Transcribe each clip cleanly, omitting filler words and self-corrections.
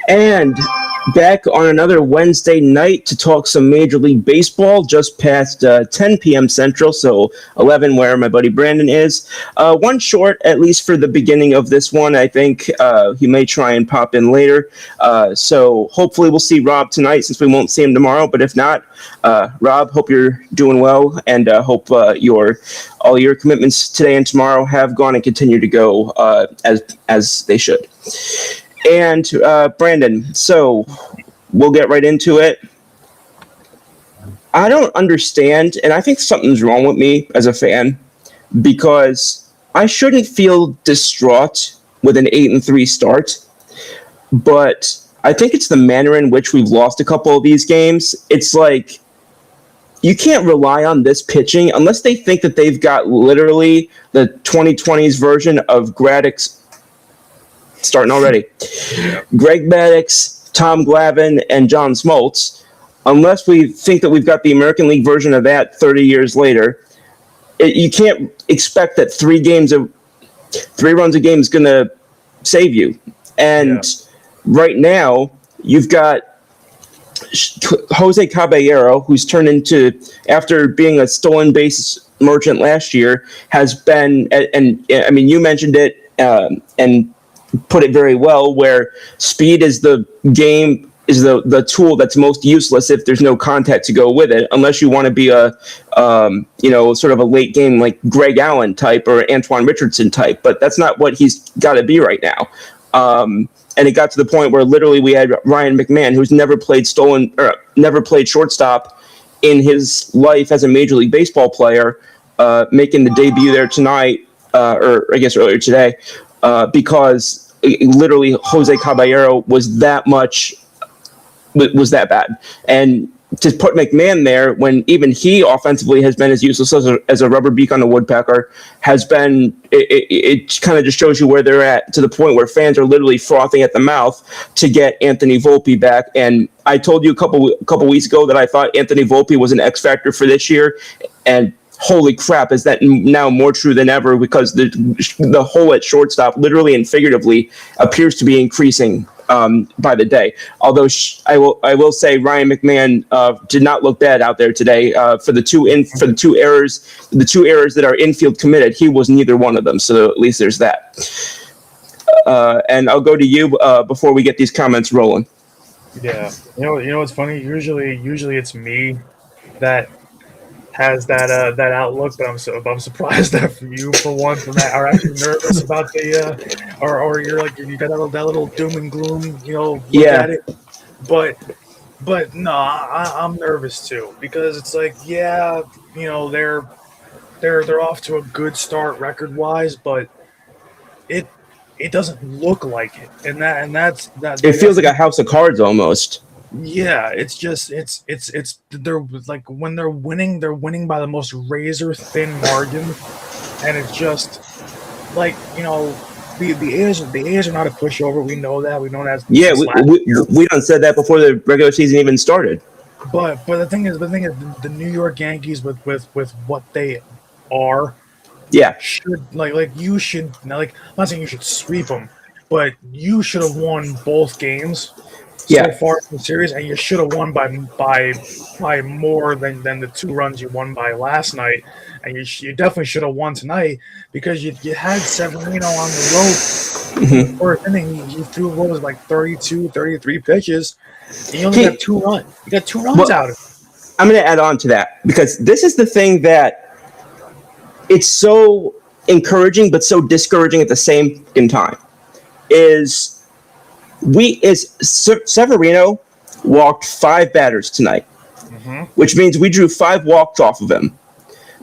And back on another Wednesday night to talk some Major League Baseball, just past 10 p.m. Central, so 11 where my buddy Brandon is. One short, at least for the beginning of this one. I think he may try and pop in later. So hopefully we'll see Rob tonight since we won't see him tomorrow. But if not, Rob, hope you're doing well, and hope all your commitments today and tomorrow have gone and continue to go as they should. And Brandon, so we'll get right into it. I don't understand, and I think something's wrong with me as a fan, because I shouldn't feel distraught with an 8-3 start, but I think it's the manner in which we've lost a couple of these games. It's like you can't rely on this pitching unless they think that they've got literally the 2020s version of Graddick's. Starting already. Greg Maddux, Tom Glavine, and John Smoltz. Unless we think that we've got the American League version of that 30 years later, you can't expect that three runs a game is going to save you. And right now, you've got Jose Caballero, who's turned into, after being a stolen base merchant last year, has been, and I mean, you mentioned it, and put it very well, where speed is the tool that's most useless if there's no contact to go with it, unless you want to be a sort of a late game like Greg Allen type or Antoine Richardson type, but that's not what he's got to be right now. And it got to the point where literally we had Ryan McMahon, who's never played shortstop in his life as a Major League Baseball player, making the debut there tonight, or I guess earlier today, because literally Jose Caballero was that bad. And to put McMahon there when even he offensively has been as useless as a rubber beak on a woodpecker has been, it kind of just shows you where they're at, to the point where fans are literally frothing at the mouth to get Anthony Volpe back. And I told you a couple weeks ago that I thought Anthony Volpe was an X factor for this year, and holy crap, is that now more true than ever, because the hole at shortstop, literally and figuratively, appears to be increasing by the day. Although I will say Ryan McMahon did not look bad out there today for the two errors that are infield committed. He was neither one of them, so at least there's that. And I'll go to you before we get these comments rolling. Yeah, you know what's funny? Usually it's me that has that outlook, but I'm surprised that for you, for one, from that, are actually nervous about the or you're like, you got that little doom and gloom, look at it. But no, I'm nervous too, because it's like, they're off to a good start record wise, but it doesn't look like it, and that's it feels like a house of cards almost. Yeah, it's just they're like, when they're winning by the most razor thin margin, and it's just like, the A's are not a pushover. We know that. Yeah, we done said that before the regular season even started. But the thing is, the New York Yankees with what they are, should you should, I'm not saying you should sweep them, but you should have won both games so far in the series, and you should have won by more than the 2 runs you won by last night, and you definitely should have won tonight, because you had Severino on the rope. Mm-hmm. First inning, he threw what was like 32, 33 pitches, and you only got 2 runs. You got 2 runs out of it. I'm going to add on to that, because this is the thing that it's so encouraging but so discouraging at the same time. Severino walked 5 batters tonight, which means we drew 5 walks off of him.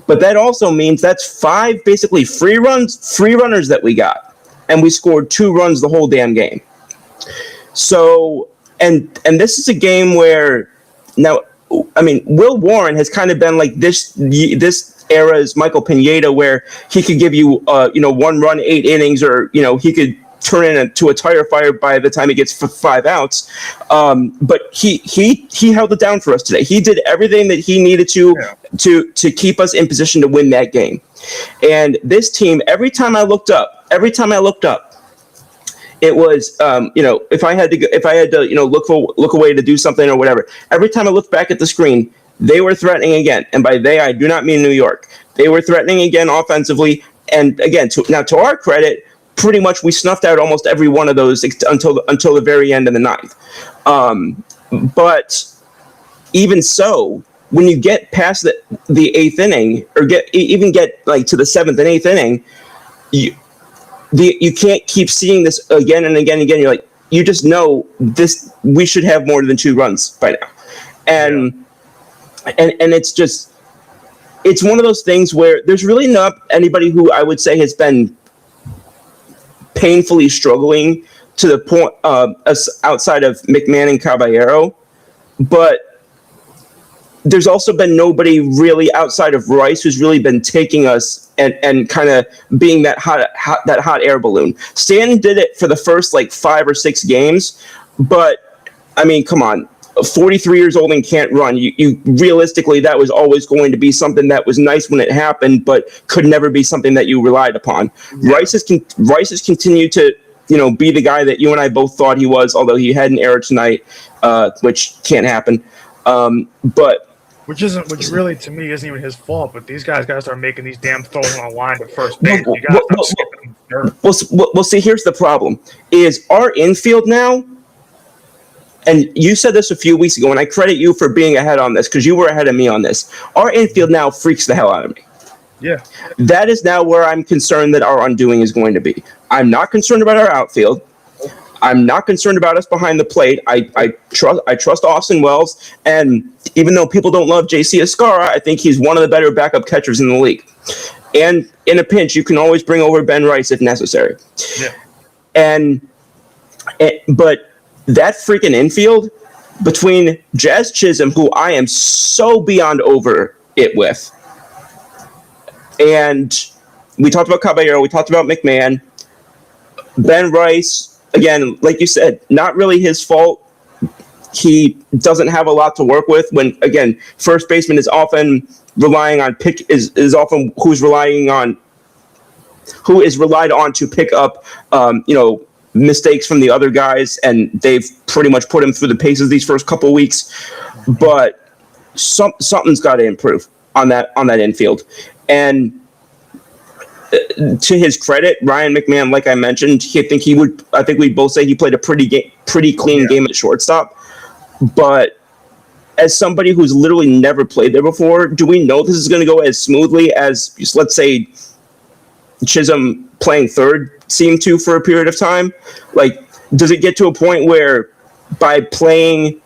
But that also means that's 5 basically free runners that we got, and we scored 2 runs the whole damn game. So, and this is a game where now, I mean, Will Warren has kind of been like this era is Michael Pineda, where he could give you 1 run, 8 innings, or he could turn into a tire fire by the time he gets 5 outs. But he held it down for us today. He did everything that he needed to keep us in position to win that game. And this team, every time I looked up, It was, if I had to, look away to do something or whatever. Every time I looked back at the screen, they were threatening again, and by they I do not mean New York. They were threatening again offensively, and again, to our credit, pretty much we snuffed out almost every one of those until the very end of the ninth. But even so, when you get past the eighth inning, or get like to the seventh and eighth inning, you can't keep seeing this again and again and again. You're like, you just know this. We should have more than 2 runs by now, and it's just, it's one of those things where there's really not anybody who I would say has been painfully struggling to the point outside of McMahon and Caballero, but there's also been nobody really outside of Rice who's really been taking us and kind of being that hot air balloon. Stan did it for the first like 5 or 6 games, but I mean, come on, 43 years old and can't run. You realistically, that was always going to be something that was nice when it happened, but could never be something that you relied upon. Yeah. Rice has continued to be the guy that you and I both thought he was, although he had an error tonight, which can't happen. But which really to me isn't even his fault. But these guys got to start making these damn throws on the line to first base. You got to stop skipping dirt. Well, see, here's the problem: is our infield now. And you said this a few weeks ago, and I credit you for being ahead on this because you were ahead of me on this. Our infield now freaks the hell out of me. Yeah. That is now where I'm concerned that our undoing is going to be. I'm not concerned about our outfield. I'm not concerned about us behind the plate. I trust Austin Wells, and even though people don't love JC Escarra, I think he's one of the better backup catchers in the league. And in a pinch, you can always bring over Ben Rice if necessary. Yeah. But that freaking infield between Jazz Chisholm, who I am so beyond over it with, and we talked about Caballero, we talked about McMahon, Ben Rice, again, like you said, not really his fault. He doesn't have a lot to work with when, again, first baseman is often relying on who is relied on to pick up, mistakes from the other guys, and they've pretty much put him through the paces these first couple weeks. But something's got to improve on that infield. And to his credit, Ryan McMahon, like I mentioned, I think we both say he played a pretty clean game at shortstop. But as somebody who's literally never played there before, do we know this is going to go as smoothly as, let's say, Chisholm playing third seemed to for a period of time? Like, does it get to a point where by playing,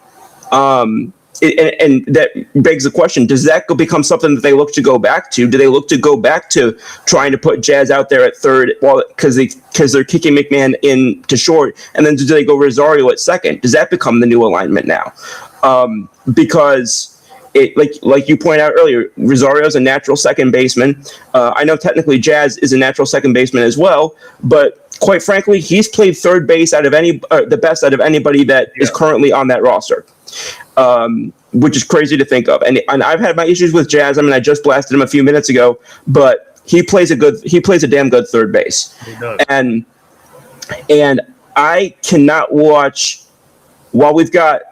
and that begs the question, does that become something that they look to go back to? Do they look to go back to trying to put Jazz out there at third because they're kicking McMahon in to short, and then do they go Rosario at second? Does that become the new alignment now? Because it, like you pointed out earlier, Rosario's a natural second baseman. I know technically Jazz is a natural second baseman as well, but quite frankly, he's played third base the best out of anybody that is currently on that roster, which is crazy to think of. And I've had my issues with Jazz. I mean, I just blasted him a few minutes ago, but he plays a damn good third base. He does. And I cannot watch while we've got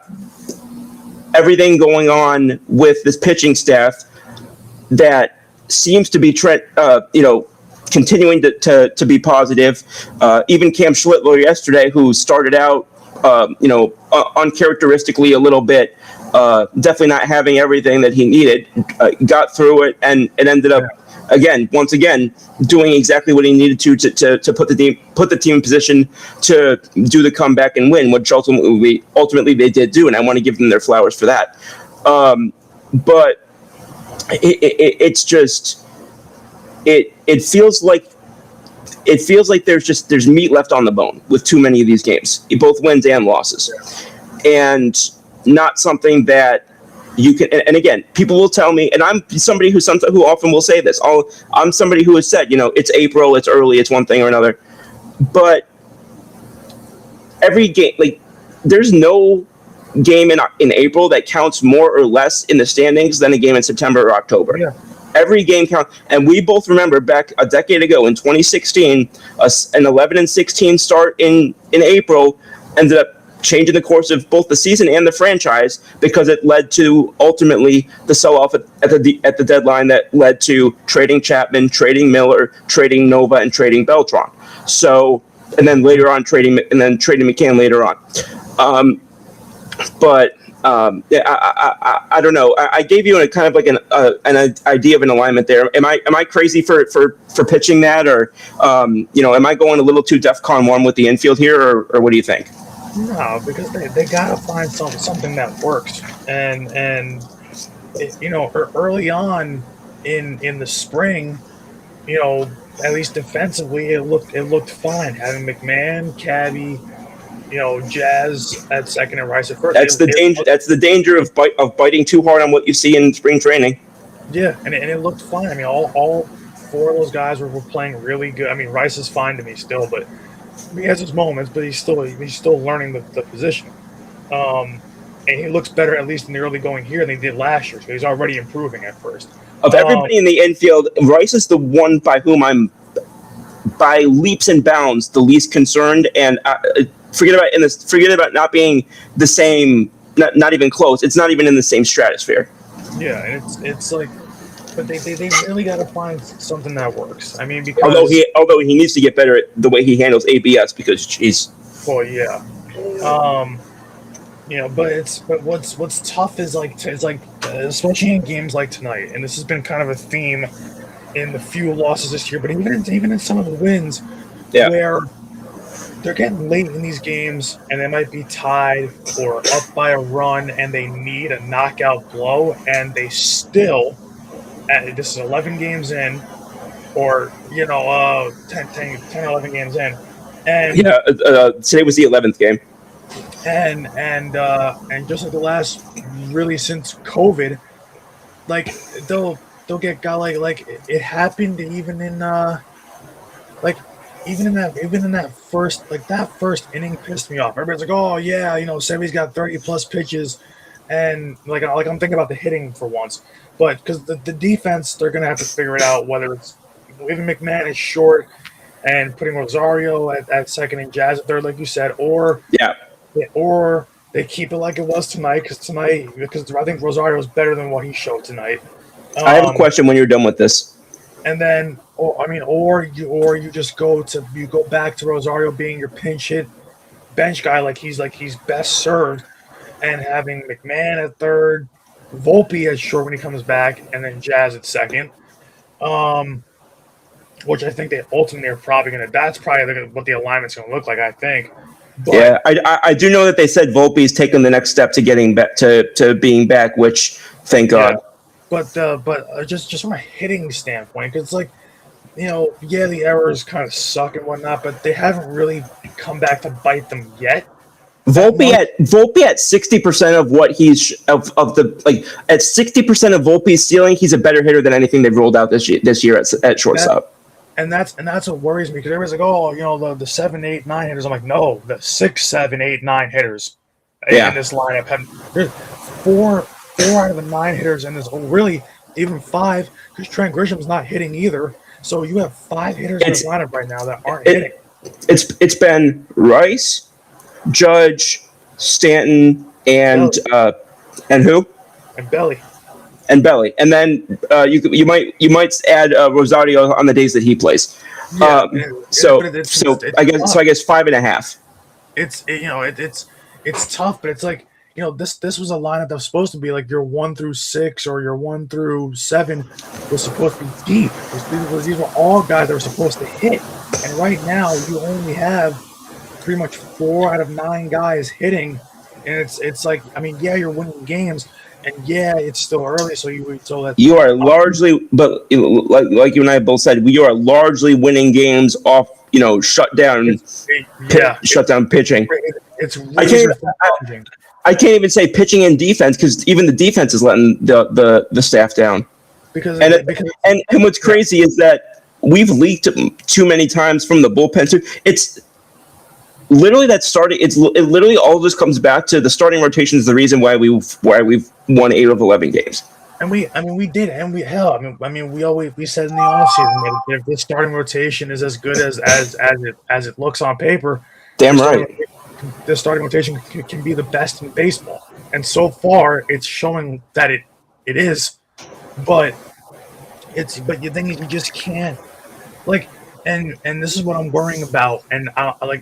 everything going on with this pitching staff that seems to be continuing to be positive. Even Cam Schlittler yesterday, who started out uncharacteristically a little bit, definitely not having everything that he needed, got through it and ended up once again doing exactly what he needed to put the team in position to do the comeback and win, which ultimately they did do, and I want to give them their flowers for that. But it's just it feels like there's meat left on the bone with too many of these games, both wins and losses, and not something that you can. And again, people will tell me, and I'm somebody who often will say this. I'm somebody who has said, it's April, it's early, it's one thing or another, but every game, there's no game in April that counts more or less in the standings than a game in September or October. Yeah. Every game counts. And we both remember back a decade ago in 2016, an 11-16 start in April ended up changing the course of both the season and the franchise because it led to ultimately the sell-off at the deadline that led to trading Chapman, trading Miller, trading Nova, and trading Beltran. So, and then later on trading McCann later on. Yeah, I don't know. I gave you a kind of like an idea of an alignment there. Am I crazy for pitching that, or am I going a little too DEFCON 1 with the infield here, or what do you think? No, because they gotta find something that works, and early on in the spring, at least defensively, it looked fine. Having McMahon, Cabby, Jazz at second and Rice at first. That's the danger. That's the danger of biting too hard on what you see in spring training. Yeah, and it looked fine. I mean, all four of those guys were playing really good. I mean, Rice is fine to me still, but he has his moments. But he's still learning the position. And he looks better, at least in the early going here, than he did last year. So he's already improving at first. Of everybody in the infield, Rice is the one by whom I'm, by leaps and bounds, the least concerned. And forget about not being the same, not even close. It's not even in the same stratosphere. Yeah, and it's like, but they really got to find something that works. I mean, because although he needs to get better at the way he handles ABS, because jeez. Well, yeah. But what's tough is especially in games like tonight, and this has been kind of a theme in the few losses this year, but even in some of the wins, where they're getting late in these games and they might be tied or up by a run and they need a knockout blow, and they still, this is 11 games in, or 10, 11 games in, and today was the 11th game. And just like the last, really since COVID, like they'll get guy like it happened even in that first inning pissed me off. Everybody's like, oh yeah, Sevy's got 30 plus pitches, and like I'm thinking about the hitting for once, but because the defense, they're gonna have to figure it out, whether it's leaving McMahon is short and putting Rosario at second and Jazz at third, like you said, or they keep it like it was tonight, because I think Rosario is better than what he showed tonight. I have a question when you're done with this. And then, or you just go back to Rosario being your pinch hit bench guy, like he's best served, and having McMahon at third, Volpe at short when he comes back, and then Jazz at second. Which I think they ultimately are probably going to. That's probably what the alignment's going to look like, I think. But, yeah, I do know that they said Volpe's taken the next step to getting back to being back, which thank God. But just from a hitting standpoint, because the errors kind of suck and whatnot, but they haven't really come back to bite them yet. Volpe at 60% of what he's at 60% of Volpe's ceiling, he's a better hitter than anything they've rolled out this year at shortstop. And that's what worries me, because everybody's like, oh, the 7, 8, 9 hitters. I'm like, no, the 6, 7, 8, 9 hitters in this lineup there's four out of the 9 hitters in this. Really, even 5, because Trent Grisham's not hitting either. So you have 5 hitters in this lineup right now that aren't hitting. It's been Rice, Judge, Stanton, and who? And Belly. And then you might add Rosario on the days that he plays. I guess 5.5. It's tough, but it's like, this was a lineup that was supposed to be like your 1 through 6 or your 1 through 7 was supposed to be deep. These were all guys that were supposed to hit, and right now you only have pretty much 4 out of 9 guys hitting, and it's like, I mean, yeah, you're winning games. And yeah, it's still early, so you are largely, but like you and I both said, you are largely winning games off, shut down pitching. It's really challenging. I can't even say pitching and defense, because even the defense is letting the staff down. Because what's crazy is that we've leaked too many times from the bullpen too. It's literally literally all of this comes back to the starting rotation is the reason why we've won 8 of 11 games. we did, and we said in the offseason that if this starting rotation is as good as it looks on paper, Damn the right. starting rotation can be the best in baseball. And so far, it's showing that it is. But the thing is, you just can't like. And this is what I'm worrying about. And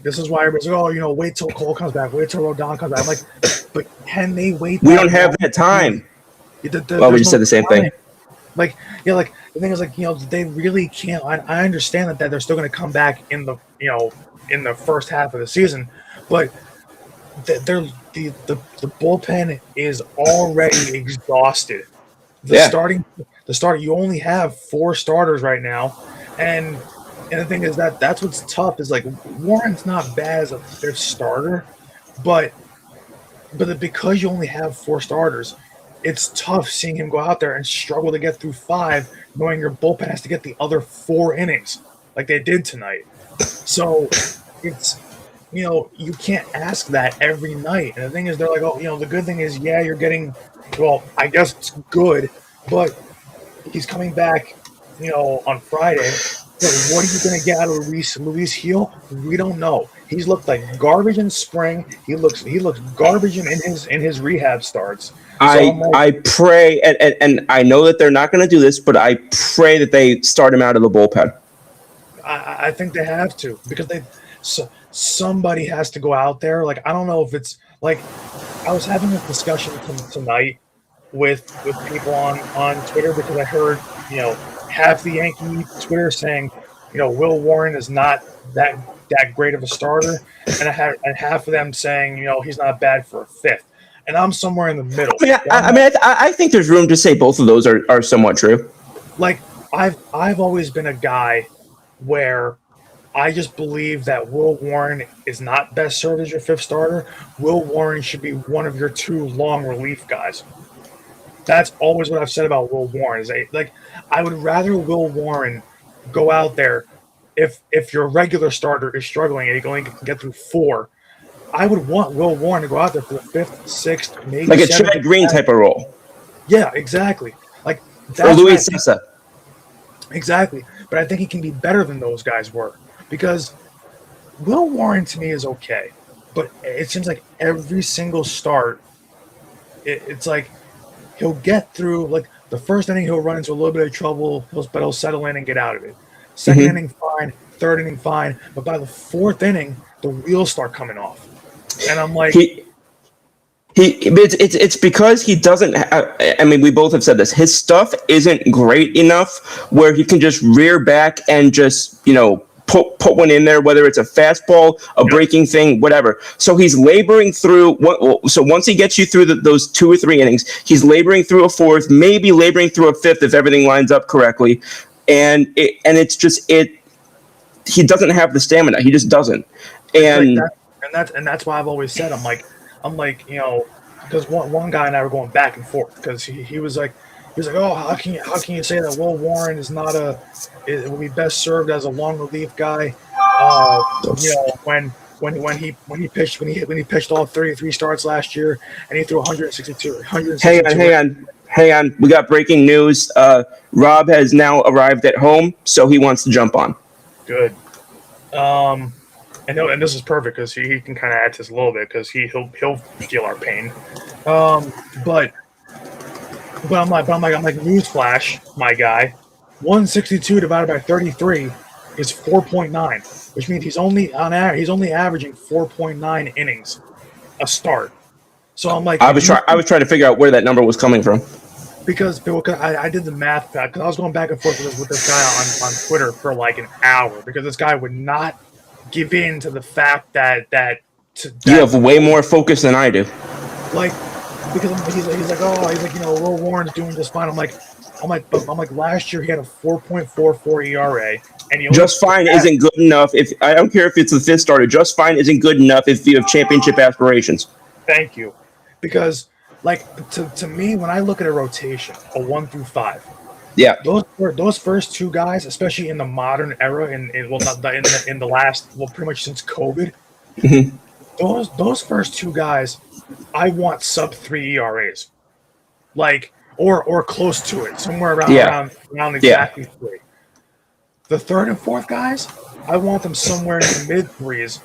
this is why everybody's like, oh, wait till Cole comes back, wait till Rodon comes back. I'm like, but can they wait? We that don't have long? that time. Well, we There's just no said the same time. thing. Like the thing is, they really can't. I understand that they're still going to come back in the first half of the season, but they're the bullpen is already exhausted. Yeah. The start you only have 4 starters right now, and the thing is that's what's tough is like Warren's not bad as a 5th starter, but because you only have 4 starters, it's tough seeing him go out there and struggle to get through 5, knowing your bullpen has to get the other 4 innings like they did tonight. So it's you can't ask that every night. And the thing is, they're like, oh, the good thing is, yeah, you're getting, well, I guess it's good, but he's coming back, on Friday. So what are you going to get out of Luis Heel? We don't know. He's looked like garbage in spring. He looks garbage in his rehab starts. So I'm like, I pray, and I know that they're not going to do this, but I pray that they start him out of the bullpen. I think they have to, because somebody has to go out there. Like, I don't know if it's like, I was having this discussion tonight with people on Twitter, because I heard half the Yankee Twitter saying Will Warren is not that great of a starter, and half of them saying he's not bad for a 5th, and I'm somewhere in the middle. I think there's room to say both of those are somewhat true. Like, I've always been a guy where I just believe that Will Warren is not best served as your 5th starter. Will Warren should be one of your 2 long relief guys. That's always what I've said about Will Warren. I would rather Will Warren go out there if your regular starter is struggling and he only can get through 4. I would want Will Warren to go out there for the 5th, 6th, maybe like a 7th, Chad Green type of role. Yeah, exactly. Like or Luis Sessa. Exactly. But I think he can be better than those guys were, because Will Warren to me is okay, but it seems like every single start, it's like he'll get through. Like, the first inning, he'll run into a little bit of trouble, but he'll settle in and get out of it. 2nd inning, fine. 3rd inning, fine. But by the 4th inning, the wheels start coming off, and I'm like, it's because he doesn't. I mean, we both have said this. His stuff isn't great enough where he can just rear back and just put one in there, whether it's a fastball, a breaking thing, whatever. So he's laboring through. So once he gets you through those 2 or 3 innings, he's laboring through a 4th, maybe laboring through a 5th if everything lines up correctly. And it's just he doesn't have the stamina. He just doesn't. And that's why I've always said, I'm like, because one guy and I were going back and forth, because he was like, oh, how can you say that Will Warren is not it will be best served as a long relief guy? When he pitched all 33 starts last year, and he threw 162. Hang on. We got breaking news. Rob has now arrived at home, so he wants to jump on. Good. And this is perfect, because he can kind of add to this a little bit, because he'll feel our pain. But I'm like newsflash, my guy. 162 divided by 33 is 4.9, which means he's only averaging 4.9 innings a start. So I'm like, I was trying to figure out where that number was coming from, because I did the math, because I was going back and forth with this guy on Twitter for like an hour, because this guy would not give in to the fact that you have way more focus than I do. Like, because he's like, Will Warren's doing just fine. I'm like, last year he had a 4.44 ERA, and just fine isn't good enough. If I don't care if it's the 5th starter, just fine isn't good enough if you have championship aspirations. Thank you, because like to me, when I look at a rotation, a 1 through 5, yeah, those first 2 guys, especially in the modern era, in the last, pretty much since COVID, those first 2 guys, I want sub 3 ERAs. Like, or close to it, somewhere around exactly 3. The third and fourth guys, I want them somewhere in the mid 3s,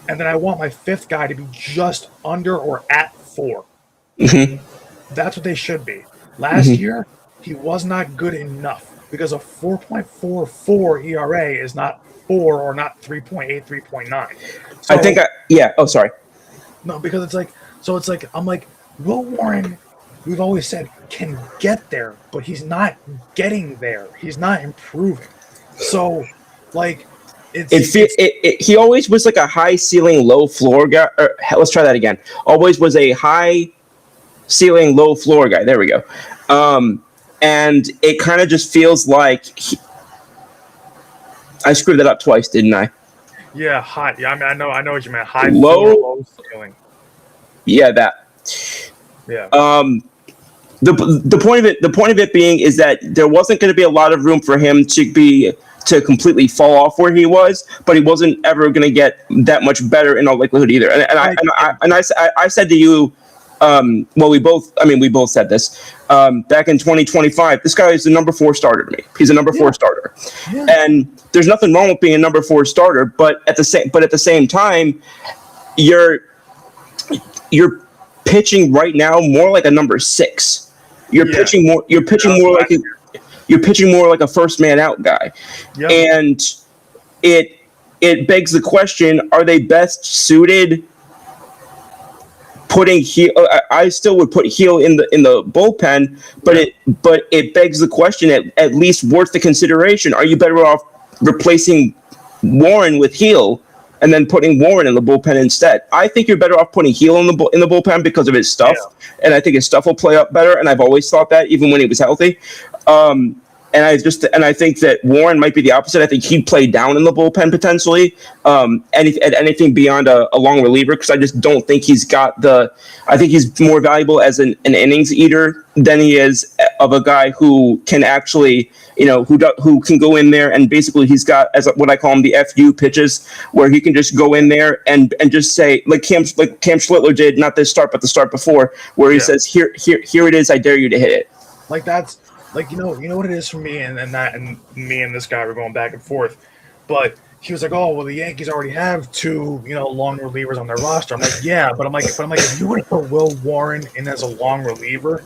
and then I want my fifth guy to be just under or at 4. Mm-hmm. That's what they should be. Last year, he was not good enough because a 4.44 ERA is not 4 or not 3.8, 3.9. So, Oh, sorry. No, because it's like, I'm like, Will Warren, we've always said, can get there, but he's not getting there. He's not improving. So, like, he always was like a high ceiling, low floor guy. Let's try that again. Always was a high ceiling, low floor guy. There we go. And it kind of just feels like I screwed that up twice, didn't I? Yeah, high. Yeah, I mean, I know what you meant. High low, floor, low ceiling. Yeah, that. Yeah. The point of it being is that there wasn't going to be a lot of room for him to completely fall off where he was, but he wasn't ever going to get that much better in all likelihood either. And I said to you, we both said this back in 2025. This guy is the number 4 starter to me. He's a number 4 starter, and there's nothing wrong with being a number 4 starter. But at the same time, you're pitching right now more like a number 6. You're pitching more like a first man out guy, and it begs the question: are they best suited? Putting Heel, I still would put Heel in the bullpen, but it begs the question, at least worth the consideration. Are you better off replacing Warren with Heel and then putting Warren in the bullpen instead? I think you're better off putting Heel in the bullpen because of his stuff, and I think his stuff will play up better. And I've always thought that, even when he was healthy. And I think that Warren might be the opposite. I think he'd play down in the bullpen potentially, anything beyond a long reliever, because I just don't think he's got the. I think he's more valuable as an innings eater than he is of a guy who can actually, who can go in there and basically he's got, as what I call him, the FU pitches, where he can just go in there and just say, like Cam Schlittler did, not this start but the start before, where he says, here it is, I dare you to hit it. Like that's. Like, you know what it is for me, and me and this guy were going back and forth. But he was like, oh, well, the Yankees already have 2, long relievers on their roster. I'm like, yeah, but I'm like, if you were to put Will Warren in as a long reliever,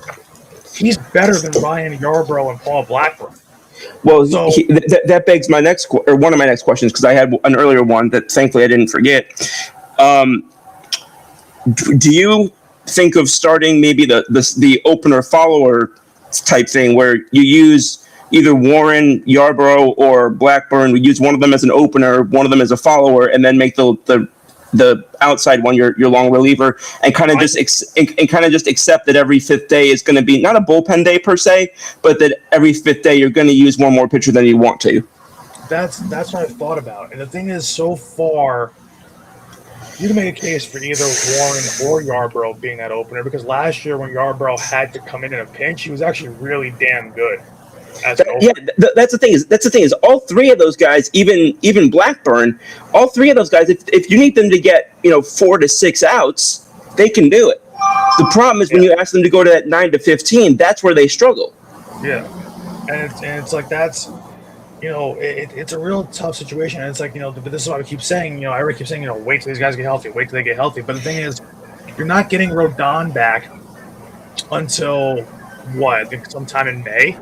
he's better than Ryan Yarbrough and Paul Blackburn. Well, so, that begs my one of my next questions, because I had an earlier one that thankfully I didn't forget. Do you think of starting maybe the opener follower type thing, where you use either Warren, Yarbrough, or Blackburn? We use one of them as an opener, one of them as a follower, and then make the outside one your long reliever, and kind of just accept that every 5th day is going to be not a bullpen day per se, but that every 5th day you're going to use one more pitcher than you want to. That's what I've thought about, and the thing is, so far, you can make a case for either Warren or Yarbrough being that opener, because last year when Yarbrough had to come in a pinch, he was actually really damn good. That's the thing is all 3 of those guys, even Blackburn, all 3 of those guys, if you need them to get 4 to 6 outs, they can do it. The problem is when you ask them to go to that 9 to 15, that's where they struggle. Yeah, and it's like that's. It's a real tough situation. And it's like, but this is why we keep saying, I keep saying, wait till these guys get healthy, wait till they get healthy. But the thing is, you're not getting Rodon back until what? I think sometime in May.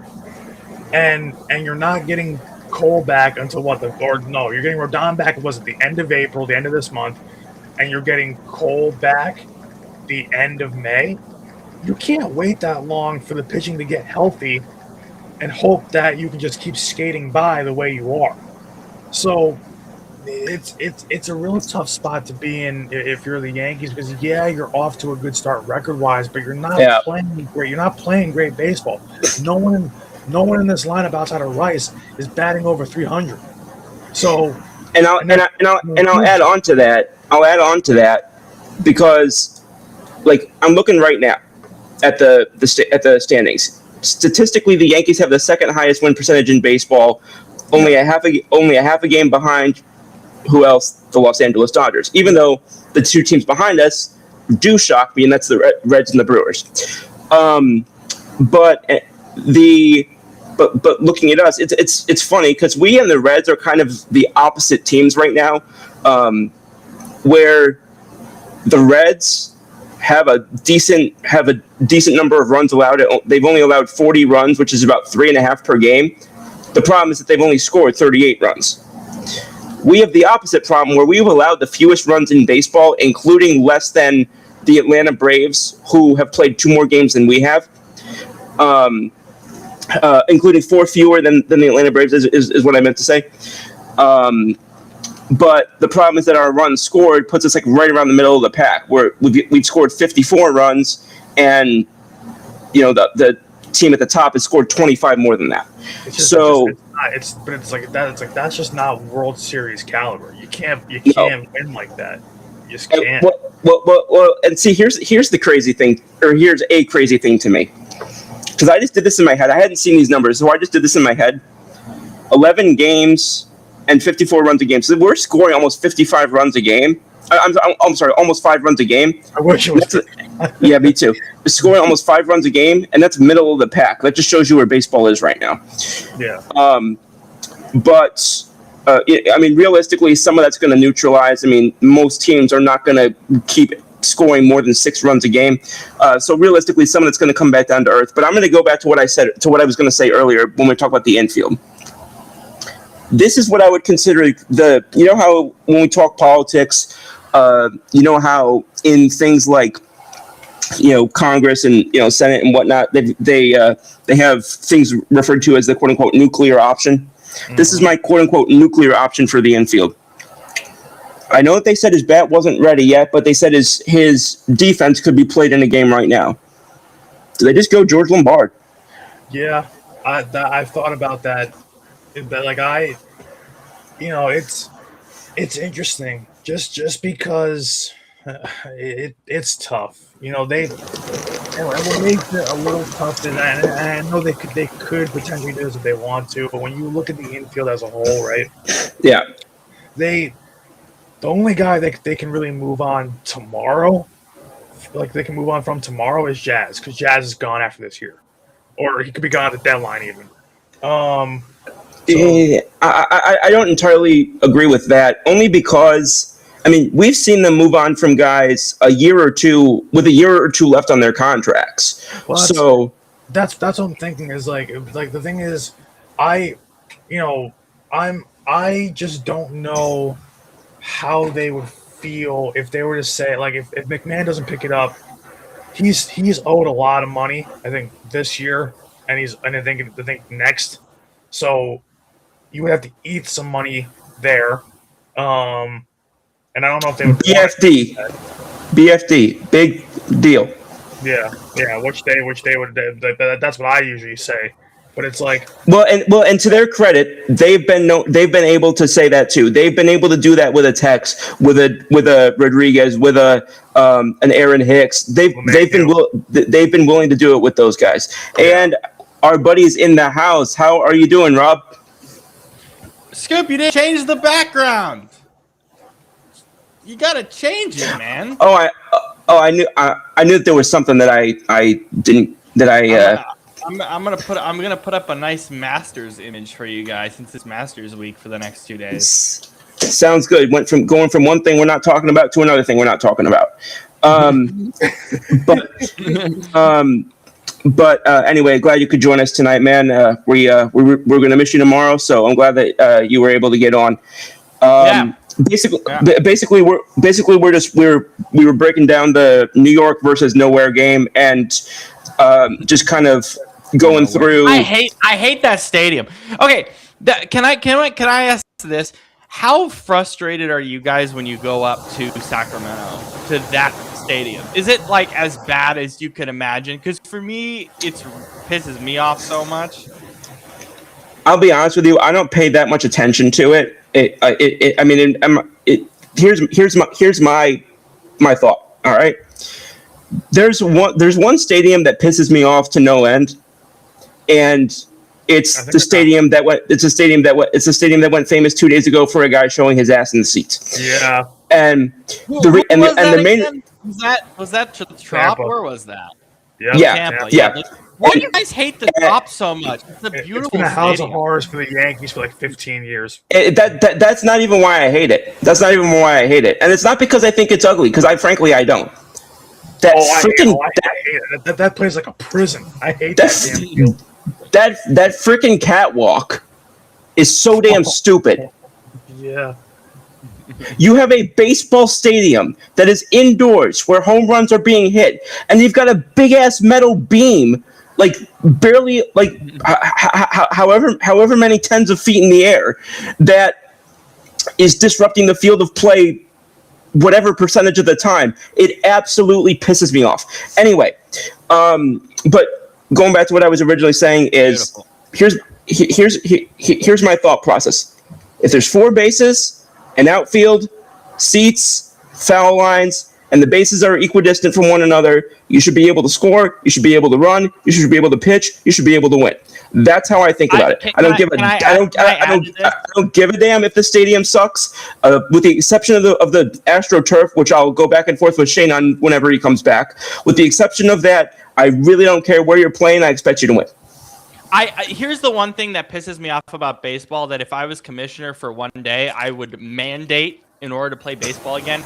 And you're not getting Cole back until what? You're getting Rodon back, was it the end of April, the end of this month, and you're getting Cole back the end of May. You can't wait that long for the pitching to get healthy and hope that you can just keep skating by the way you are. So it's a real tough spot to be in if you're the Yankees, because you're off to a good start record-wise, but you're not playing great. You're not playing great baseball. No one in this lineup outside of Rice is batting over 300. So I'll add on to that. I'll add on to that because, like, I'm looking right now at the standings. Statistically, the Yankees have the 2nd highest win percentage in baseball, only a half a game behind. Who else? The Los Angeles Dodgers. Even though the 2 teams behind us do shock me, and that's the Reds and the Brewers. but but looking at us, it's funny because we and the Reds are kind of the opposite teams right now, where the Reds have a decent number of runs allowed. They've only allowed 40 runs, which is about 3.5 per game. The problem is that they've only scored 38 runs. We have the opposite problem where we've allowed the fewest runs in baseball, including less than the Atlanta Braves, who have played 2 more games than we have, including 4 fewer than the Atlanta Braves is what I meant to say. But the problem is that our runs scored puts us like right around the middle of the pack, where we've scored 54 runs, and the team at the top has scored 25 more than that. It's like that's just not World Series caliber. You can't win like that. You just can't. Well, and see, here's the crazy thing, or here's a crazy thing to me, because I just did this in my head. I hadn't seen these numbers, so I just did this in my head. 11 games and 54 runs a game. So we're scoring almost 55 runs a game. I'm sorry, almost 5 runs a game. I wish it was. Yeah, me too. We're scoring almost 5 runs a game, and that's middle of the pack. That just shows you where baseball is right now. Yeah. But I mean, realistically, some of that's going to neutralize. I mean, most teams are not going to keep scoring more than 6 runs a game. So realistically, some of it's going to come back down to earth. But I'm going to go back to what I was going to say earlier when we talk about the infield. This is what I would consider how when we talk politics, how in things like, Congress and, Senate and whatnot, they have things referred to as the quote unquote nuclear option. Mm-hmm. This is my quote unquote nuclear option for the infield. I know that they said his bat wasn't ready yet, but they said his defense could be played in a game right now. Do they just go George Lombard? Yeah, I've thought about that. It's interesting just because it's tough. What makes it a little tough, and I know they could potentially do this if they want to, but when you look at the infield as a whole, right? Yeah. The only guy that they can really move on tomorrow, they can move on from tomorrow, is Jazz, because Jazz is gone after this year, or he could be gone at the deadline even. I don't entirely agree with that, only because, I mean, we've seen them move on from guys with a year or two left on their contracts. Well, so that's what I'm thinking is like the thing is, I just don't know how they would feel if they were to say, like, if McMahon doesn't pick it up, he's owed a lot of money, I think, this year, and I think next. So you would have to eat some money there. And I don't know if they would BFD, big deal. Yeah, which they would. That's what I usually say. But it's like, and to their credit, they've been able to say that too. They've been able to do that with a Tex, with a Rodriguez, with an Aaron Hicks. They've been willing to do it with those guys. Yeah. And our buddies in the house, how are you doing, Rob? Scoop, you didn't change the background. You gotta change it, man. I knew that there was something that I didn't. I'm gonna put up a nice Masters image for you guys, since it's Masters week for the next 2 days. Sounds good. Went from going from one thing we're not talking about to another thing we're not talking about. But anyway, glad you could join us tonight, man. We're gonna miss you tomorrow, so I'm glad that you were able to get on. Basically, we were breaking down the New York versus nowhere game, and just kind of going through. I hate that stadium. Okay, can I ask this? How frustrated are you guys when you go up to Sacramento to that stadium? Is it like as bad as you can imagine? Because for me, it pisses me off so much. I'll be honest with you. I don't pay that much attention to it. Here's my thought. All right. There's one stadium that pisses me off to no end, and it's the stadium that went famous 2 days ago for a guy showing his ass in the seats. Yeah. And was that Trop? Where was that? Tampa. Like, why do you guys hate the top so much? It's a beautiful It's been a house stadium. of horrors for the Yankees for like 15 years. That's not even why I hate it. That's not even why I hate it. And it's not because I think it's ugly, because frankly, I don't. I hate it. That plays like a prison. I hate that damn field. That freaking catwalk is so damn stupid. Yeah. You have a baseball stadium that is indoors where home runs are being hit, and you've got a big ass metal beam, like barely, like however many tens of feet in the air, that is disrupting the field of play whatever percentage of the time. It absolutely pisses me off. Anyway, but going back to what I was originally saying is here's my thought process. If there's 4 bases, an outfield, seats, foul lines, and the bases are equidistant from one another, you should be able to score, you should be able to run, you should be able to pitch, you should be able to win. That's how I think about it. I don't give a damn if the stadium sucks, with the exception of the AstroTurf, which I'll go back and forth with Shane on whenever he comes back. With the exception of that, I really don't care where you're playing. I expect you to win. Here's the one thing that pisses me off about baseball, that if I was commissioner for one day, I would mandate, in order to play baseball again,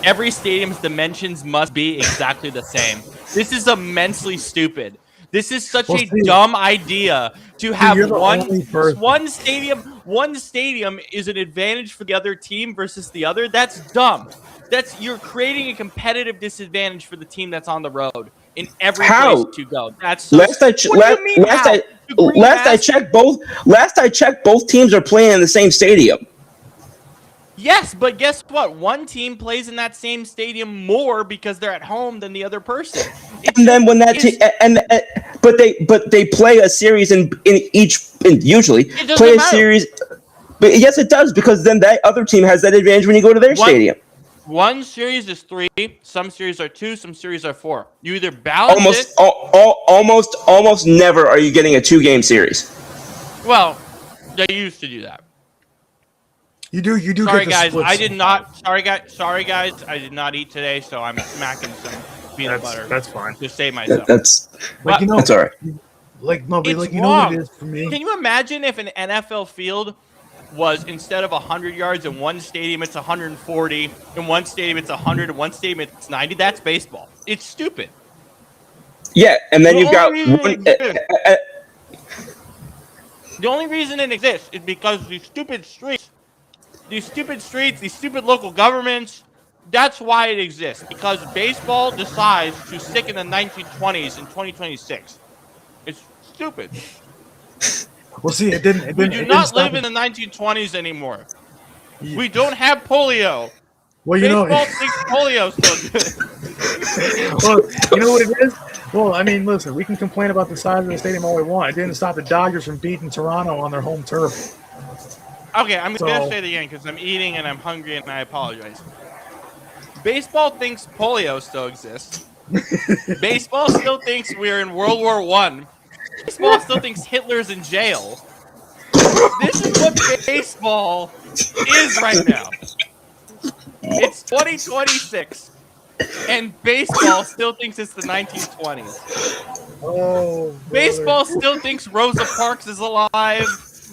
every stadium's dimensions must be exactly the same. This is immensely stupid. This is such a dumb idea to have one stadium. One stadium is an advantage for the other team versus the other. That's dumb. You're creating a competitive disadvantage for the team that's on the road in every place to go. That's so last I checked, both teams are playing in the same stadium. Yes, but guess what? One team plays in that same stadium more because they're at home than the other person. But they play a series usually play a series. But yes, it does, because then that other team has that advantage when you go to their stadium. One series is 3, some series are 2, some series are 4. You either balance almost never are you getting a 2-game series. Well, they used to do that. You do. Sorry, guys. I did not. Sorry, guys. I did not eat today, so I'm smacking some peanut butter. That's fine. To save myself. That's all right. You know what it is for me. Can you imagine if an NFL field was, instead of 100 yards in one stadium, it's 140. In one stadium, it's 100. In one stadium, it's 90. That's baseball. It's stupid. Yeah, and then you've got the only reason it exists is because these stupid streets, these stupid local governments, that's why it exists. Because baseball decides to stick in the 1920s in 2026. It's stupid. Well, see, it didn't. We do not live in the 1920s anymore. Yeah. We don't have polio. Well, baseball thinks polio still good. Well, you know what it is? Well, I mean, listen, we can complain about the size of the stadium all we want. It didn't stop the Dodgers from beating Toronto on their home turf. Okay, I'm going to say it again because I'm eating and I'm hungry and I apologize. Baseball thinks polio still exists. Baseball still thinks we're in World War I. Baseball still thinks Hitler's in jail. This is what baseball is right now. It's 2026. And baseball still thinks it's the 1920s. Oh, baseball still thinks Rosa Parks is alive.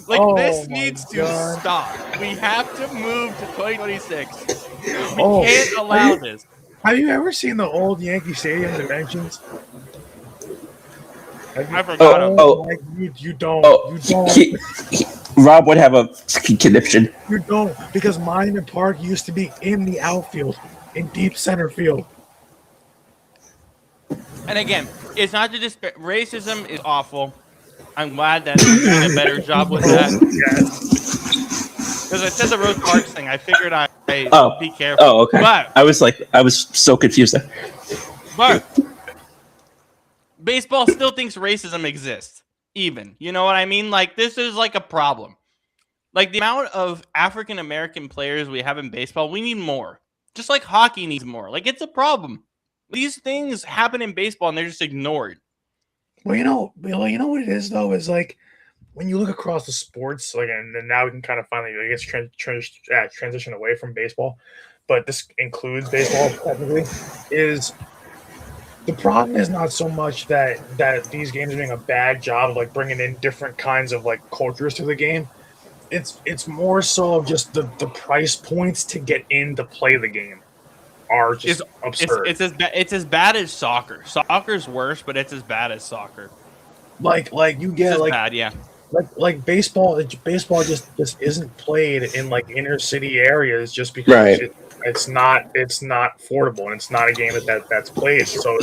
This needs to stop. We have to move to 2026. We can't allow this. Have you ever seen the old Yankee Stadium dimensions? I forgot. You don't. Rob would have a conniption. You don't, because Monument Park used to be in the outfield, in deep center field. And again, it's not to disparage. Racism is awful. I'm glad that they're doing a better job with that. Because I said the Rose Parks thing, I figured I'd be careful. Oh, okay. But I was so confused there. But baseball still thinks racism exists. Even. You know what I mean? This is a problem. The amount of African American players we have in baseball, we need more. Just like hockey needs more. it's a problem. These things happen in baseball and they're just ignored. Well, you know what it is though, is when you look across the sports, and then now we can kind of finally, I guess, transition away from baseball, but this includes baseball technically, is The problem is not so much that these games are doing a bad job of like bringing in different kinds of like cultures to the game. It's more so of just the price points to get in to play the game are just absurd. It's as bad as soccer. Soccer's worse, but it's as bad as soccer. Like you get like bad, yeah. Like baseball just isn't played in like inner city areas just because it's not affordable and it's not a game that's played. So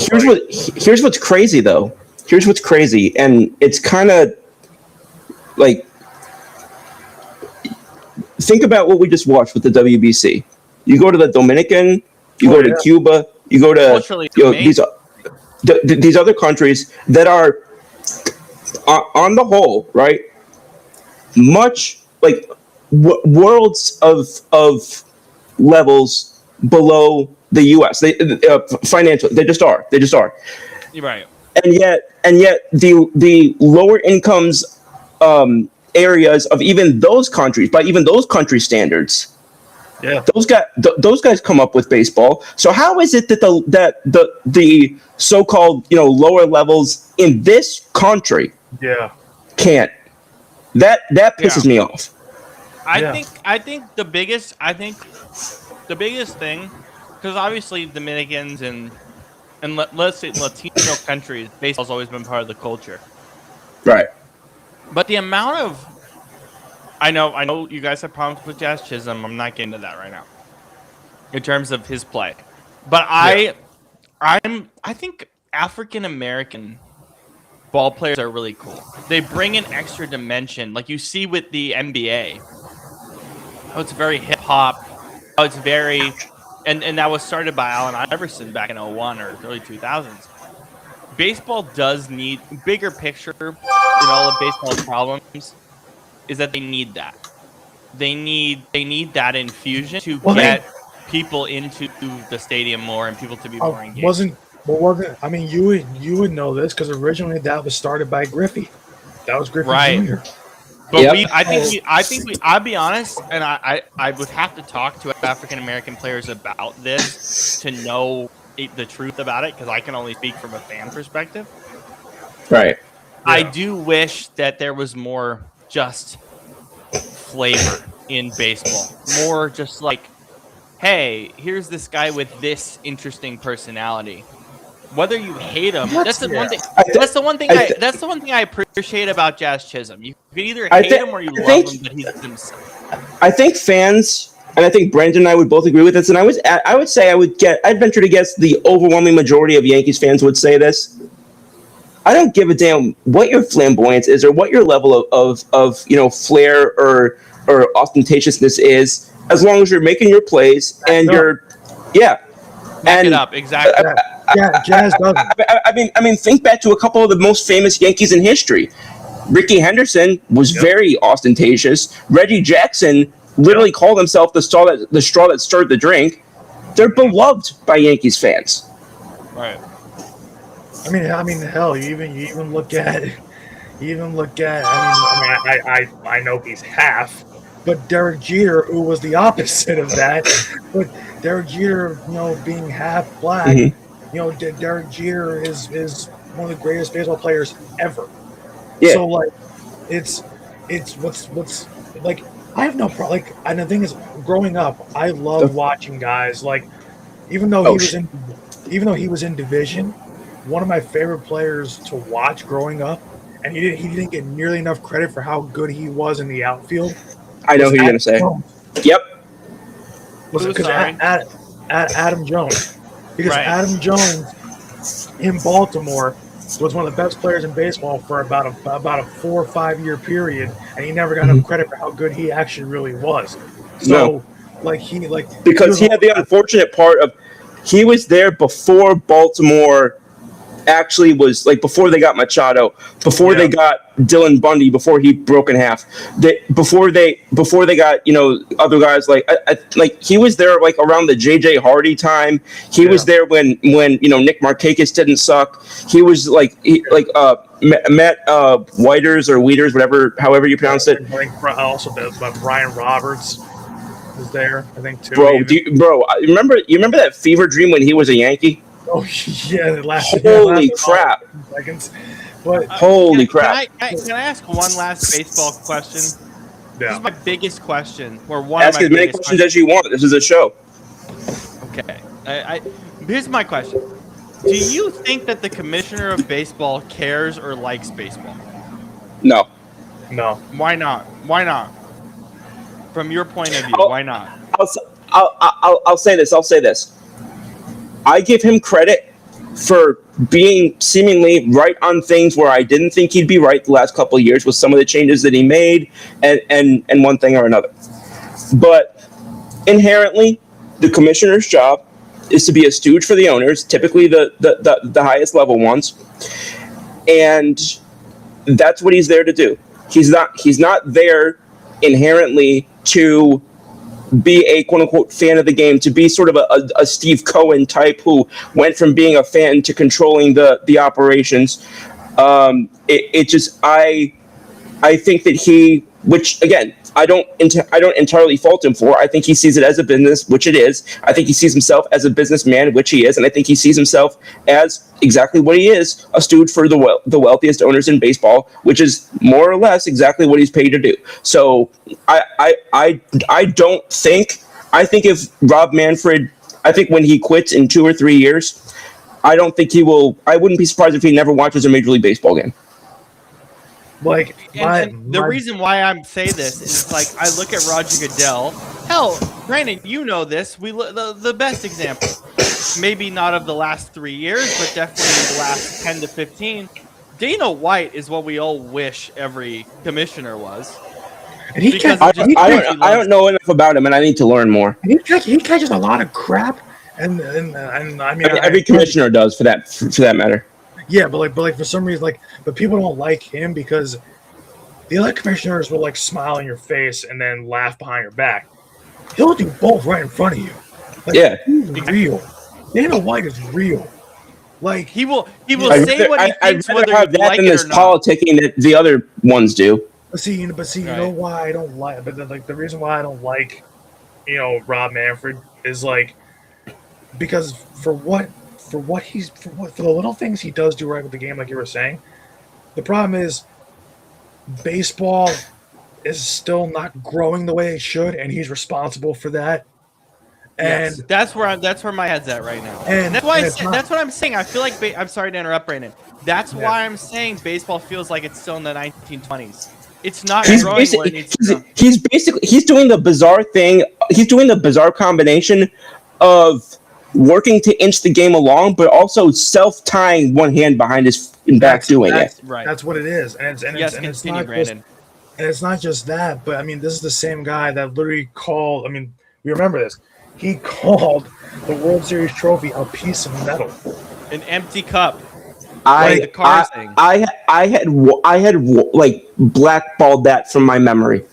here's what's crazy though. Here's what's crazy, and it's kind of like, think about what we just watched with the WBC. You go to the Dominican, you go to Cuba, you go to these other countries that are on the whole, right, much like worlds of levels below the U.S. They financially, they just are. You're right. And yet the lower incomes areas of even those countries, by even those country standards, those guys come up with baseball. So how is it that the so-called lower levels in this country can't? That pisses me off. I think the biggest thing, because obviously Dominicans and let's say Latino countries, baseball's always been part of the culture, right? But the amount of I know you guys have problems with Jazz Chisholm. I'm not getting to that right now in terms of his play, but I think African American ball players are really cool. They bring an extra dimension, like you see with the NBA. Oh, it's very hip hop. Oh, it's very, and that was started by Allen Iverson back in 01 or early 2000s. Baseball does need bigger picture in all of baseball's problems is that they need that. They need that infusion to get people into the stadium more and people to be more engaged. I mean, you would know this because originally that was started by Griffey. That was Griffey Jr. But I think I'll be honest, and I would have to talk to African American players about this to know the truth about it, because I can only speak from a fan perspective. Right. Yeah. I do wish that there was more just flavor in baseball. More just like, hey, here's this guy with this interesting personality. Whether you hate him, that's the one thing. That's the one thing I appreciate about Jazz Chisholm. You can either hate him or you love him, but he's himself. I think fans, and I think Brandon and I would both agree with this. And I'd venture to guess the overwhelming majority of Yankees fans would say this. I don't give a damn what your flamboyance is or what your level of flair or ostentatiousness is, as long as you're making your plays and you're Back it up, exactly. Jazz doesn't. I mean, think back to a couple of the most famous Yankees in history. Ricky Henderson was very ostentatious. Reggie Jackson literally called himself the straw that stirred the drink. They're beloved by Yankees fans. Right. I mean, hell, you even look at. I know he's half, but Derek Jeter, who was the opposite of that, but Derek Jeter, being half black. Mm-hmm. Derek Jeter is one of the greatest baseball players ever. Yeah. So like, it's what's like. I have no problem. Like, and the thing is, growing up, I loved watching guys like, even though he was in division, one of my favorite players to watch growing up, and he didn't get nearly enough credit for how good he was in the outfield. I know who you're gonna say. Yep. Because Adam Jones. Because Adam Jones in Baltimore was one of the best players in baseball for about a 4 or 5 year period, and he never got enough credit for how good he actually really was. So, because he had the unfortunate part of he was there before Baltimore actually was, like, before they got Machado, before they got Dylan Bundy, before he broke in half, before they got other guys like he was there like around the JJ Hardy time. He was there when Nick Markakis didn't suck. He was Matt Whiters or Weeders, however you pronounce it. Also, Brian Roberts was there, I think, too. Bro, you remember that fever dream when he was a Yankee? Oh yeah, it lasted. Holy crap! Seconds. But Holy crap! Can I ask one last baseball question? This yeah, is my biggest question, or one Ask of my as many biggest questions as you want. This is a show. Okay. Here's my question. Do you think that the commissioner of baseball cares or likes baseball? No. no. Why not? Why not? From your point of view, I'll- why not? I'll say this. I'll say this. I give him credit for being seemingly right on things where I didn't think he'd be right the last couple of years with some of the changes that he made and one thing or another. But inherently, the commissioner's job is to be a stooge for the owners, typically the highest level ones, and that's what he's there to do. He's not there inherently to be a quote unquote fan of the game, to be sort of a Steve Cohen type who went from being a fan to controlling the operations. I think that he, which again, I don't entirely fault him for. I think he sees it as a business, which it is. I think he sees himself as a businessman, which he is, and I think he sees himself as exactly what he is, a stooge for the wealthiest owners in baseball, which is more or less exactly what he's paid to do. So I don't think. I think if Rob Manfred, I think when he quits in 2 or 3 years, I don't think he will. I wouldn't be surprised if he never watches a Major League Baseball game. Like the reason why I'm saying this is like I look at Roger Goodell. Hell, Brandon, you know this. The best example, maybe not of the last 3 years, but definitely the last 10 to 15. Dana White is what we all wish every commissioner was. And he I don't know enough about him, and I need to learn more. He catches a lot of crap, and I mean every commissioner does for that matter. Yeah, but for some reason, but people don't like him because the other commissioners will smile in your face and then laugh behind your back. He'll do both right in front of you. Yeah, he's real. Dana White is real. He will say what he thinks, I'd whether rather have you that like than it this or not. politicking that the other ones do. But see, you know why I don't like. But the reason why I don't like, Rob Manfred is because for the little things he does do right with the game, like you were saying, the problem is baseball is still not growing the way it should, and he's responsible for that. And yes, that's where my head's at right now. And that's why that's what I'm saying. I feel like I'm sorry to interrupt, Brandon. That's why I'm saying baseball feels like it's still in the 1920s. It's not growing where it needs to go. He's doing the bizarre thing. He's doing the bizarre combination of working to inch the game along, but also self-tying one hand behind his back doing it. Right. That's what it is. And it's not Brandon. And it's not just that, but I mean, this is the same guy that literally called. I mean, you remember this? He called the World Series trophy a piece of metal, an empty cup. I had blackballed that from my memory.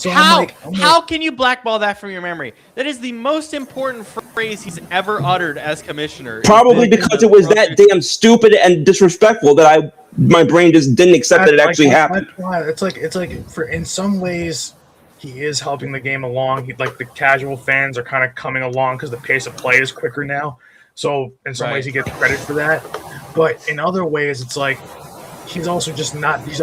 How can you blackball that from your memory? That is the most important phrase he's ever uttered as commissioner. Probably because it was that damn stupid and disrespectful that my brain just didn't accept that it actually happened. It's like for in some ways he is helping the game along. The casual fans are kind of coming along because the pace of play is quicker now. So in some ways he gets credit for that, but in other ways it's like he's also just it's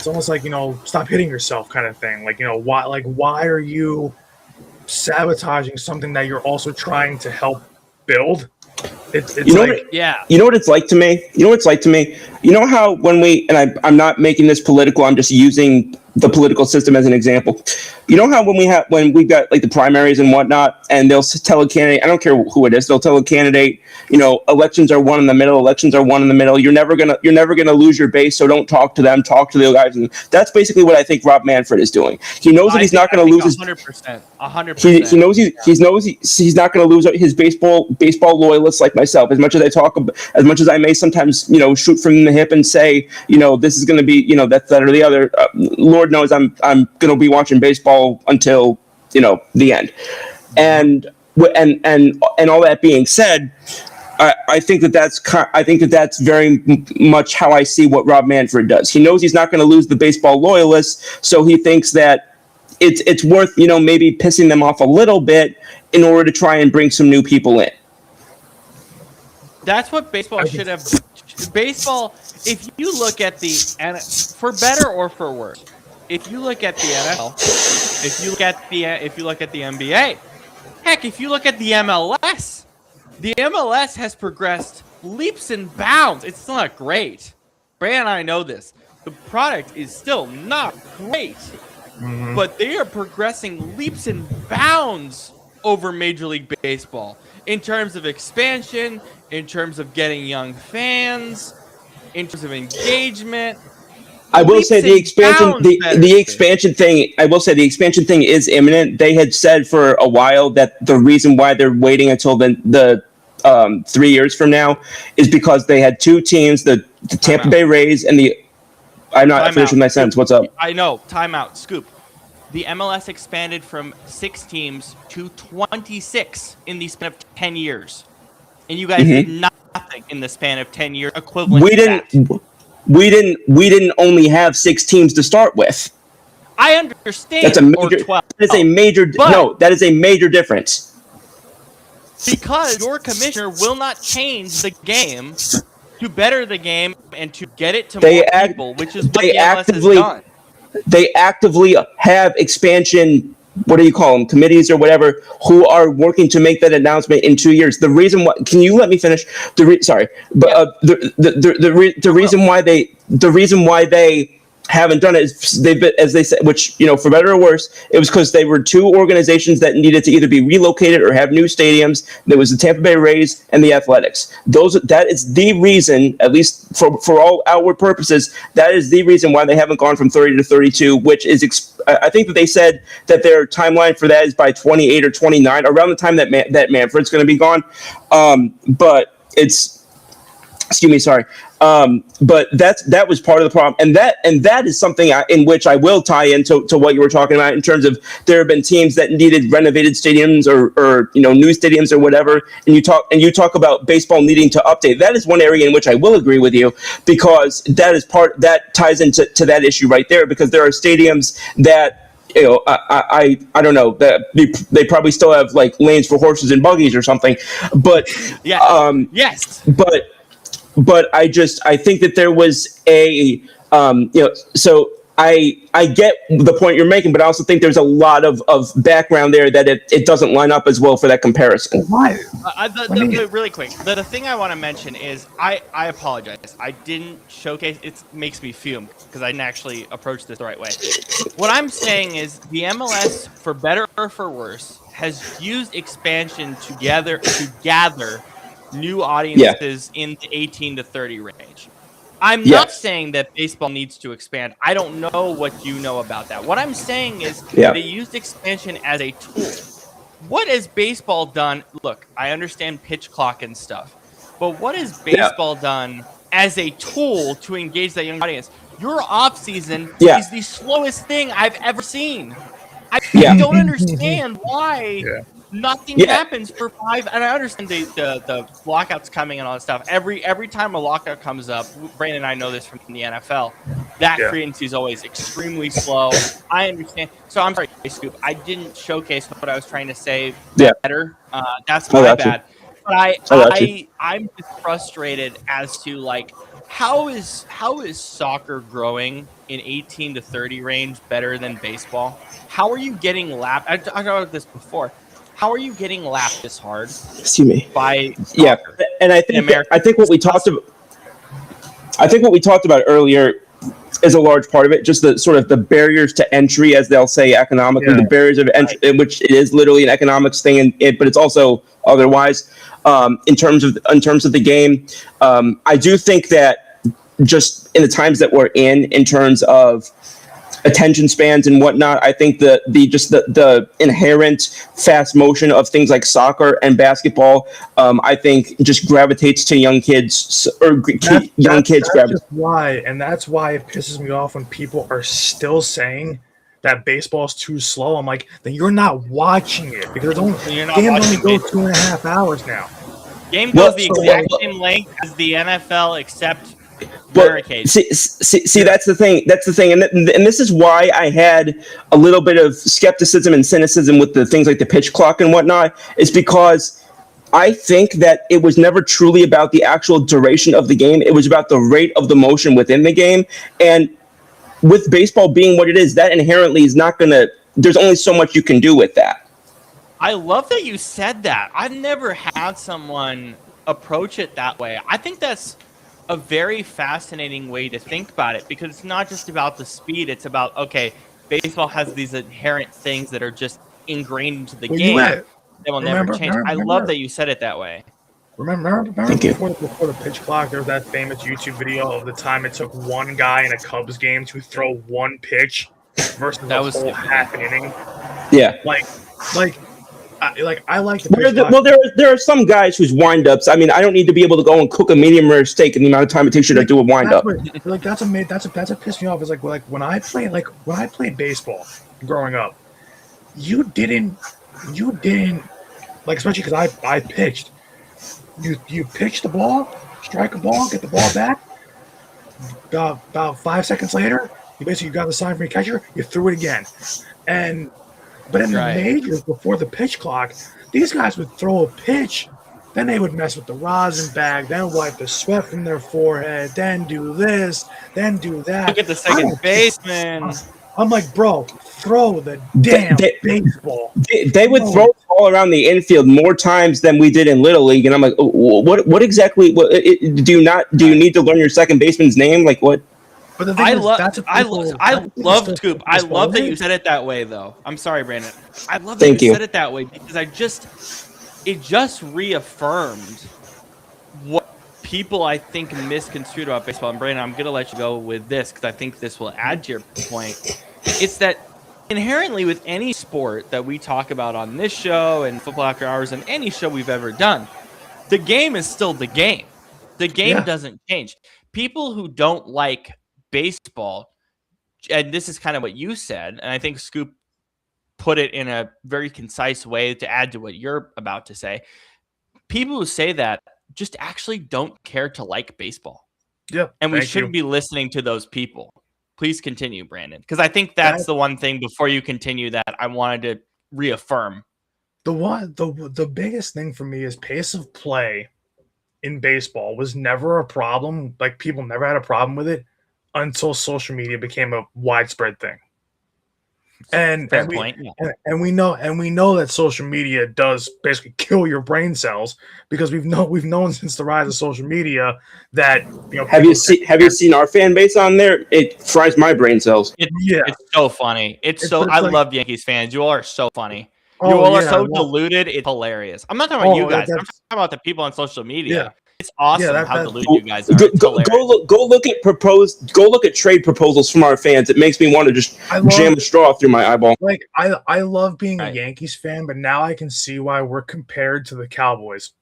almost like stop hitting yourself kind of thing. Why are you sabotaging something that you're also trying to help build? You know what it's like to me? You know how when I'm not making this political, I'm just using the political system as an example. You know how when we've got the primaries and whatnot, and they'll tell a candidate, I don't care who it is, they'll tell a candidate, elections are won in the middle. You're never gonna lose your base, so don't talk to them, talk to the guys. And that's basically what I think Rob Manfred is doing. He knows that he's not gonna lose his 100%. He knows he's not gonna lose his baseball loyalists like myself. As much as I may sometimes shoot from the hip and say this is gonna be that or the other. Lord knows I'm gonna be watching baseball until the end, and all that being said, I think that's very much how I see what Rob Manfred does. He knows he's not going to lose the baseball loyalists, so he thinks that it's worth maybe pissing them off a little bit in order to try and bring some new people in. That's what baseball should have. Baseball, if you look at for better or for worse, if you look at the NFL, if you look at the NBA, heck, if you look at the MLS has progressed leaps and bounds. It's still not great. Brandon and I know this. The product is still not great, but they are progressing leaps and bounds over Major League Baseball in terms of expansion, in terms of getting young fans, in terms of engagement. I will say the expansion thing. I will say the expansion thing is imminent. They had said for a while that the reason why they're waiting until the 3 years from now is because they had two teams, the Tampa Bay Rays and the. I'm not finished with my sentence. What's up? I know. Timeout. Scoop. The MLS expanded from 6 teams to 26 in the span of 10 years, and you guys did nothing in the span of 10 years. Equivalent. We didn't only have 6 teams to start with. I understand. That's a major. That is a major difference. Because your commissioner will not change the game to better the game and to get it to more people, which is what the MLS has done. They actively have expansion, what do you call them, committees or whatever, who are working to make that announcement in 2 years. The reason why, can you let me finish? The reason why they haven't done it is as they said, which, for better or worse, it was because they were 2 organizations that needed to either be relocated or have new stadiums. There was the Tampa Bay Rays and the Athletics. That is the reason, at least for all outward purposes, that is the reason why they haven't gone from 30 to 32, which is, I think that they said that their timeline for that is by 28 or 29, around the time that Manfred's going to be gone. But it's, excuse me, sorry. But that was part of the problem, and that is something in which I will tie into what you were talking about in terms of there have been teams that needed renovated stadiums or new stadiums or whatever, and you talk about baseball needing to update. That is one area in which I will agree with you, because that ties into that issue right there, because there are stadiums that I don't know, that they probably still have like lanes for horses and buggies or something, but yes, but I think that there was so I get the point you're making, but I also think there's a lot of background there that it doesn't line up as well for that comparison. Why? Really quick, the thing I want to mention is I apologize. I didn't showcase. It makes me fume because I didn't actually approach this the right way. What I'm saying is the MLS, for better or for worse, has used expansion to gather new audiences in the 18 to 30 range. I'm not saying that baseball needs to expand. I don't know what you know about that. What I'm saying is they used expansion as a tool. What has baseball done? Look, I understand pitch clock and stuff, but what has baseball done as a tool to engage that young audience? Your offseason is the slowest thing I've ever seen. I don't understand why nothing happens for 5. And I understand the lockouts coming and all that stuff. Every time a lockout comes up, Brandon and I know this from the NFL, that free agency is always extremely slow. I understand. So I'm sorry, Scoop. I didn't showcase what I was trying to say better. That's my bad. But I'm just frustrated as to how is soccer growing in 18 to 30 range better than baseball? How are you getting lapped? I talked about this before. How are you getting lapped this hard? Excuse me. By soccer? And I think what we talked about earlier is a large part of it. Just the sort of the barriers to entry, as they'll say economically, the barriers of entry, which it is literally an economics thing, but it's also otherwise. In terms of the game, I do think that just in the times that we're in terms of attention spans and whatnot, I think the inherent fast motion of things like soccer and basketball, I think just gravitates to young kids That's why it pisses me off when people are still saying that baseball is too slow. I'm like, then you're not watching it, because game only goes 2.5 hours now. Game goes the exact same length as the NFL, except barricades. See, that's the thing. And this is why I had a little bit of skepticism and cynicism with the things like the pitch clock and whatnot. Is because I think that it was never truly about the actual duration of the game. It was about the rate of the motion within the game. And with baseball being what it is, that inherently is not going to, there's only so much you can do with that. I love that you said that. I've never had someone approach it that way. I think that's a very fascinating way to think about it, because it's not just about the speed. It's about, okay, baseball has these inherent things that are just ingrained into the game that will never change. I love that you said it that way. Remember before the pitch clock, there was that famous YouTube video of the time it took one guy in a Cubs game to throw one pitch versus that was whole half an inning. Yeah. I like the pitch clock. Well, there are some guys whose windups. I mean, I don't need to be able to go and cook a medium rare steak in the amount of time it takes you to do a windup. That's what pissed me off. Is like when I played baseball growing up, you didn't like, especially because I pitched. You pitch the ball, strike a ball, get the ball back. About 5 seconds later, you basically got the sign from your catcher. You threw it again, but in the majors before the pitch clock, these guys would throw a pitch, then they would mess with the rosin bag, then wipe the sweat from their forehead, then do this, then do that. Look at the second baseman. I'm like, bro, throw the damn baseball. They would throw the ball around the infield more times than we did in Little League, and I'm like, what exactly? Do you need to learn your second baseman's name? Like what? But the thing I love Scoop. I love that you said it that way, though. I'm sorry, Brandon. I love that you said it that way, because it just reaffirmed what people, I think, misconstrued about baseball. And Brandon, I'm going to let you go with this, because I think this will add to your point. It's that inherently with any sport that we talk about on this show and Football After Hours and any show we've ever done, the game is still the game. The game doesn't change. People who don't like baseball, and this is kind of what you said, and I think Scoop put it in a very concise way to add to what you're about to say. People who say that just actually don't care to like baseball. Yeah, and we shouldn't be listening to those people. Please continue, Brandon, because I think that's the one thing before you continue that I wanted to reaffirm. The biggest thing for me is pace of play in baseball was never a problem. Like, people never had a problem with it until social media became a widespread thing. And we know that social media does basically kill your brain cells, because we've known since the rise of social media that, you know. Have you seen our fan base on there? It fries my brain cells. It's so funny. I love Yankees fans. You all are so funny. You all are so deluded. It's hilarious. I'm not talking about you guys. I'm talking about the people on social media. Yeah. It's awesome how deluded you guys are. Go look at trade proposals from our fans. It makes me want to just jam a straw through my eyeball. Like, I love being a Yankees fan, but now I can see why we're compared to the Cowboys.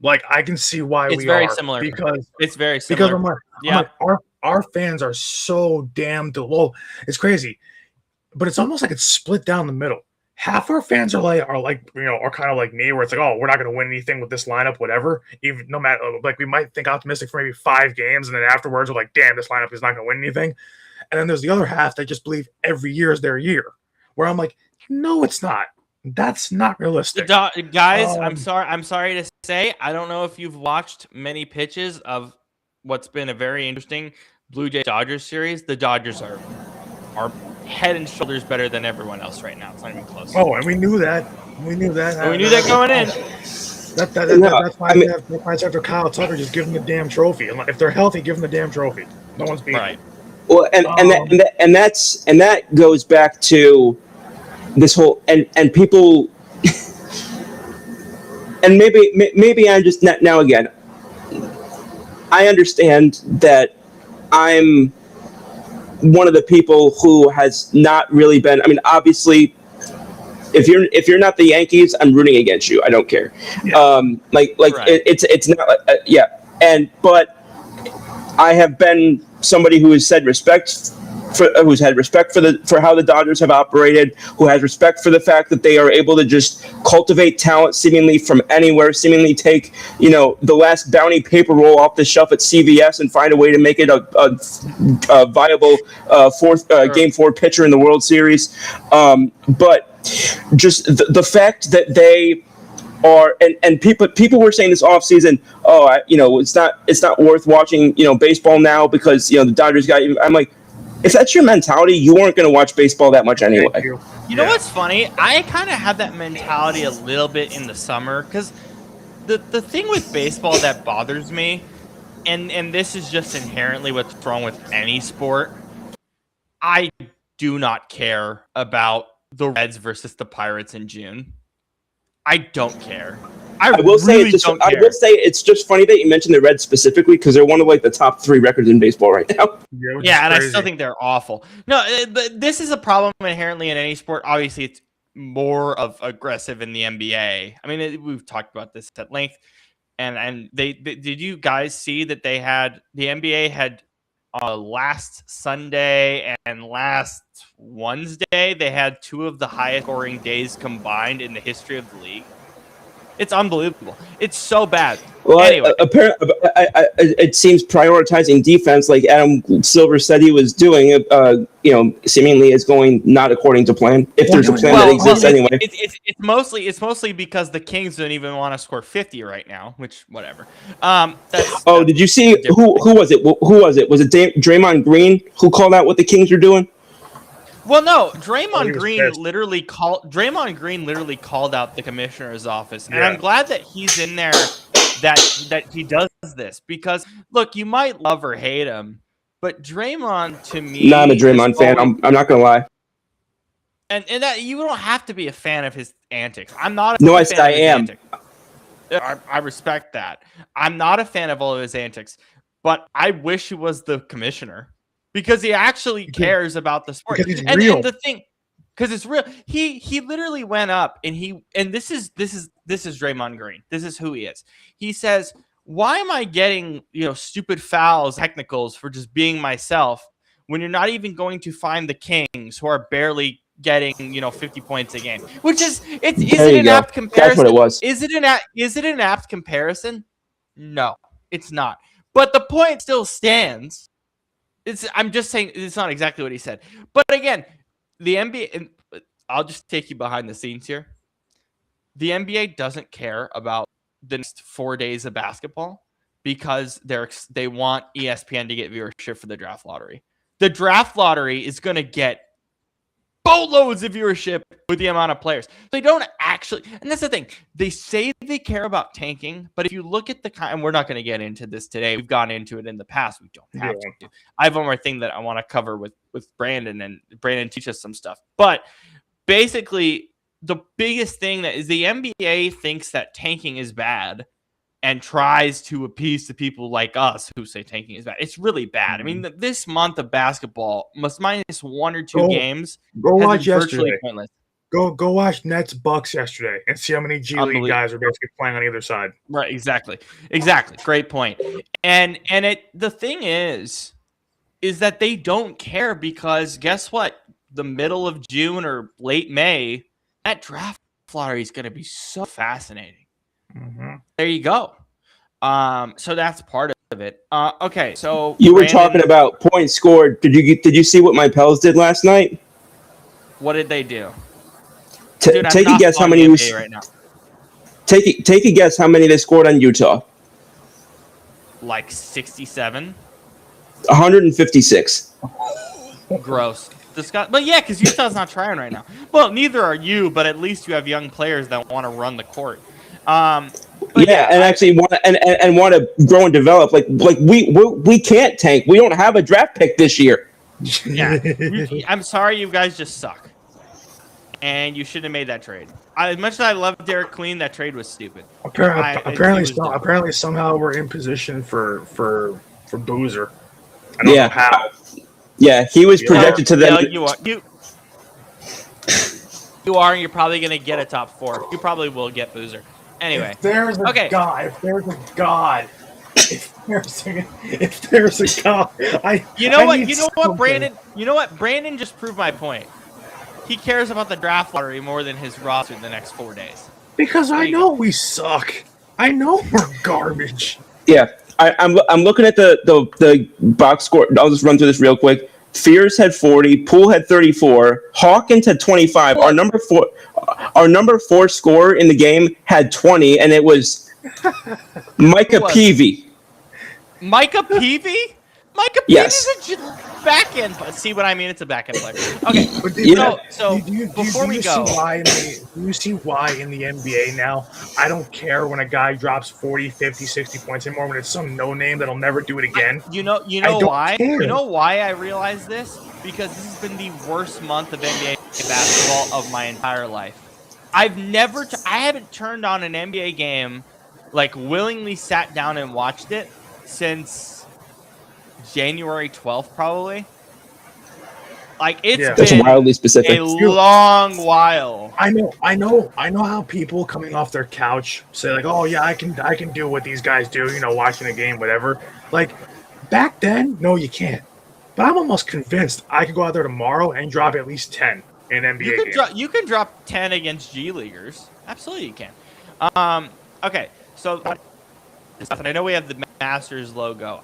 Like, I can see why it's very similar, because it's very similar. I'm like, our fans are so damn low. It's crazy, but it's almost like it's split down the middle. Half our fans are kind of like me, where it's like, oh, we're not going to win anything with this lineup, whatever. Even no matter, like, we might think optimistic for maybe 5 games, and then afterwards we're like, damn, this lineup is not going to win anything. And then there's the other half that just believe every year is their year. Where I'm like, no, it's not. That's not realistic. Guys, I'm sorry to say, I don't know if you've watched many pitches of what's been a very interesting Blue Jays Dodgers series. The Dodgers are head and shoulders better than everyone else right now. It's not even close. Oh, and we knew that. We knew that going in. That's why after Kyle Tucker, just give them the damn trophy. If they're healthy, give them the damn trophy. No one's beating. Right. Well, and that goes back to this whole and people, and maybe I'm just now again. I understand that I'm one of the people who has not really been. I mean, obviously, if you're not the Yankees, I'm rooting against you. I don't care. Yeah. It's not. But I have been somebody who has said who's had respect for how the Dodgers have operated, who has respect for the fact that they are able to just cultivate talent seemingly from anywhere, seemingly take, the last bounty paper roll off the shelf at CVS and find a way to make it a viable Game 4 pitcher in the World Series. But just the fact that they are, and people were saying this offseason, it's not worth watching, baseball now because, the Dodgers got you. I'm like, if that's your mentality, you weren't going to watch baseball that much anyway. You know what's funny? I kind of have that mentality a little bit in the summer because the thing with baseball that bothers me, and this is just inherently what's wrong with any sport, I do not care about the Reds versus the Pirates in June. I don't care. I will say it's just funny that you mentioned the Reds specifically because they're one of the top 3 records in baseball right now. Yeah, and I still think they're awful. No, this is a problem inherently in any sport. Obviously, it's more of aggressive in the NBA. I mean, we've talked about this at length. And they did you guys see that the NBA had last Sunday and last Wednesday, they had 2 of the highest scoring days combined in the history of the league. It's unbelievable. It's so bad. Well, anyway, it seems prioritizing defense, like Adam Silver said he was doing, seemingly is going not according to plan. If there's a plan that exists anyway, it's mostly because the Kings don't even want to score 50 right now. Which whatever. Did you see who was it? Who was it? Was it Draymond Green who called out what the Kings were doing? Well, no, Draymond Green literally called out the commissioner's office, and I'm glad that he's in there. That he does this because look, you might love or hate him, but Draymond to me, not a Draymond fan. I'm not gonna lie, and that you don't have to be a fan of his antics. I'm not. I am. I respect that. I'm not a fan of all of his antics, but I wish he was the commissioner. Because he actually cares about the sport, and the thing, because it's real. He literally went up and this is Draymond Green. This is who he is. He says, "Why am I getting stupid fouls, technicals for just being myself when you're not even going to find the Kings who are barely getting 50 points a game?" Which is is it an apt comparison? That's what it was. Is it an apt comparison? No, it's not. But the point still stands. I'm just saying it's not exactly what he said. But again, the NBA, and I'll just take you behind the scenes here. The NBA doesn't care about the next 4 days of basketball because they want ESPN to get viewership for the draft lottery. The draft lottery is going to get boatloads of viewership with the amount of players. They don't actually, and that's the thing. They say they care about tanking, but if you look at and we're not going to get into this today. We've gone into it in the past. We don't have to. I have one more thing that I want to cover with Brandon, and Brandon teach us some stuff. But basically, the biggest thing that is the NBA thinks that tanking is bad and tries to appease to people like us who say tanking is bad. It's really bad. I mean, this month of basketball, minus 1 or 2 games, go watch virtually yesterday. Pointless. Go watch Nets Bucks yesterday and see how many G League guys are basically playing on either side. Right, exactly. Great point. And the thing is that they don't care because guess what? The middle of June or late May, that draft lottery is going to be so fascinating. Mm-hmm. There you go. So that's part of it. Okay, so you were talking about points scored. Did you see what my Pels did last night? What did they do? Dude, take a guess how many right now. Take a guess how many they scored on Utah. Like 67. 156. Gross. But yeah, because Utah's not trying right now. Well, neither are you, but at least you have young players that want to run the court. Actually want to grow and develop. Like we can't tank. We don't have a draft pick this year. Yeah, I'm sorry, you guys just suck, and you shouldn't have made that trade. As much as I love Derek Queen, that trade was stupid. Apparently, somehow we're in position for Boozer. I don't know how. Yeah, he was projected to them. You are, and you're probably going to get a top 4. You probably will get Boozer. Anyway, if there's a God, Brandon just proved my point. He cares about the draft lottery more than his roster in the next 4 days. Because I know we suck. I know we're garbage. Yeah, I'm looking at the box score. I'll just run through this real quick. Fears had 40, Poole had 34, Hawkins had 25. Our number 4 scorer in the game had 20, and it was Micah Peavy. Micah Peavy? Micah Yes. Peavy's a back end. See what I mean? It's a back end player. Okay. Do you see why in the NBA now I don't care when a guy drops 40, 50, 60 points anymore when it's some no name that'll never do it again? You know why? Care. You know why I realized this? Because this has been the worst month of NBA basketball of my entire life. I haven't turned on an NBA game, like willingly sat down and watched it since January 12th, probably. Like That's been wildly specific. a long while. I know how people coming off their couch say like, "Oh yeah, I can do what these guys do," watching a game, whatever. Like back then, no, you can't. But I'm almost convinced I could go out there tomorrow and drop at least 10 in NBA games. You can drop 10 against G Leaguers. Absolutely, you can. Okay, so and I know we have the Masters logo.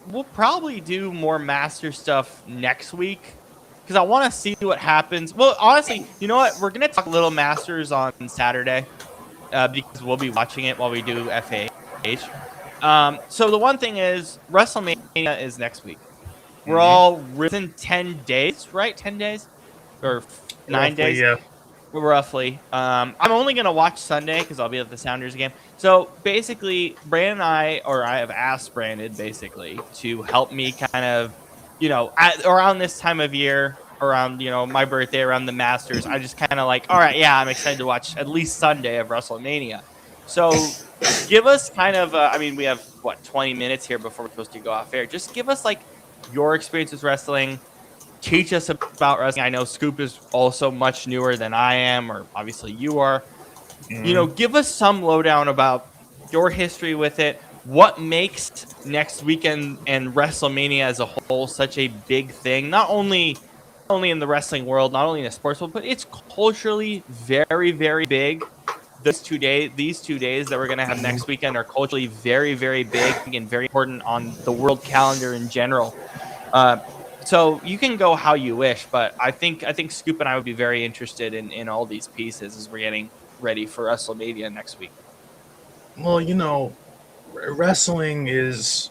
We'll probably do more Master stuff next week because I want to see what happens. Well, honestly, you know what? We're going to talk a little Masters on Saturday because we'll be watching it while we do FAH. So the one thing is WrestleMania is next week. We're all within 10 days, right? 10 days? Or 9 days? Yeah. Roughly. I'm only going to watch Sunday because I'll be at the Sounders game. So basically, Brandon and I have asked Brandon basically to help me kind of, around this time of year, around, my birthday, around the Masters, I just kind of like, all right, yeah, I'm excited to watch at least Sunday of WrestleMania. So give us kind of, we have, 20 minutes here before we're supposed to go off air. Just give us, your experience with wrestling. Teach us about wrestling. I know Scoop is also much newer than I am, or obviously you are. Give us some lowdown about your history with it. What makes next weekend and WrestleMania as a whole such a big thing? Not only in the wrestling world, not only in the sports world, but it's culturally very, very big. These 2 days that we're going to have next weekend are culturally very, very big and very important on the world calendar in general. So you can go how you wish, but I think Scoop and I would be very interested in all these pieces as we're getting ready for WrestleMania next week. Well, wrestling is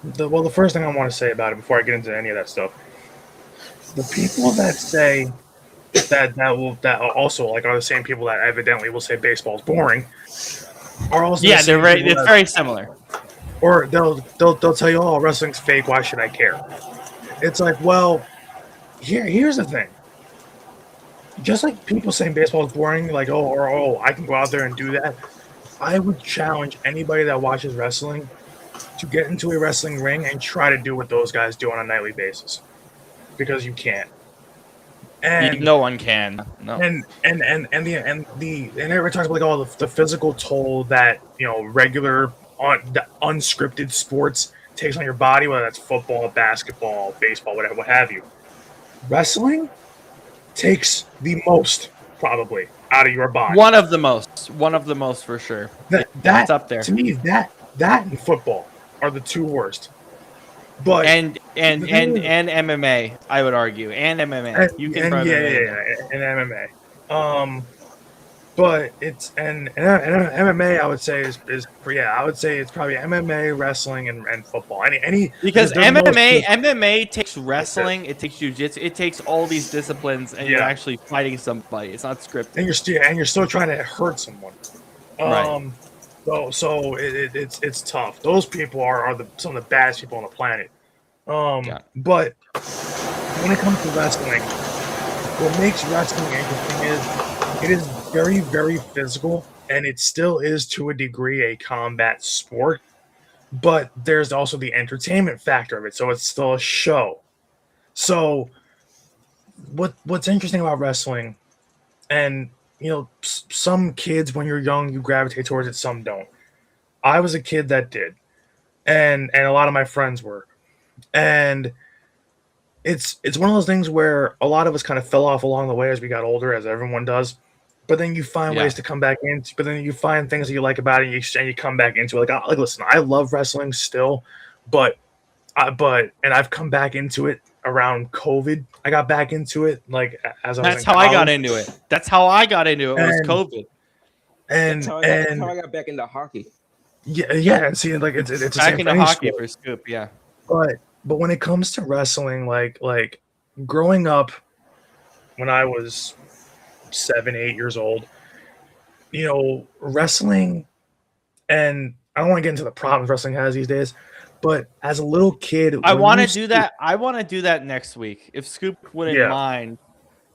the first thing I want to say about it before I get into any of that stuff. The people that say that also are the same people that evidently will say baseball is boring are also it's very similar. Or they'll tell you, "Oh, wrestling's fake. Why should I care?" It's like, well, here's the thing. Just like people saying baseball is boring, like, I can go out there and do that. I would challenge anybody that watches wrestling to get into a wrestling ring and try to do what those guys do on a nightly basis, because you can't. And no one can. No. And everybody talks about the physical toll that regular the unscripted sports takes on your body, whether that's football, basketball, baseball, whatever, what have you. Wrestling takes the most, probably, out of your body. One of the most for sure. That's up there. To me, that and football are the two worst. But and MMA, I would argue, and MMA. And MMA. But it's and MMA I would say is I would say it's probably MMA, wrestling, and football. Because MMA takes wrestling, it takes jiu-jitsu, it takes all these disciplines, and you're actually fighting somebody. It's not scripted. And you're still trying to hurt someone. Right. So it's tough. Those people are some of the baddest people on the planet. But when it comes to wrestling, what makes wrestling interesting is it is very, very physical, and it still is to a degree a combat sport, but there's also the entertainment factor of it, so it's still a show. So what's interesting about wrestling, and some kids when you're young you gravitate towards it, some don't. I was a kid that did, and a lot of my friends were, and it's one of those things where a lot of us kind of fell off along the way as we got older, as everyone does. But then you find ways to come back in. But then you find things that you like about it, and you come back into it. Listen, I love wrestling still, but I've come back into it around COVID. I got back into it, like as I was That's in how college. I got into it. That's how I got into it. Was And COVID. and That's how I got back into hockey. yeah. See, like it's the Back same into for any hockey sport. for Scoop. Yeah. But when it comes to wrestling, like growing up when I was 7, 8 years old, wrestling, and I don't want to get into the problems wrestling has these days, but as a little kid, I when want you to do that. I want to do that next week. If Scoop wouldn't yeah, mind,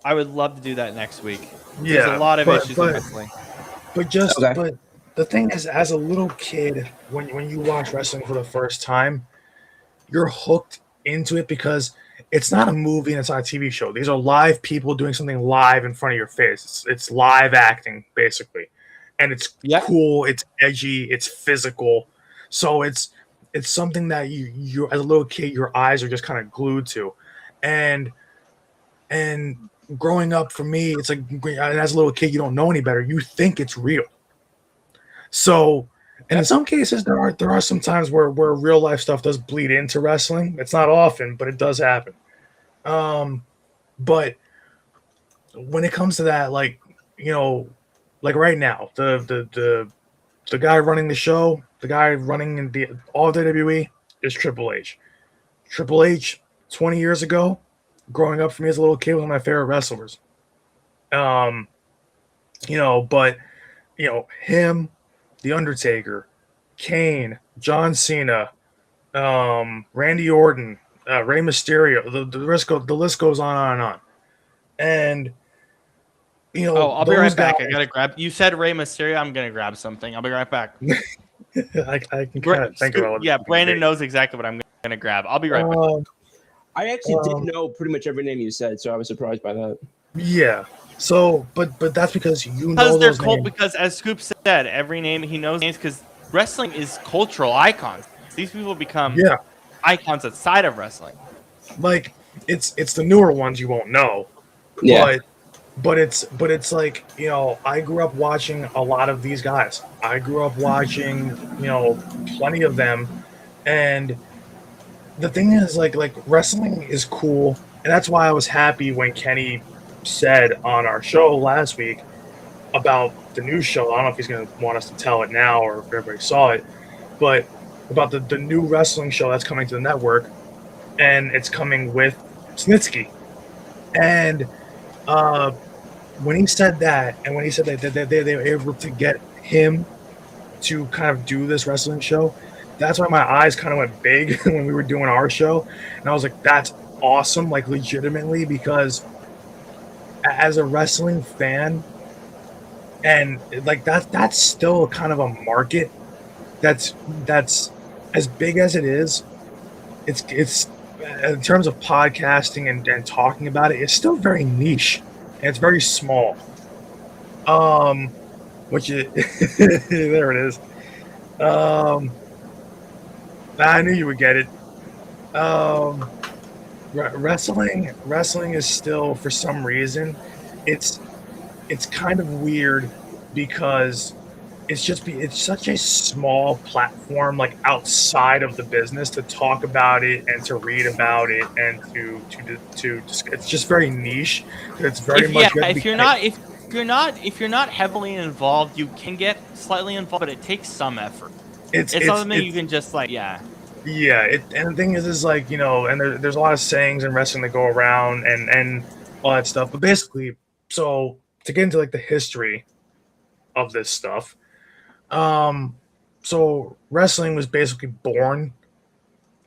I would love to do that next week. There's a yeah, lot of but issues in but wrestling. Okay. but the thing is, as a little kid, when you watch wrestling for the first time, you're hooked into it because it's not a movie and it's not a TV show. These are live people doing something live in front of your face. It's live acting basically, and it's Yep. cool. It's edgy. It's physical. So it's something that you as a little kid your eyes are just kind of glued to, and and growing up for me, it's like as a little kid you don't know any better. You think it's real. So, and in some cases, there are some times where real life stuff does bleed into wrestling. It's not often, but it does happen. Um, but when it comes to that, you know, like right now, the guy running the show, the guy running in the all WWE is Triple H. Triple H, 20 years ago, growing up for me as a little kid, was one of my favorite wrestlers. Um, but him, The Undertaker, Kane, John Cena, Randy Orton, Rey Mysterio. The list goes on and on. And Oh, I'll be those right guys. back. I gotta grab. You said Rey Mysterio. I'm gonna grab something. I'll be right back. I can kind of think about what Yeah, it's Brandon be. knows exactly what I'm gonna grab. I'll be right back. I actually did know pretty much every name you said, so I was surprised by that. Yeah. So, but that's because you know Because they're those cult. names. Because as Scoop said, every name he knows names. Because wrestling is cultural icons. These people become Yeah. icons outside of wrestling. Like it's the newer ones you won't know, Yeah. but it's like I grew up watching a lot of these guys. I grew up watching plenty of them, and the thing is like wrestling is cool, and that's why I was happy when Kenny said on our show last week about the new show. I don't know if he's going to want us to tell it now or if everybody saw it, but about the new wrestling show that's coming to the network, and it's coming with Snitsky. And when he said that, and when he said that they were able to get him to kind of do this wrestling show, that's why my eyes kind of went big when we were doing our show. And I was like, that's awesome, like legitimately, because as a wrestling fan, and like that's still kind of a market that's as big as it is. It's in terms of podcasting and talking about it, it's still very niche and it's very small. Um, which is there it is. I knew you would get it. Um, wrestling is still, for some reason, it's it's kind of weird because it's such a small platform, like outside of the business, to talk about it and to read about it and to it's just very niche. It's very much If you're not heavily involved, you can get slightly involved, but it takes some effort. It's not something you can just yeah. And the thing is like and there's a lot of sayings in wrestling that go around and all that stuff. But basically, so to get into like the history of this stuff, so wrestling was basically born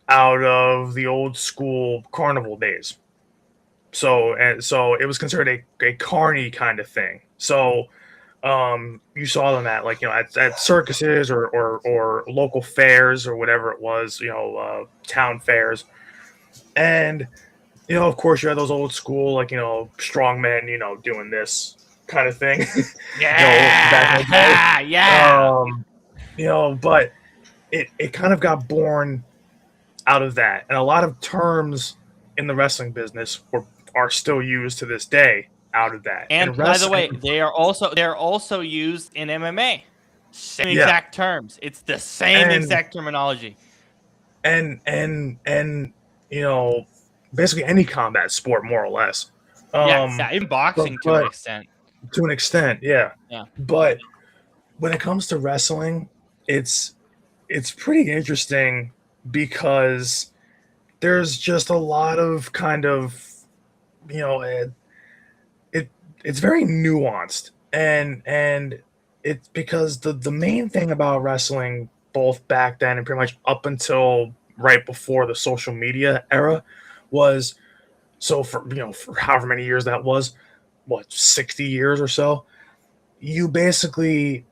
out of the old school carnival days. So it was considered a carny kind of thing. So you saw them at like at circuses or local fairs or whatever it was, town fairs. And of course you had those old school like strong men doing this kind of thing. Back in the day. yeah, yeah. But it kind of got born out of that, and a lot of terms in the wrestling business are still used to this day out of that. And And by the wrestling, way, they're also used in MMA. Same yeah, exact terms. It's the same and exact terminology. and you know basically any combat sport, more or less. Yeah, even boxing to an extent. To an extent, yeah. Yeah. But when it comes to wrestling, it's pretty interesting because there's just a lot of kind of, you know, it's very nuanced, and it's because the main thing about wrestling, both back then and pretty much up until right before the social media era, was, so for however many years that was, what, 60 years or so, you basically,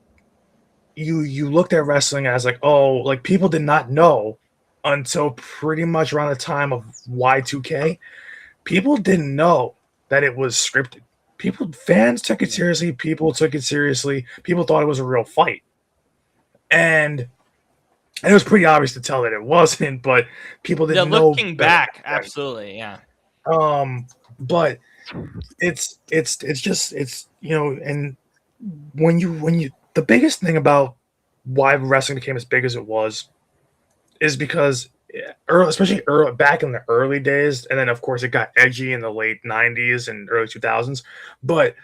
you looked at wrestling as like, oh, like people did not know until pretty much around the time of Y2K. People didn't know that it was scripted. Fans took it seriously. People took it seriously. People thought it was a real fight, and it was pretty obvious to tell that it wasn't. But people didn't know. Looking back, absolutely, yeah. But it's just, and when you the biggest thing about why wrestling became as big as it was is because especially back in the early days, and then of course it got edgy in the late 90s and early 2000s, but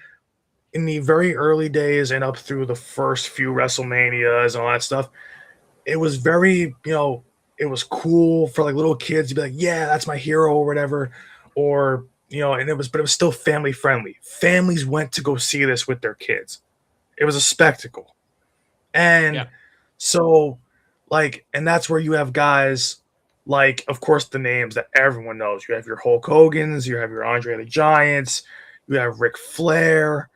in the very early days and up through the first few WrestleManias and all that stuff, it was very, it was cool for like little kids to be like, yeah, that's my hero or whatever, or and but it was still family friendly. Families went to go see this with their kids. It was a spectacle. And so, like, and that's where you have guys like, of course, the names that everyone knows. You have your Hulk Hogan's, you have your Andre the Giants, you have Ric Flair,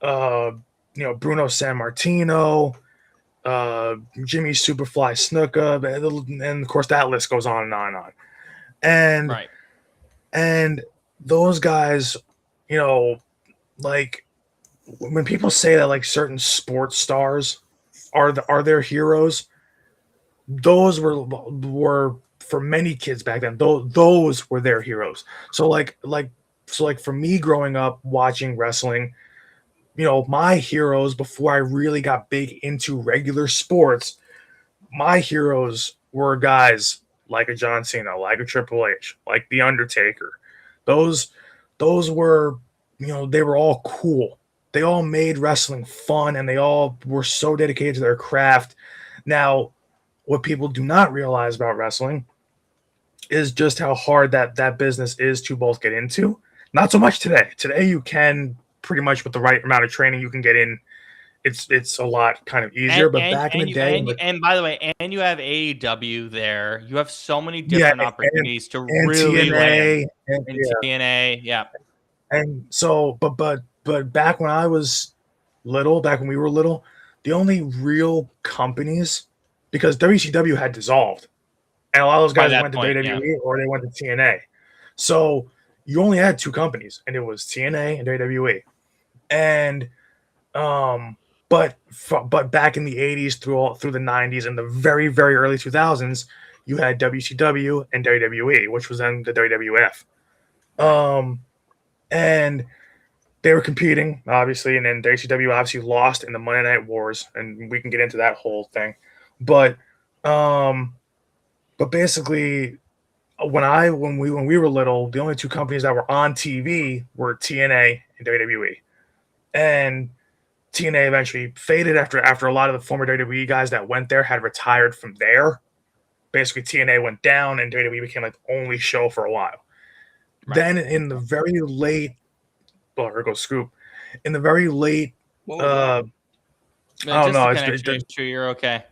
Bruno Sammartino, Jimmy Superfly Snuka, and of course that list goes on and on and on. And and those guys, like when people say that like certain sports stars are their heroes, those were for many kids back then. Those were their heroes. So like for me growing up watching wrestling, my heroes before I really got big into regular sports, my heroes were guys like a John Cena, like a Triple H, like The Undertaker. Those were, they were all cool. They all made wrestling fun, and they all were so dedicated to their craft. Now, what people do not realize about wrestling is just how hard that business is to both get into. Not so much today. Today, you can pretty much, with the right amount of training, you can get in. It's a lot kind of easier. But back in the day, and by the way, and you have AEW there. You have so many different opportunities to really land. And TNA, yeah. And so, but back when I was little, back when we were little, the only real companies, because WCW had dissolved, and a lot of those guys went to WWE or they went to TNA. So you only had two companies, and it was TNA and WWE. And but back in the 80s through the 90s and the very, very early 2000s, you had WCW and WWE, which was then the WWF. And they were competing, obviously, and then WCW obviously lost in the Monday Night Wars, and we can get into that whole thing. But basically, when we were little, the only two companies that were on TV were TNA and WWE. And TNA eventually faded after a lot of the former WWE guys that went there had retired from there. Basically, TNA went down, and WWE became like the only show for a while. Right. Then in the very late, well, here goes Scoop. In the very late, I don't know. You're okay.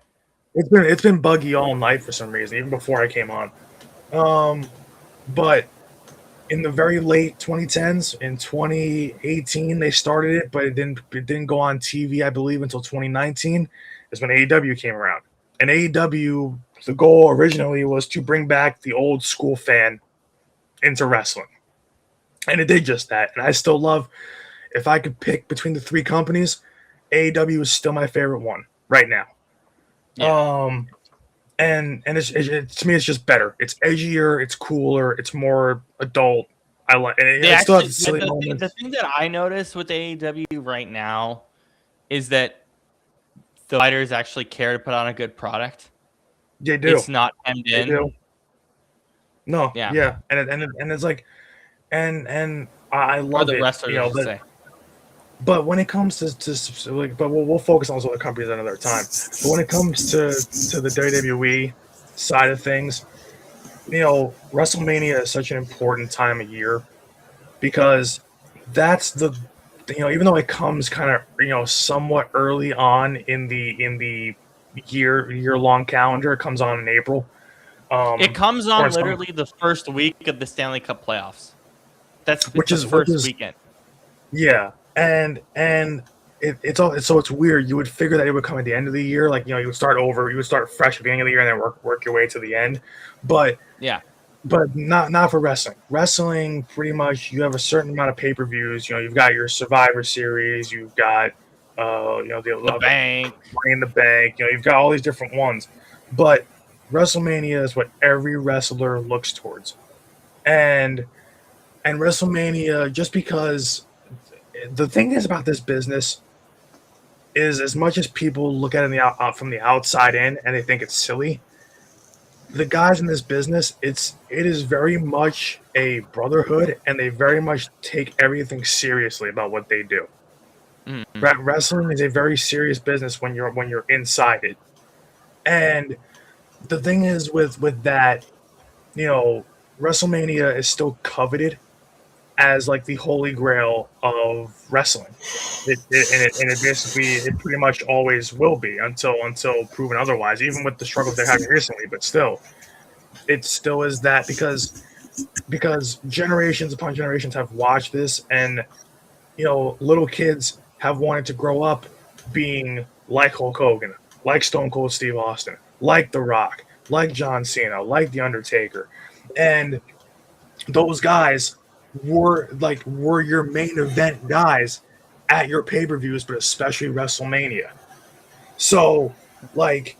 It's been buggy all night for some reason, even before I came on. But in the very late 2010s, in 2018, they started it, but it didn't go on TV, I believe, until 2019 is when AEW came around. And AEW, the goal originally was to bring back the old school fan into wrestling. And it did just that. And I still love, if I could pick between the three companies, AEW is still my favorite one right now. Yeah. And it's to me, it's just better. It's edgier, it's cooler, it's more adult. I like, and it still has silly moments. The thing that I notice with AEW right now is that the fighters actually care to put on a good product. They do. It's not hemmed in. No, Yeah. yeah, and it's like, and I Or love the it, wrestlers, I should say. but when it comes to like, but we'll focus on those other companies another time. But when it comes to the WWE side of things, WrestleMania is such an important time of year because that's even though it comes kind of somewhat early on in the year long calendar, it comes on in April. It comes Or on in some, literally the first week of the Stanley Cup playoffs. It's which the is first weekend. yeah, and it's weird. You would figure that it would come at the end of the year, like you would start over, you would start fresh at the beginning of the year, and then work your way to the end. But Yeah. not for wrestling. Wrestling, pretty much, you have a certain amount of pay-per-views. You've got your Survivor Series, you've got The bank. Money in the Bank. You've got all these different ones, but WrestleMania is what every wrestler looks towards, and WrestleMania, just because the thing is about this business is, as much as people look at it from the outside in and they think it's silly, the guys in this business, it is very much a brotherhood, and they very much take everything seriously about what they do. Mm-hmm. Wrestling is a very serious business when you're inside it, and the thing is with that, WrestleMania is still coveted as like the holy grail of wrestling. And it basically, it pretty much always will be until proven otherwise. Even with the struggles they're having recently, but still, it still is that because generations upon generations have watched this, and little kids have wanted to grow up being like Hulk Hogan, like Stone Cold Steve Austin, like The Rock, like John Cena, like The Undertaker, and those guys were your main event guys at your pay-per-views, but especially WrestleMania. So, like,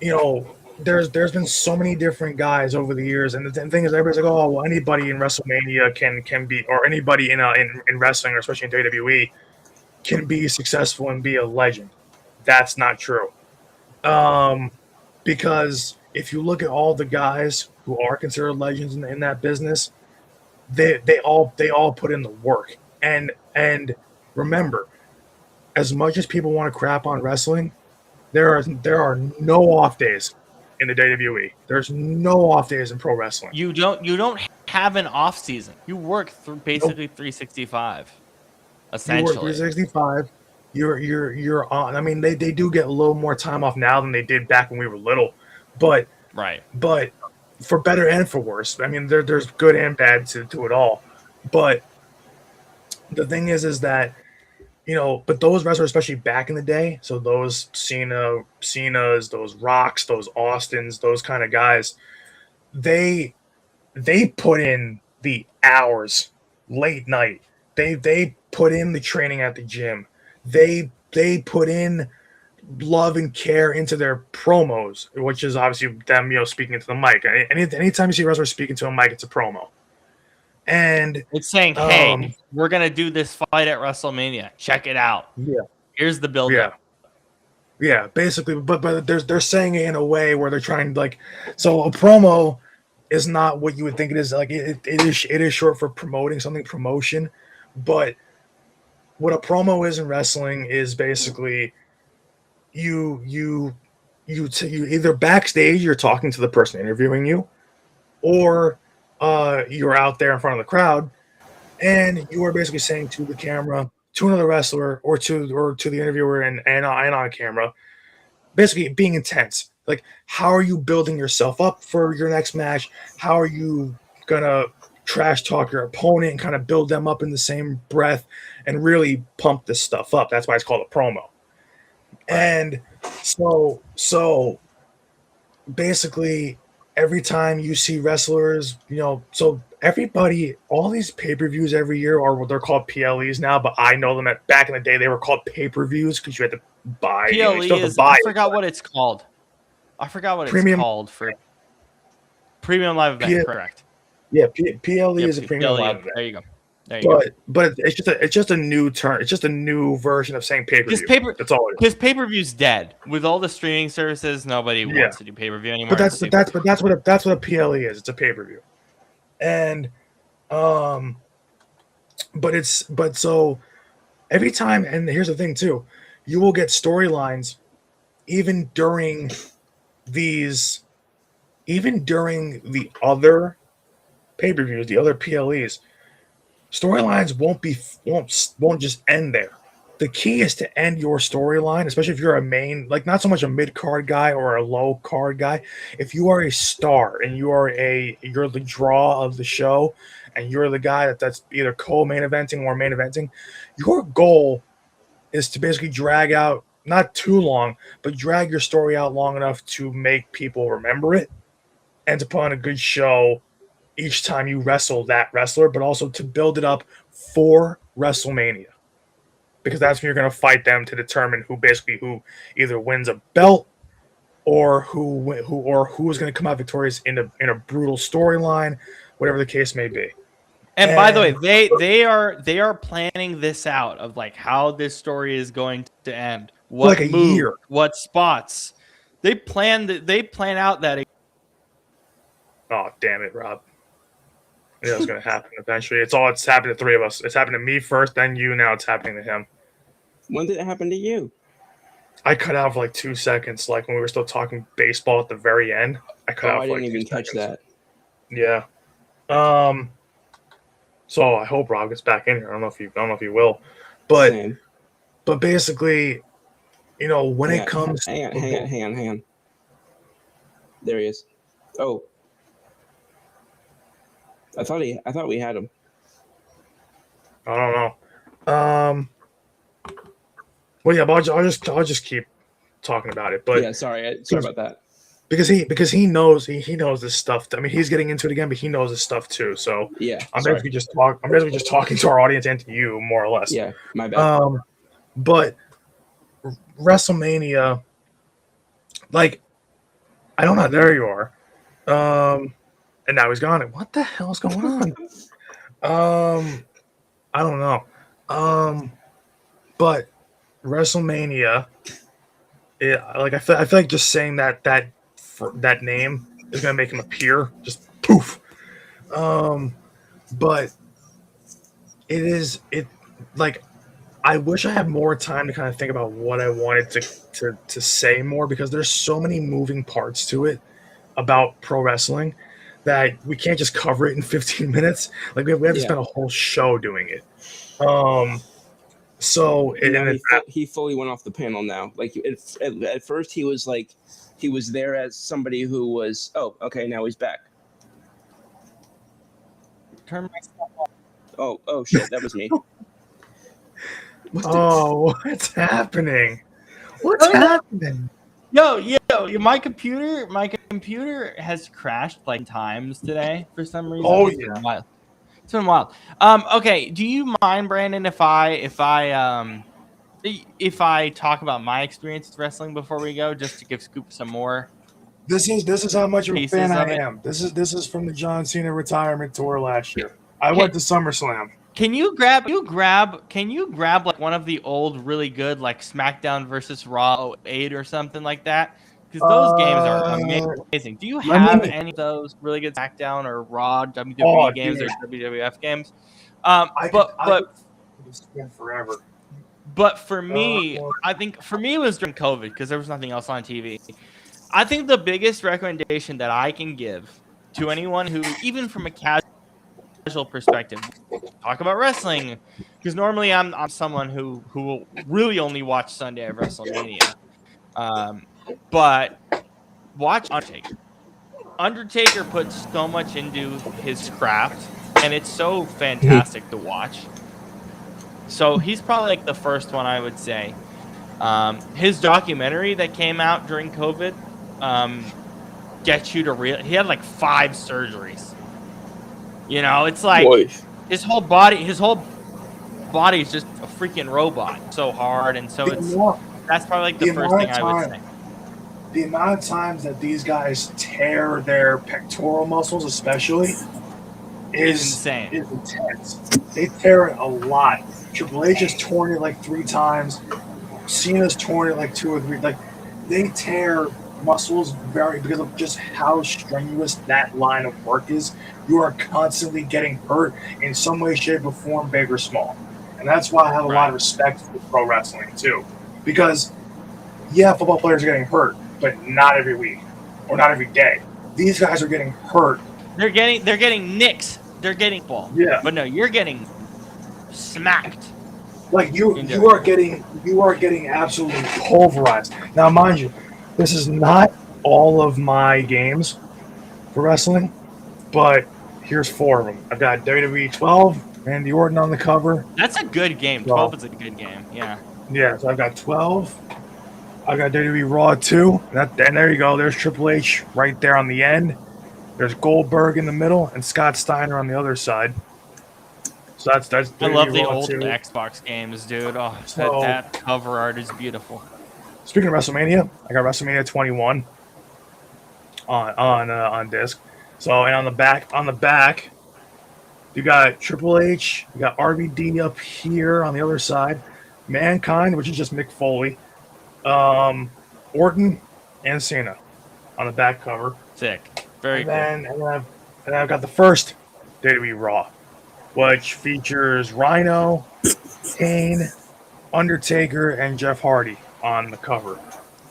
there's been so many different guys over the years, and the thing is, everybody's like, oh, well, anybody in WrestleMania can be, or anybody in wrestling, or especially in WWE, can be successful and be a legend. That's not true. Because if you look at all the guys who are considered legends in that business, they all put in the work. And remember, as much as people want to crap on wrestling, there are no off days in the WWE. There's no off days in pro wrestling. You don't have an off season. You work basically Nope. 365, You work essentially. 365. You're on. I mean, they do get a little more time off now than they did back when we were little, but Right. for better and for worse. I mean, there's good and bad to it all. But the thing is that but those wrestlers, especially back in the day, so those Cena's, those Rocks, those Austins, those kind of guys, they put in the hours, late night. They put in the training at the gym. They put in love and care into their promos, which is obviously them, speaking into the mic. Anytime you see a wrestler speaking to a mic, it's a promo. And It's saying, hey, we're going to do this fight at WrestleMania. Check it out. yeah, Here's the build yeah, up. yeah, basically, but they're saying it in a way where they're trying to, like, so a promo is not what you would think it is. Like, it is short for promoting something, promotion, but what a promo is in wrestling is basically you either backstage, you're talking to the person interviewing you, or you're out there in front of the crowd, and you are basically saying to the camera, to another wrestler, or to the interviewer, and on camera, basically being intense. Like, how are you building yourself up for your next match? How are you gonna trash talk your opponent and kind of build them up in the same breath and really pump this stuff up? That's why it's called a promo. And so basically, every time you see wrestlers, so everybody, all these pay-per-views every year are what they're called PLEs now, but I know them back in the day they were called pay-per-views because you had to buy. PLE You still have to is, buy I forgot what it's called. I forgot what it's premium. called for premium live event, correct. Yeah, PLE Yep, is a premium PLE. live event. There you go. There you go. But it's just a new term. It's just a new version of saying pay-per-view. That's all it is. Because pay-per-view's dead. With all the streaming services, nobody wants to do pay-per-view anymore. But that's what a PLE is. It's a pay-per-view. And but so every time, and here's the thing too, you will get storylines even during these, even during the other pay-per-views, the other PLEs. Storylines won't just end there. The key is to end your storyline, especially if you're a main, like not so much a mid card guy or a low card guy. If you are a star and you're the draw of the show, and you're the guy that's either co-main eventing or main eventing, your goal is to basically drag out, not too long, but drag your story out long enough to make people remember it and to put on a good show each time you wrestle that wrestler, but also to build it up for WrestleMania, because that's when you're going to fight them to determine who either wins a belt or who is going to come out victorious in a brutal storyline, whatever the case may be. And by the way, they are planning this out of like how this story is going to end, what like a move, year, what spots. They plan out that. Oh damn it, Rob! I knew it was going to happen eventually. It's happened to three of us. It's happened to me first, then you. Now it's happening to him. When did it happen to you? I cut out for like 2 seconds, like when we were still talking baseball at the very end. I cut out. I didn't even catch that. Yeah. So I hope Rob gets back in here. I don't know if he will, but Same. But basically, when it comes, hang on. There he is. Oh, I thought we had him. I don't know. Well, yeah, but I'll just keep talking about it. But yeah, sorry about that. Because he knows this stuff. I mean, he's getting into it again, but he knows this stuff too. So yeah, I'm basically just talking to our audience and to you, more or less. Yeah, my bad. But WrestleMania, like, I don't know. There you are. And now he's gone. What the hell is going on? I don't know. But WrestleMania, I feel like just saying that name is gonna make him appear. Just poof. But I wish I had more time to kind of think about what I wanted to say more, because there's so many moving parts to it about pro wrestling that we can't just cover it in 15 minutes. Like we have to spend a whole show doing it. So he fully went off the panel now. Like at first he was there as somebody who was, oh, okay, now he's back. Turn my stuff off. Oh shit, that was me. What's happening? What's happening? Yo, my computer has crashed like times today for some reason. Oh, yeah. It's been wild. Okay, do you mind, Brandon, if I talk about my experience with wrestling before we go, just to give Scoop some more? This is how much of a fan I am. This is from the John Cena retirement tour last year. I went to SummerSlam. Can you grab like one of the old really good like SmackDown versus Raw 08 or something like that? Because those games are amazing. Do you have any of those really good SmackDown or Raw WWE games or WWF games? But forever. But for me, I think it was during COVID because there was nothing else on TV. I think the biggest recommendation that I can give to anyone who, even from a casual perspective, talk about wrestling, because normally I'm someone who will really only watch Sunday of WrestleMania. But watch Undertaker. Undertaker puts so much into his craft, and it's so fantastic to watch. So he's probably like the first one I would say. His documentary that came out during COVID gets you to he had like 5 surgeries. It's like his whole body is just a freaking robot. So hard, and so that's probably like the first thing I would say. The amount of times that these guys tear their pectoral muscles, especially, is insane. Is intense. They tear it a lot. Triple H has torn it like 3 times. Cena's torn it like 2 or 3. Like they tear muscles very because of just how strenuous that line of work is. You are constantly getting hurt in some way, shape, or form, big or small. And that's why I have a lot of respect for pro wrestling too. Because yeah, football players are getting hurt, but not every week or not every day. These guys are getting hurt. They're getting nicks. They're getting ball. Yeah. But no, you're getting smacked. Like you are getting absolutely pulverized. Now, mind you, this is not all of my games for wrestling, but here's 4 of them. I've got WWE 12, Randy Orton on the cover. That's a good game. 12 is a good game. Yeah. Yeah, so I've got 12. I've got WWE Raw 2. And there you go. There's Triple H right there on the end. There's Goldberg in the middle and Scott Steiner on the other side. So that's I WWE love the Raw old 2. Xbox games, dude. Oh, So- that cover art is beautiful. Speaking of WrestleMania, I got WrestleMania 21 on disc. So and on the back, you got Triple H, you got RVD up here on the other side, Mankind, which is just Mick Foley, Orton, and Cena on the back cover. Sick. Very cool. And then I've got the first WWE Raw, which features Rhino, Kane, Undertaker, and Jeff Hardy on the cover.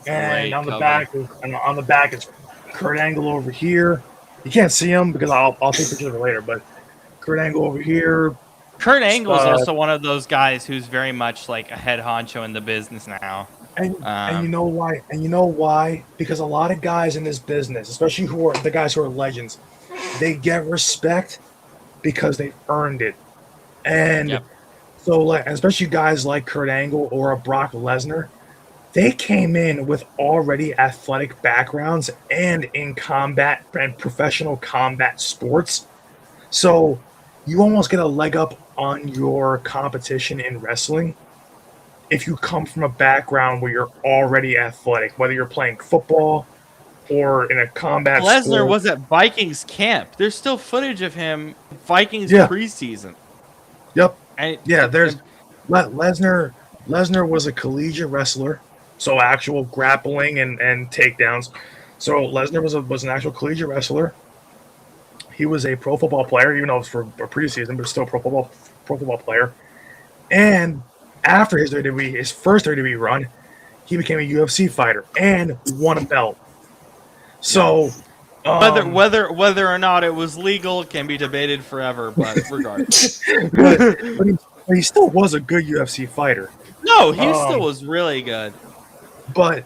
And Great on the cover. back is Kurt Angle over here. You can't see him because I'll take pictures of it later, but Kurt Angle over here. Kurt Angle is also one of those guys who's very much like a head honcho in the business now. And you know why? And you know why? Because a lot of guys in this business, especially the guys who are legends, they get respect because they've earned it. And so, like, especially guys like Kurt Angle or a Brock Lesnar, they came in with already athletic backgrounds and in combat and professional combat sports. So you almost get a leg up on your competition in wrestling if you come from a background where you're already athletic, whether you're playing football or in a combat Lesnar sport. was at Vikings camp. There's still footage of him Vikings preseason. Yep. And there's Lesnar. Lesnar was a collegiate wrestler, so actual grappling and takedowns. So Lesnar was an actual collegiate wrestler. He was a pro football player, even though it was for a preseason, but still pro football player. And after his first WWE run, he became a UFC fighter and won a belt. So whether or not it was legal can be debated forever, but regardless. but he still was a good UFC fighter. No, he still was really good. But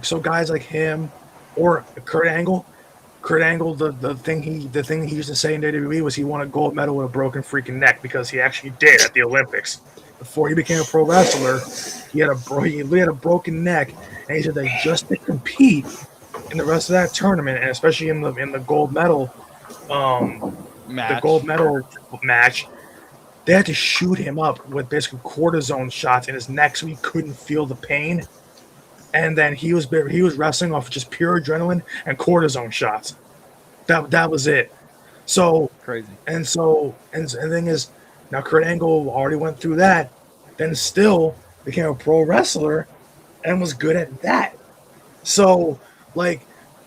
so guys like him or Kurt Angle, the thing he used to say in WWE was he won a gold medal with a broken freaking neck because he actually did at the Olympics. Before he became a pro wrestler, he had a broken neck, and he said that just to compete in the rest of that tournament, and especially in the gold medal, match, they had to shoot him up with basically cortisone shots in his neck so he couldn't feel the pain. And then he was wrestling off just pure adrenaline and cortisone shots. That was it. So crazy. And the thing is, now Kurt Angle already went through that, then still became a pro wrestler and was good at that. So like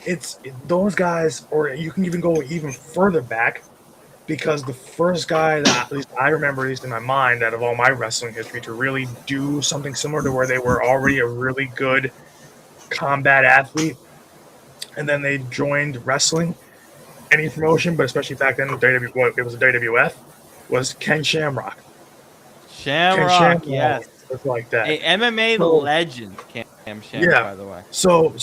it's those guys, or you can even go even further back, because the first guy that at least I remember, at least in my mind, out of all my wrestling history, to really do something similar to where they were already a really good combat athlete, and then they joined wrestling, any promotion, but especially back then, it was a WWF, was Ken Shamrock. Shamrock, yes. It's like that. A MMA legend, Cam Shamrock, by the way. So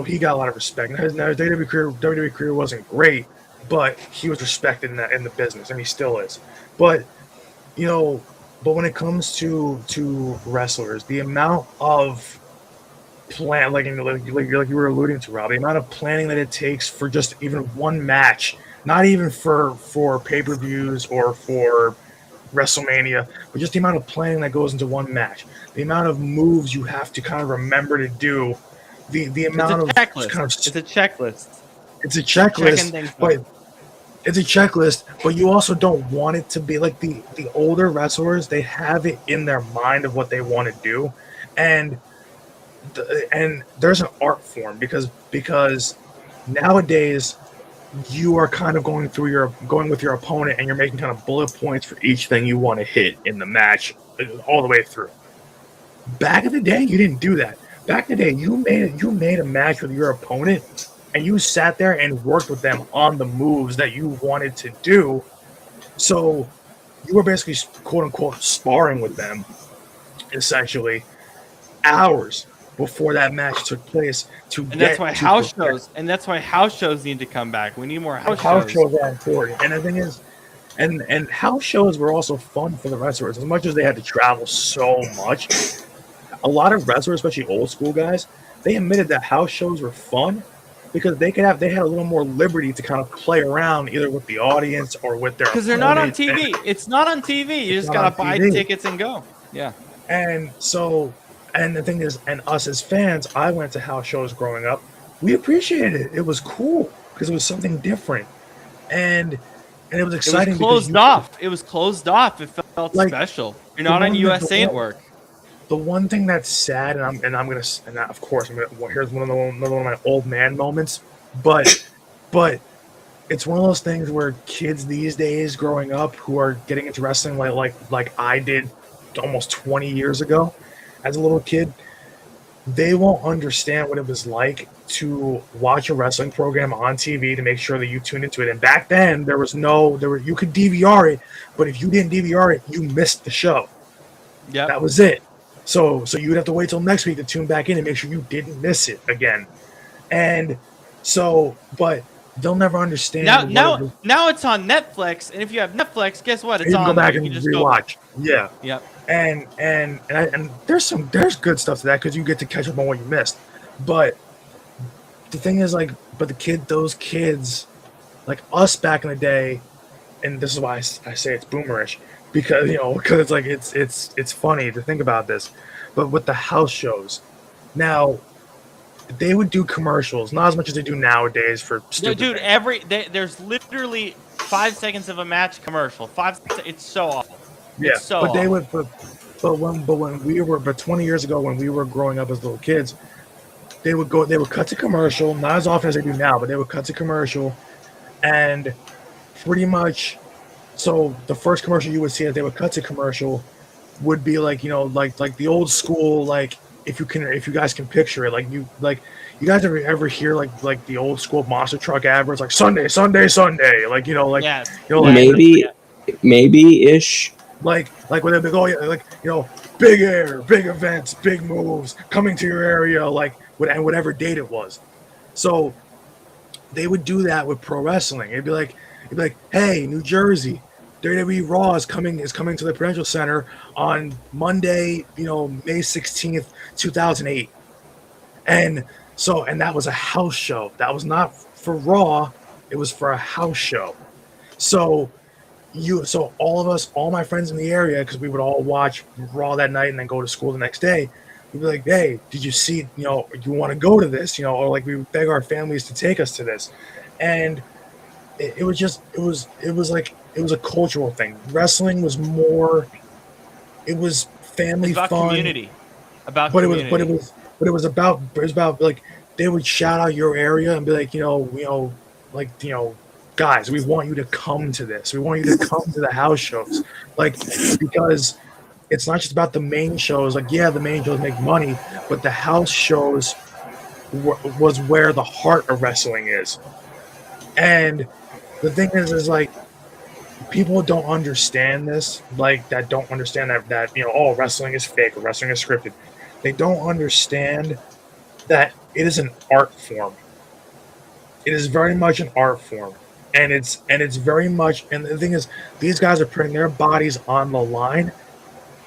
he got a lot of respect. Now his WWE career wasn't great, but he was respected in the business, and he still is. But when it comes to wrestlers, the amount of plan, like you were alluding to, Rob, the amount of planning that it takes for just even one match, not even for pay-per-views or for WrestleMania, but just the amount of planning that goes into one match, the amount of moves you have to kind of remember to do, the amount of checklist. It's a checklist. It's a checklist, but it's a checklist, but you also don't want it to be like the older wrestlers. They have it in their mind of what they want to do, and and there's an art form because nowadays you are kind of going with your opponent and you're making kind of bullet points for each thing you want to hit in the match all the way through. Back in the day, you didn't do that. Back in the day, you made a match with your opponent and you sat there and worked with them on the moves that you wanted to do. So you were basically quote unquote sparring with them essentially hours before that match took place and that's why house shows need to come back. We need more house shows are important. And the thing is, and house shows were also fun for the wrestlers as much as they had to travel so much. A lot of wrestlers, especially old school guys, they admitted that house shows were fun because they had a little more liberty to kind of play around either with the audience or with their because they're not on TV. It's not on TV. You just gotta buy tickets and go. Yeah. And so, and the thing is, and us as fans, I went to house shows growing up. We appreciated it. It was cool because it was something different, and it was exciting. It was closed off. It was closed off. It felt special. You're not on USA Network. The one thing that's sad, and of course, here's another one of my old man moments, but it's one of those things where kids these days growing up who are getting into wrestling like I did almost 20 years ago as a little kid, they won't understand what it was like to watch a wrestling program on TV to make sure that you tuned into it. And back then you could DVR it, but if you didn't DVR it, you missed the show. Yeah, that was it. So you would have to wait till next week to tune back in and make sure you didn't miss it again. And so, but they'll never understand. Now it's on Netflix, and if you have Netflix, guess what? It's you on. Go back and just rewatch. Yeah. Yep. And there's good stuff to that because you get to catch up on what you missed. But the thing is, those kids, like us back in the day, and this is why I say it's boomerish. Because it's funny to think about this, but with the house shows, now they would do commercials, not as much as they do nowadays for stupid things. There's literally 5 seconds of a match commercial. It's so awful. Yeah, it's so but awful. they would. But 20 years ago when we were growing up as little kids, they would cut to commercial, not as often as they do now, but they would cut to commercial, and pretty much. So the first commercial you would see that they would cut to commercial would be like the old school, like if you guys can picture it, you guys ever hear like the old school monster truck adverts like Sunday, maybe ish, like when they go big air, big events, big moves coming to your area, and whatever date it was. So they would do that with pro wrestling. It'd be like, hey, New Jersey, WWE Raw is coming to the Prudential Center on Monday, May 16th, 2008. And that was a house show. That was not for Raw, it was for a house show. So all my friends in the area, because we would all watch Raw that night and then go to school the next day, we'd be like, hey, did you see, you want to go to this, or like we would beg our families to take us to this. And it was a cultural thing. Wrestling was more, it was family about fun. Community. But it was about like they would shout out your area and be like, guys, we want you to come to this. We want you to come to the house shows. Because it's not just about the main shows. The main shows make money, but the house shows was where the heart of wrestling is. And the thing is people don't understand this, that don't understand that wrestling is fake or wrestling is scripted. They don't understand that it is an art form. It is very much an art form. And it's very much, and the thing is, these guys are putting their bodies on the line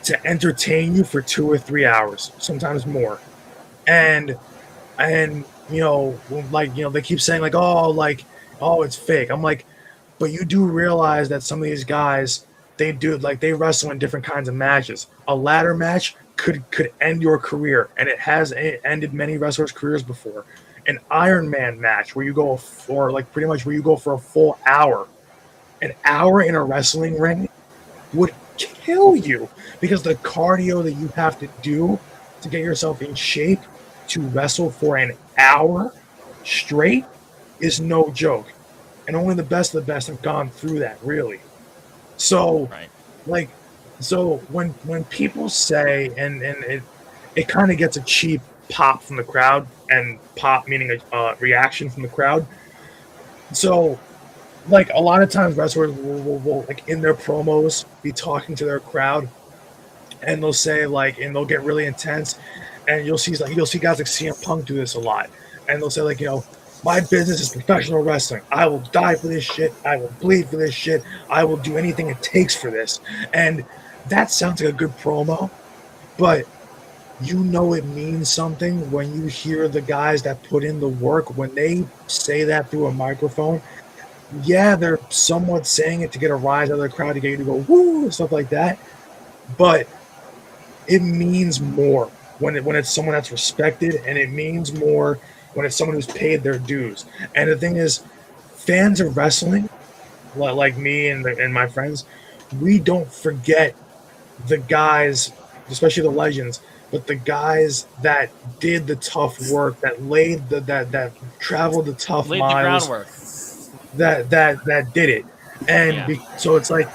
to entertain you for 2 or 3 hours, sometimes more. And they keep saying oh, it's fake. I'm like, but you do realize that some of these guys, they wrestle in different kinds of matches. A ladder match could end your career, and it has ended many wrestlers' careers before. An Iron Man match where you go for a full hour. An hour in a wrestling ring would kill you because the cardio that you have to do to get yourself in shape to wrestle for an hour straight is no joke. And only the best of the best have gone through that, really. So, Right. like, so when people say, and it kind of gets a cheap pop from the crowd, and pop meaning a reaction from the crowd. So, like, a lot of times wrestlers will, like, in their promos, be talking to their crowd, and they'll say, like, and they'll get really intense, and you'll see guys like CM Punk do this a lot, and they'll say, like, my business is professional wrestling. I will die for this shit. I will bleed for this shit. I will do anything it takes for this. And that sounds like a good promo, but it means something when you hear the guys that put in the work, when they say that through a microphone. Yeah, they're somewhat saying it to get a rise out of the crowd, to get you to go woo and stuff like that, but it means more when it's someone that's respected, and it means more when it's someone who's paid their dues. And the thing is, fans of wrestling, like me and my friends, we don't forget the guys, especially the legends, but the guys that did the tough work, that laid that traveled the tough Laid the miles, groundwork. that did it. And Yeah. so it's like,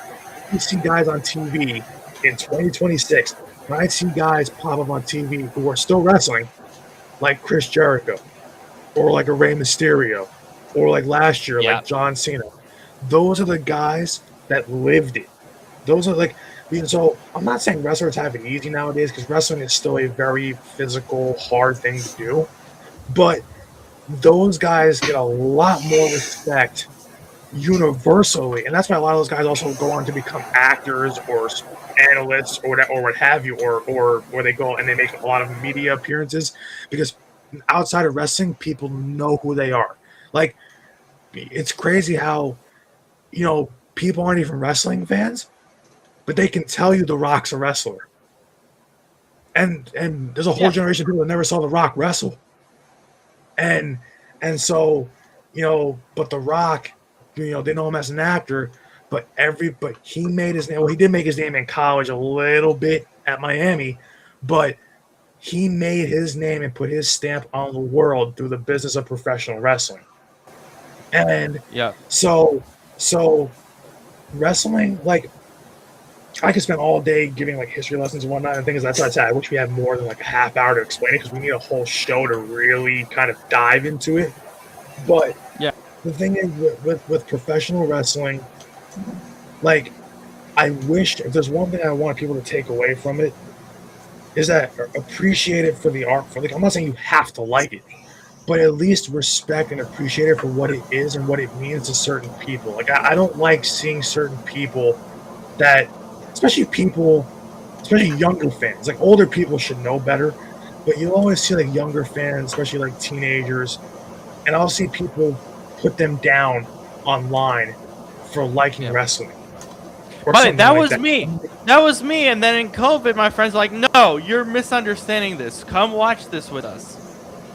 you see guys on TV in 2026. When I see guys pop up on TV who are still wrestling, like Chris Jericho, or like a Rey Mysterio, or like last year, Yeah. like John Cena, those are the guys that lived it. Those are like, so I'm not saying wrestlers have it easy nowadays, because wrestling is still a very physical, hard thing to do. But those guys get a lot more respect universally, and that's why a lot of those guys also go on to become actors or analysts or what have you, or they go and they make a lot of media appearances, because outside of wrestling, people know who they are. Like, it's crazy how people aren't even wrestling fans, but they can tell you The Rock's a wrestler, and there's a whole generation of people that never saw The Rock wrestle, and so but The Rock, they know him as an actor, but he made his name. Well, he did make his name in college a little bit at Miami, but he made his name and put his stamp on the world through the business of professional wrestling. And so wrestling, like, I could spend all day giving like history lessons and whatnot. And the thing is, that's why I said I wish we had more than like a half hour to explain it, because we need a whole show to really kind of dive into it. But the thing is, with professional wrestling, like, I wish, if there's one thing I want people to take away from it, is that appreciate it for the art. For, like, I'm not saying you have to like it, but at least respect and appreciate it for what it is and what it means to certain people. Like, I don't like seeing certain people that, especially younger fans. Like, older people should know better, but you'll always see like younger fans, especially like teenagers, and I'll see people put them down online for liking wrestling. But that was me. That was me. And then in COVID, my friends were like, "No, you're misunderstanding this. Come watch this with us."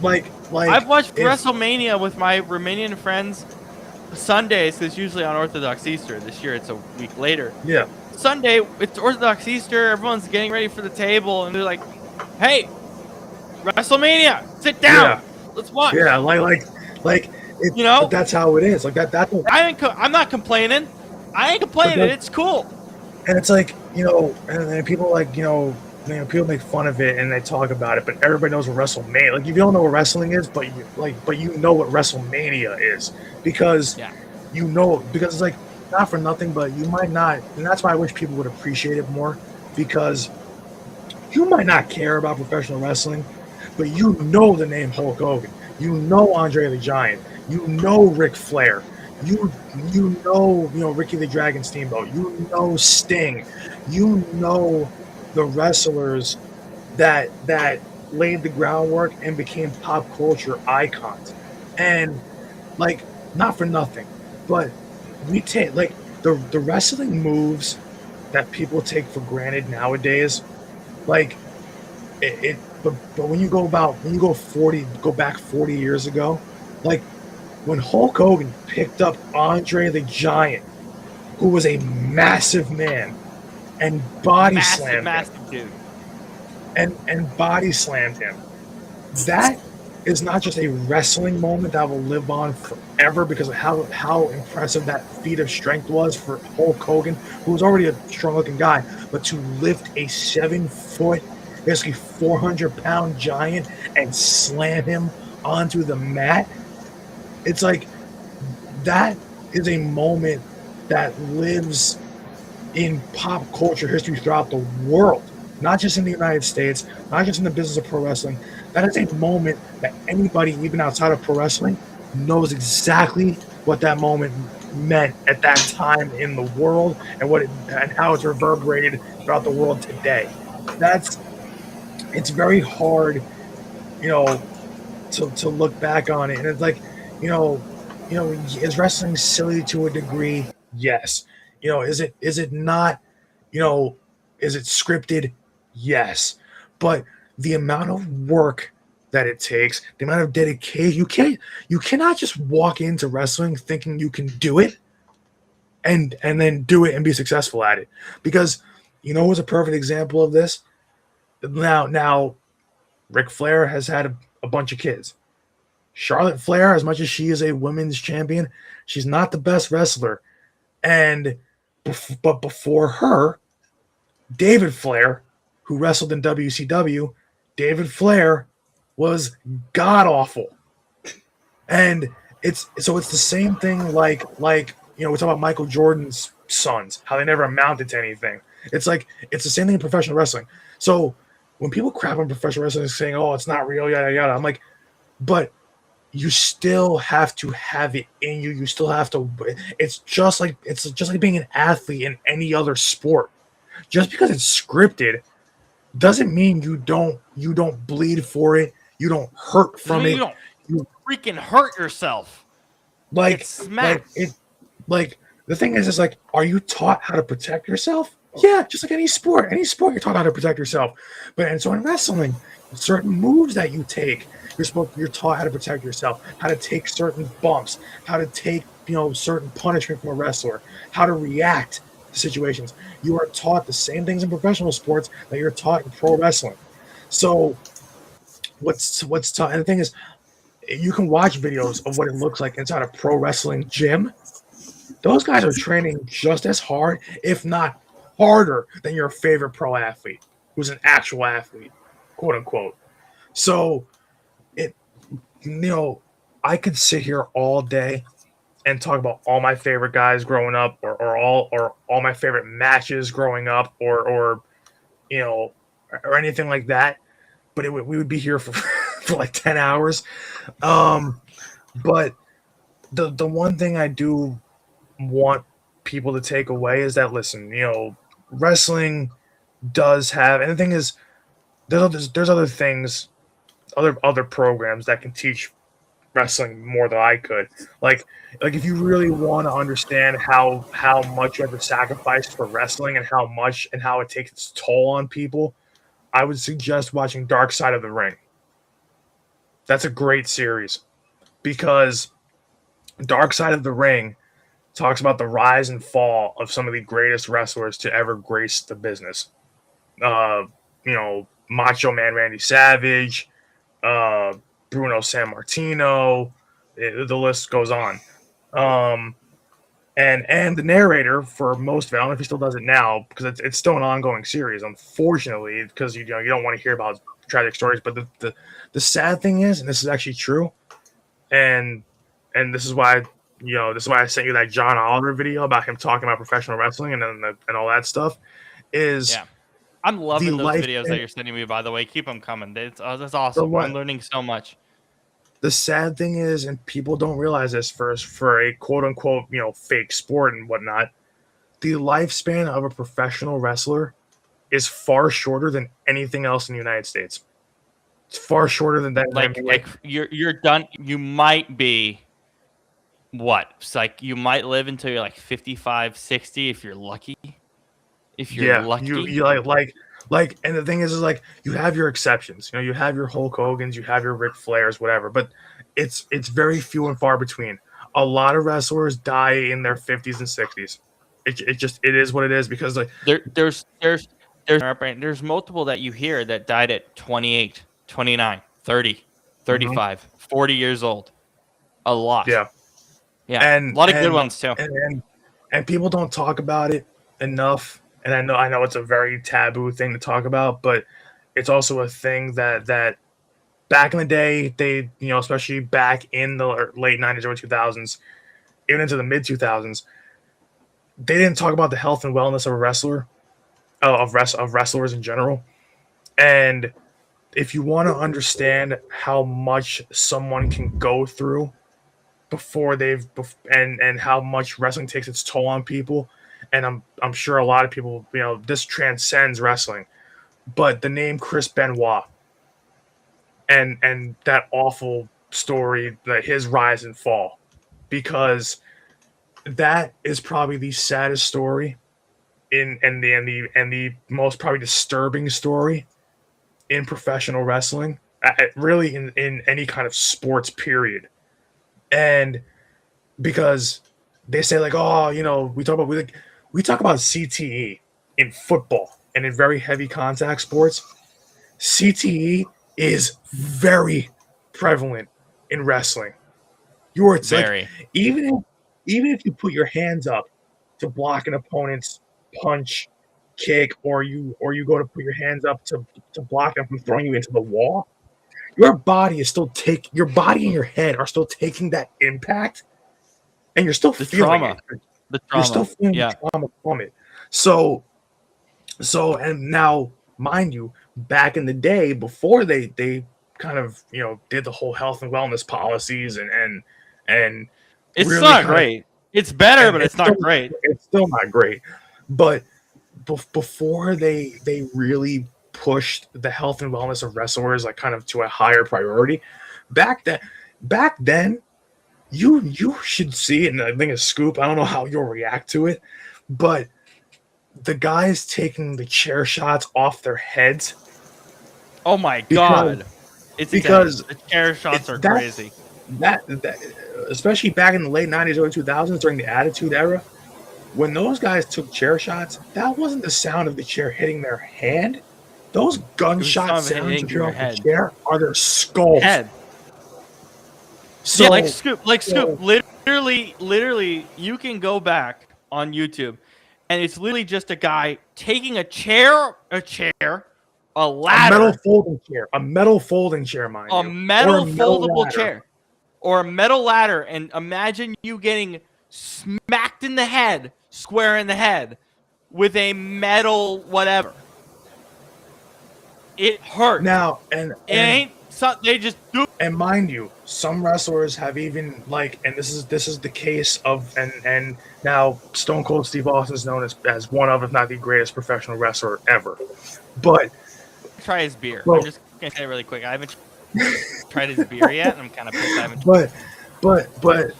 Like I've watched WrestleMania with my Romanian friends Sundays, because usually on Orthodox Easter. This year it's a week later. Yeah. Sunday, it's Orthodox Easter. Everyone's getting ready for the table, and they're like, "Hey, WrestleMania, sit down. Let's watch." Yeah, like but that's how it is. Like that's I'm not complaining. I ain't complaining. It's cool. And it's like, and people like, people make fun of it and they talk about it, but everybody knows what WrestleMania. Like, if you don't know what wrestling is, but you know what WrestleMania is, because because it's like, not for nothing, but you might not, and that's why I wish people would appreciate it more, because you might not care about professional wrestling, but you know the name Hulk Hogan, you know Andre the Giant, you know Ric Flair, you know Ricky the Dragon Steamboat, you know Sting, you know the wrestlers that laid the groundwork and became pop culture icons. And, like, not for nothing, but we take, like, the wrestling moves that people take for granted nowadays, like, but when you go back 40 years ago, like, when Hulk Hogan picked up Andre the Giant, who was a massive man, and body slammed him, dude, and body slammed him, that is not just a wrestling moment that will live on forever because of how impressive that feat of strength was for Hulk Hogan, who was already a strong looking guy, but to lift a 7 foot, basically 400-pound giant and slam him onto the mat. It's like that is a moment that lives in pop culture history throughout the world, not just in the United States, not just in the business of pro wrestling. That is a moment that anybody, even outside of pro wrestling, knows exactly what that moment meant at that time in the world and how it's reverberated throughout the world today. That's it's very hard, you know, to look back on it, and it's like, you know, is wrestling silly to a degree? Yes. Is it not? You know, is it scripted? Yes. But the amount of work that it takes, the amount of dedication, you cannot just walk into wrestling thinking you can do it and then do it and be successful at it. Because who's a perfect example of this? Now Ric Flair has had a bunch of kids. Charlotte Flair, as much as she is a women's champion, she's not the best wrestler. And but before her, David Flair, who wrestled in WCW, David Flair was god awful. And it's the same thing like we talk about Michael Jordan's sons, how they never amounted to anything. It's the same thing in professional wrestling. So when people crap on professional wrestling saying, "Oh, it's not real," yada yada, I'm like, but you still have to have it in you. You still have to. It's just like being an athlete in any other sport. Just because it's scripted doesn't mean you don't bleed for it. You don't hurt from it. You don't You freaking hurt yourself. like It's smacked. like the thing is like, are you taught how to protect yourself? Yeah, just like any sport. Any sport, you're taught how to protect yourself. And so in wrestling, certain moves that you take, you're taught how to protect yourself, how to take certain bumps, how to take certain punishment from a wrestler, how to react to situations. You are taught the same things in professional sports that you're taught in pro wrestling. So what's taught, and the thing is, you can watch videos of what it looks like inside a pro wrestling gym. Those guys are training just as hard, if not harder, than your favorite pro athlete who's an actual athlete, quote unquote. So it, I could sit here all day and talk about all my favorite guys growing up, or all my favorite matches growing up, or anything like that. But we would be here for for like 10 hours. But the one thing I do want people to take away is that, listen, wrestling does have, and the thing is, there's other things, other programs that can teach wrestling more than I could. Like if you really want to understand how much you have to sacrifice for wrestling and how it takes its toll on people, I would suggest watching Dark Side of the Ring. That's a great series because Dark Side of the Ring talks about the rise and fall of some of the greatest wrestlers to ever grace the business. Macho Man Randy Savage, Bruno Sammartino, the list goes on. And the narrator for most of it, I don't know if he still does it now because it's still an ongoing series, unfortunately, because you don't want to hear about tragic stories. But the sad thing is, and this is actually true, and this is why I sent you that John Oliver video about him talking about professional wrestling and all that stuff. Is I'm loving those videos that you're sending me, by the way. Keep them coming. That's awesome. I'm learning so much. The sad thing is, and people don't realize this for a quote unquote, fake sport and whatnot, the lifespan of a professional wrestler is far shorter than anything else in the United States. It's far shorter than that. Like you're done. You might be what? It's like you might live until you're like 55, 60 if you're lucky. If you're lucky. You like, and the thing is like, you have your exceptions. You have your Hulk Hogan's, you have your Ric Flairs, whatever. But it's very few and far between. A lot of wrestlers die in their 50s and 60s. It is what it is because like there's multiple that you hear that died at 28, 29, 30, 35, 40 years old. A lot. Yeah. Yeah. And a lot of good ones too. And people don't talk about it enough. And I know it's a very taboo thing to talk about, but it's also a thing that back in the day, they, especially back in the late 90s, early 2000s, even into the mid 2000s, they didn't talk about the health and wellness of a wrestler, of wrestlers in general. And if you want to understand how much someone can go through and how much wrestling takes its toll on people, and I'm sure a lot of people, this transcends wrestling, but the name Chris Benoit and that awful story, that his rise and fall, because that is probably the saddest story and the most probably disturbing story in professional wrestling, really in any kind of sports period. And because they say, like, oh, we talk about CTE in football and in very heavy contact sports. CTE is very prevalent in wrestling. It's Very. like, even if you put your hands up to block an opponent's punch, kick, or you go to put your hands up to block them from throwing you into the wall, your body and your head are still taking that impact, and you're still feeling trauma. it. The trauma. You're still feeling the trauma from it. So, and now, mind you, back in the day, before they kind of, did the whole health and wellness policies and it's really not great. It's better, but it's not great. It's still not great. But before they really pushed the health and wellness of wrestlers, like, kind of to a higher priority, back then, you should see it, and I think a scoop. I don't know how you'll react to it, but the guys taking the chair shots off their heads. Oh my god! Because the chair shots are crazy. That especially back in the late 90s, early 2000s, during the Attitude Era, when those guys took chair shots, that wasn't the sound of the chair hitting their hand. Those gunshot sounds that you're off the chair are their skulls. Head. So, yeah, like Scoop. Literally, you can go back on YouTube, and it's literally just a guy taking a chair, a ladder, a metal folding chair, mind you, a metal foldable chair, or a metal ladder, and imagine you getting smacked in the head, square in the head, with a metal whatever. It hurts. Now, and it ain't something they just do. And mind you, some wrestlers have even, like, and this is the case of, and now Stone Cold Steve Austin is known as one of, if not the greatest professional wrestler ever. But try his beer. I'm just gonna say it really quick. I haven't tried his beer yet, and I'm kind of pissed I haven't. But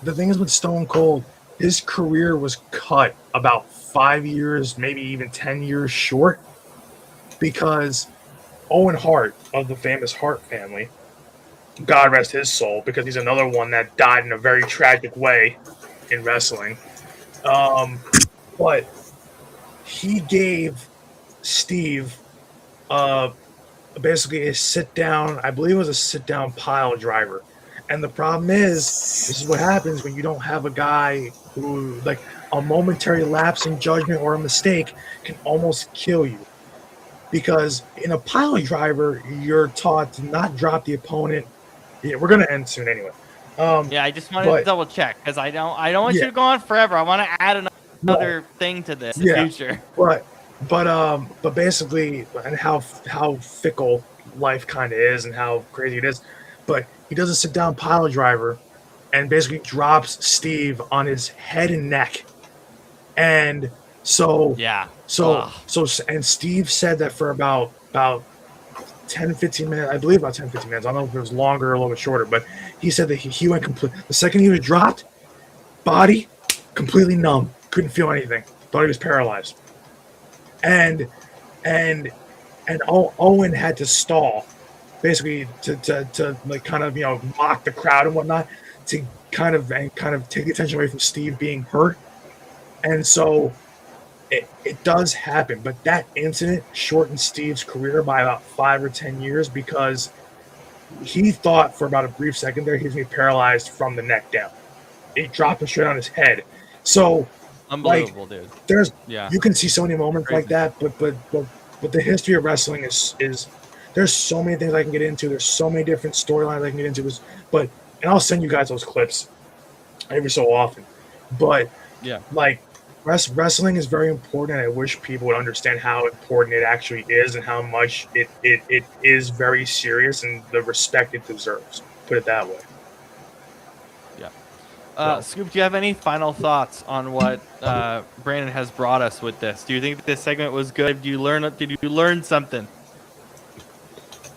the thing is with Stone Cold, his career was cut about 5 years, maybe even 10 years short, because Owen Hart of the famous Hart family, God rest his soul, because he's another one that died in a very tragic way in wrestling. But he gave Steve basically a sit-down, I believe it was a sit-down pile driver. And the problem is, this is what happens when you don't have a guy who, like, a momentary lapse in judgment or a mistake can almost kill you. Because in a pile driver, you're taught to not drop the opponent. Yeah, we're gonna end soon anyway. I just wanted to double check, because I don't want you to go on forever. I want to add another thing to this in the future. But basically, and how fickle life kind of is, and how crazy it is. But he does a sit down pile driver, and basically drops Steve on his head and neck, and and Steve said that for about 10-15 minutes, I believe about 10-15 minutes. I don't know if it was longer or a little bit shorter, but he said that he went complete. The second he was dropped, body completely numb, couldn't feel anything, thought he was paralyzed, and Owen had to stall, basically to like kind of mock the crowd and whatnot, to kind of take the attention away from Steve being hurt, and so. It does happen, but that incident shortened Steve's career by about 5 or 10 years, because he thought for about a brief second there he was going to be paralyzed from the neck down. It dropped him straight on his head. So, Unbelievable, dude. You can see so many moments like that, but the history of wrestling is there's so many things I can get into. There's so many different storylines I can get into. And I'll send you guys those clips every so often. But wrestling is very important, and I wish people would understand how important it actually is and how much it is very serious and the respect it deserves. Put it that way. Scoop, do you have any final thoughts on what Brandon has brought us with this? Do you think this segment was good? Did you learn something?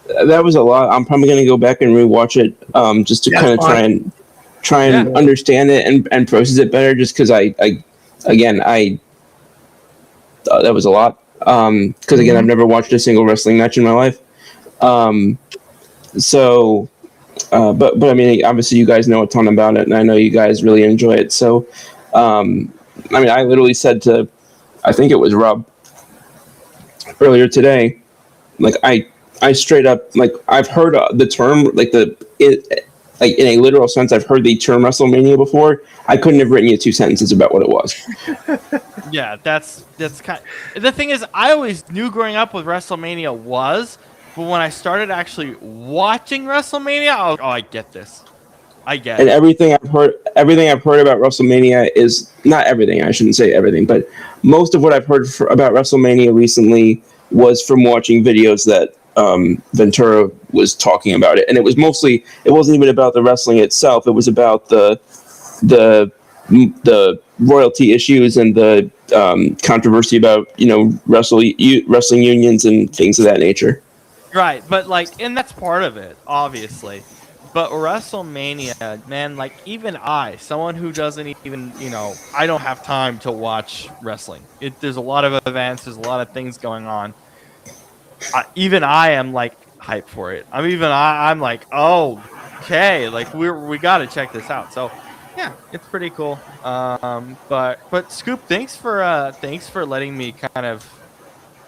That was a lot. I'm probably going to go back and rewatch it just to kind of try and understand it and process it better. Just because I thought that was a lot. Because again, I've never watched a single wrestling match in my life. But I mean, obviously you guys know a ton about it, and I know you guys really enjoy it. So, I mean, I literally said to, I think it was Rob earlier today, like I straight up, like, I've heard the term, like like in a literal sense, I've heard the term WrestleMania before. I couldn't have written you 2 sentences about what it was. Yeah, that's kind of, the thing is, I always knew growing up what WrestleMania was, but when I started actually watching WrestleMania, I was like, oh, I get this. I get it. And everything I've heard about WrestleMania is not everything. I shouldn't say everything, but most of what I've heard about WrestleMania recently was from watching videos that Ventura was talking about it, and it wasn't even about the wrestling itself. It was about the royalty issues and the controversy about wrestling unions and things of that nature. Right, but and that's part of it, obviously. But WrestleMania, man, even someone who doesn't even, I don't have time to watch wrestling. There's a lot of events, there's a lot of things going on. Even I am hyped for it. I'm like, oh, okay, we got to check this out. So yeah, it's pretty cool. But Scoop, thanks for letting me kind of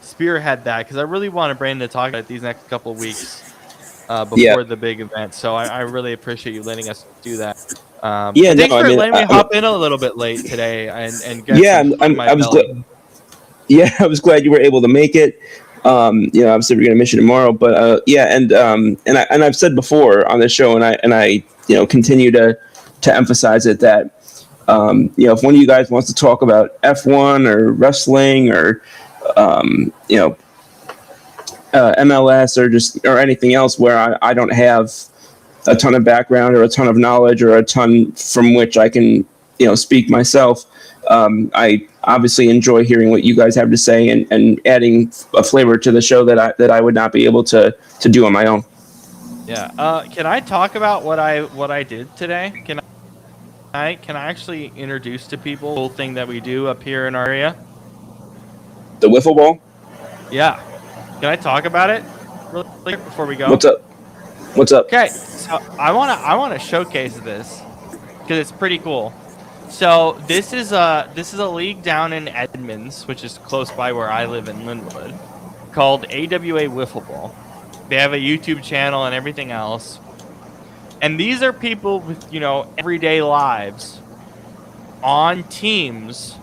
spearhead that, because I really wanted Brandon to talk about it these next couple of weeks before the big event. So I really appreciate you letting us do that. Thanks for letting me hop in a little bit late today and get I was glad you were able to make it. Obviously we're gonna miss you tomorrow, but and I've said before on this show, and I continue to emphasize it, that if one of you guys wants to talk about F1 or wrestling or MLS or anything else where I don't have a ton of background or a ton of knowledge or a ton from which I can speak myself, I obviously enjoy hearing what you guys have to say and adding a flavor to the show that I would not be able to do on my own. Yeah. Can I talk about what I did today? Can I actually introduce to people the whole thing that we do up here in our area? The wiffle ball? Yeah. Can I talk about it really quick before we go? What's up? Okay. So I wanna showcase this because it's pretty cool. So this is a league down in Edmonds, which is close by where I live in Linwood, called AWA Wiffle Ball. They have a YouTube channel and everything else. And these are people with, everyday lives on teams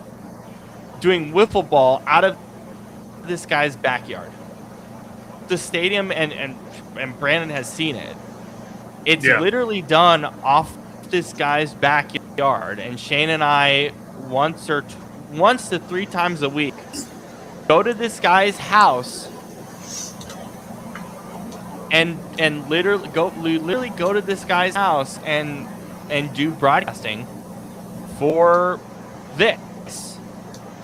doing wiffle ball out of this guy's backyard. The stadium, and Brandon has seen it. It's literally done off this guy's backyard, and Shane and I once to 3 times a week go to this guy's house and literally go to this guy's house and do broadcasting for this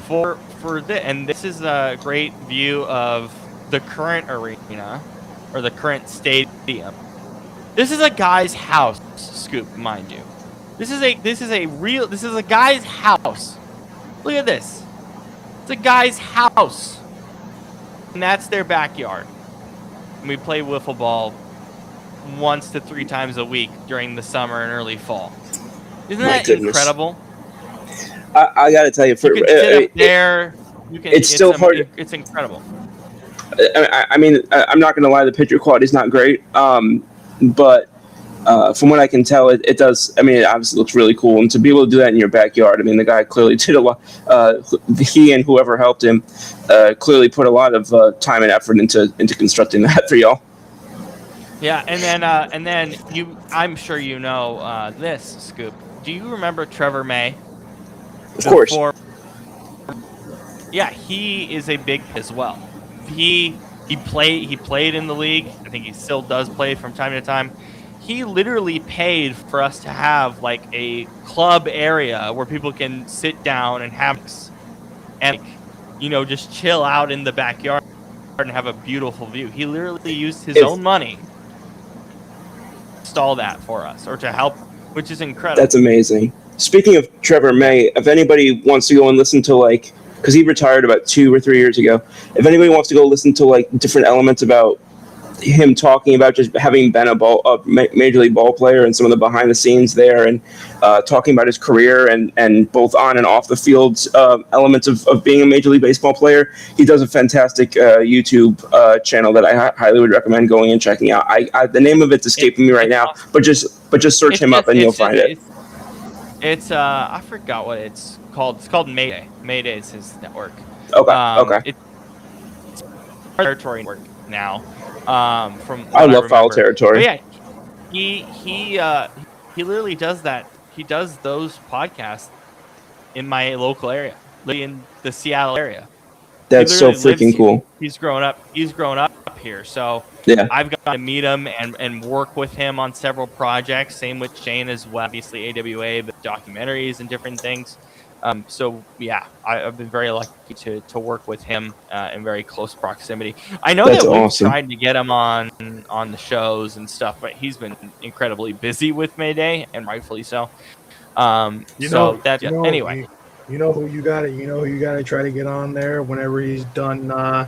and this is a great view of the current arena or the current stadium. This is a guy's house, Scoop, mind you. This is a guy's house. Look at this. It's a guy's house. And that's their backyard. And we play wiffle ball once to 3 times a week during the summer and early fall. Isn't that incredible? I gotta tell you, you can sit up there. It's still hard. It's incredible. I mean, I'm not gonna lie, the picture quality is not great. but from what I can tell, it does. I mean, it obviously looks really cool, and to be able to do that in your backyard, I mean, the guy clearly did a lot. He and whoever helped him clearly put a lot of time and effort into constructing that for y'all. Yeah, and then I'm sure you know this, Scoop. Do you remember Trevor May? Of course. Yeah, he is a big as well. He played in the league. I think he still does play from time to time. He literally paid for us to have like a club area where people can sit down and have and just chill out in the backyard and have a beautiful view. He literally used his own money to install that for us or to help, which is incredible. That's amazing. Speaking of Trevor May, if anybody wants to go and listen to because he retired about 2 or 3 years ago, if anybody wants to go listen to different elements about him talking about just having been a major league ball player and some of the behind the scenes there, and talking about his career and both on and off the field elements of being a major league baseball player, he does a fantastic YouTube channel that I highly would recommend going and checking out. The name of it's escaping me right now, but just search him up and you'll find it. It's I forgot what it's called. It's called Mayday. Mayday is his network. Okay. It's territory network now. From I love Foul Territory. But yeah, he literally does that. He does those podcasts in my local area, in the Seattle area. That's so freaking cool. He's grown up here, so yeah, I've got to meet him and work with him on several projects. Same with Shane as well, obviously AWA, but documentaries and different things. So yeah, I've been very lucky to work with him in very close proximity. I know that we've tried to get him on the shows and stuff, but he's been incredibly busy with Mayday, and rightfully so. Anyway. You know who you gotta try to get on there whenever he's done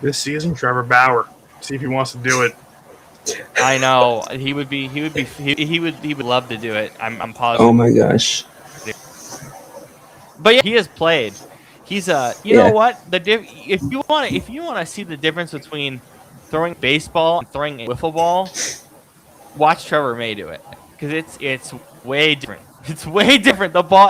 this season? Trevor Bauer. See if he wants to do it. I know he would love to do it. I'm positive. Oh my gosh. But yeah, he has played. He's know what? If you want to see the difference between throwing baseball and throwing a wiffle ball, watch Trevor May do it, because it's way different. It's way different. The ball,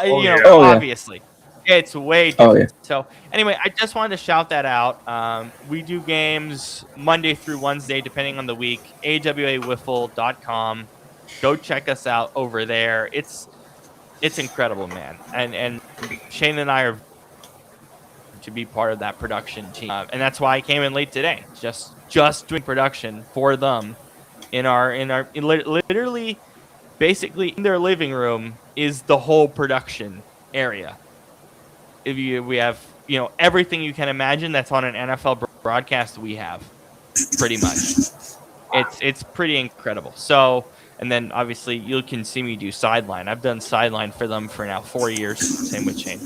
obviously. It's way different. Oh, yeah. So anyway, I just wanted to shout that out. We do games Monday through Wednesday, depending on the week. awawiffle.com. Go check us out over there. It's incredible, man. And Shane and I are to be part of that production team, and that's why I came in late today. Just doing production for them in literally, basically in their living room is the whole production area. We have everything you can imagine that's on an NFL broadcast. We have pretty much. It's pretty incredible. So. And then, obviously, you can see me do sideline. I've done sideline for them for now 4 years. Same with Shane,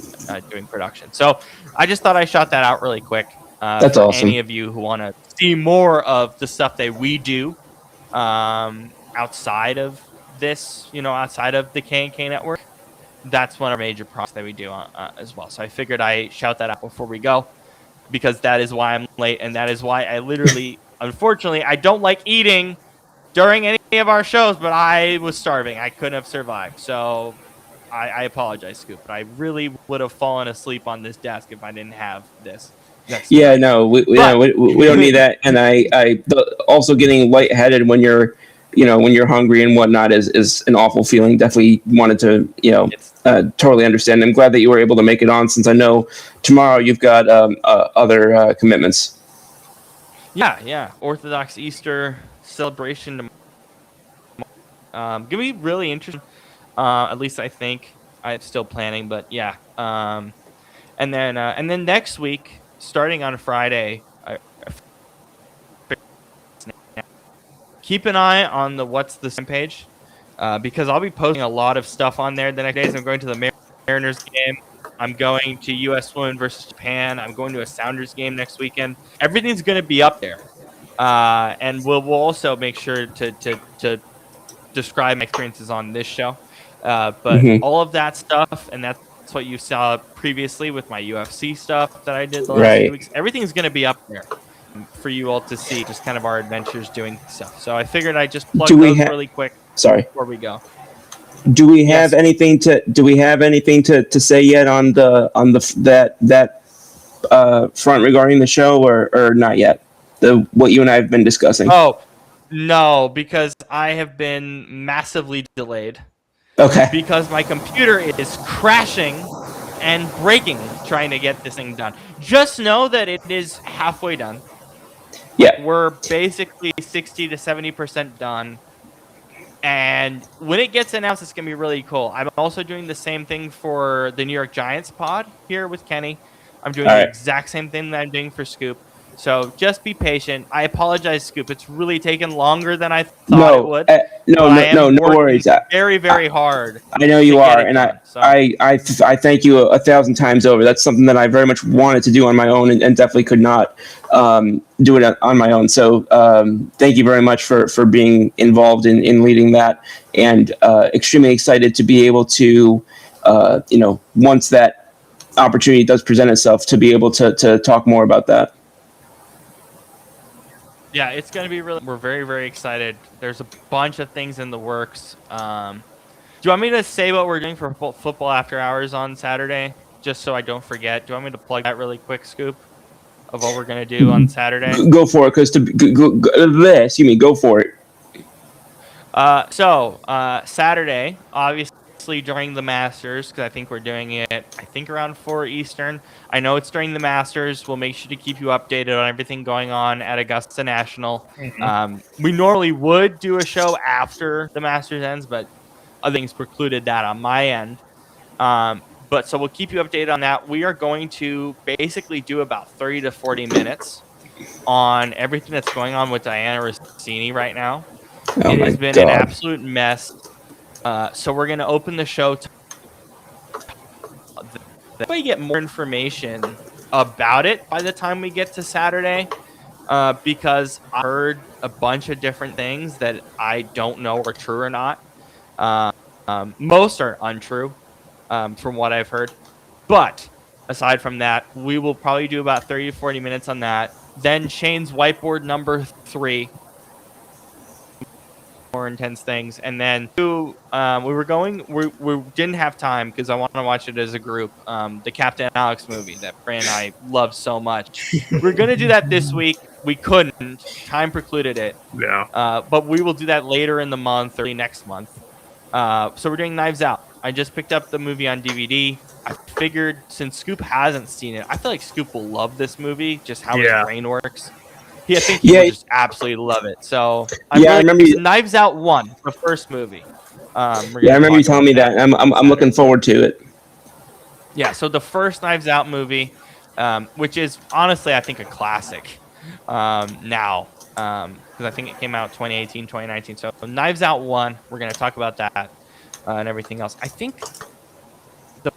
doing production. So I just thought I shot that out really quick. That's for awesome. Any of you who want to see more of the stuff that we do outside of this, outside of the K&K network, that's one of our major projects that we do as well. So I figured I shout that out before we go, because that is why I'm late, and that is why I literally, unfortunately, I don't like eating during any of our shows, but I was starving. I couldn't have survived. So I apologize, Scoop, but I really would have fallen asleep on this desk if I didn't have this. Yeah, no, we don't need that. And I also getting lightheaded when you're hungry and whatnot is an awful feeling. Definitely wanted to, totally understand. I'm glad that you were able to make it on, since I know tomorrow you've got other commitments. Yeah. Orthodox Easter celebration. Gonna be really interesting. At least I think. I'm still planning, but yeah. And then next week, starting on Friday, keep an eye on the What's the Same page, because I'll be posting a lot of stuff on there the next days. I'm going to the Mariners game. I'm going to U.S. Women versus Japan. I'm going to a Sounders game next weekend. Everything's going to be up there. And we'll also make sure to describe my experiences on this show. But all of that stuff, and that's what you saw previously with my UFC stuff that I did the last few weeks. Everything's going to be up there. for you all to see just kind of our adventures doing stuff. So I figured I'd just plug Do we those really quick Sorry. before we go. Do we Yes. have anything to say yet on that front regarding the show, or not yet? What you and I have been discussing. Oh, no, because I have been massively delayed. Okay. Because my computer is crashing and breaking trying to get this thing done. Just know that it is halfway done. Yeah. We're basically 60 to 70% done. And when it gets announced, it's going to be really cool. I'm also doing the same thing for the New York Giants pod here with Kenny. I'm doing the exact same thing that I'm doing for Scoop. So just be patient. I apologize, Scoop. It's really taken longer than I thought it would. No worries. Very, very hard. I know you are, and done, I thank you 1,000 times over. That's something that I very much wanted to do on my own, and definitely could not do it on my own. So thank you very much for being involved in leading that, and extremely excited to be able to, once that opportunity does present itself, to be able to talk more about that. Yeah, it's going to be really... We're very, very excited. There's a bunch of things in the works. Do you want me to say what we're doing for Football After Hours on Saturday? Just so I don't forget. Do you want me to plug that really quick, Scoop, of what we're going to do on Saturday? Go for it, because go for it. So, Saturday, obviously during the Masters, because I think we're doing it, around 4 Eastern. I know it's during the Masters. We'll make sure to keep you updated on everything going on at Augusta National. Mm-hmm. We normally would do a show after the Masters ends, but other things precluded that on my end. But so we'll keep you updated on that. We are going to basically do about 30 to 40 minutes on everything that's going on with Diana Rossini right now. It has been an absolute mess. So we're going to open the show. That way you get more information about it by the time we get to Saturday. Because I heard a bunch of different things that I don't know are true or not. Most are untrue from what I've heard. But aside from that, we will probably do about 30 to 40 minutes on that. Then Shane's whiteboard number 3. More intense things, and then we didn't have time because I want to watch it as a group, the Captain Alex movie that Fran and I love so much. We're gonna do that this week. We couldn't, time precluded it. But we will do that later in the month, early next month. So we're doing Knives Out. I just picked up the movie on DVD. I figured since Scoop hasn't seen it, I feel like Scoop will love this movie, just how his brain works. I think he will just absolutely love it. So I remember Knives Out 1, the first movie. I remember you telling me that. I'm looking forward to it. Yeah, so the first Knives Out movie, which is honestly I think a classic now, because I think it came out 2018, 2019. So Knives Out 1, we're going to talk about that and everything else. I think the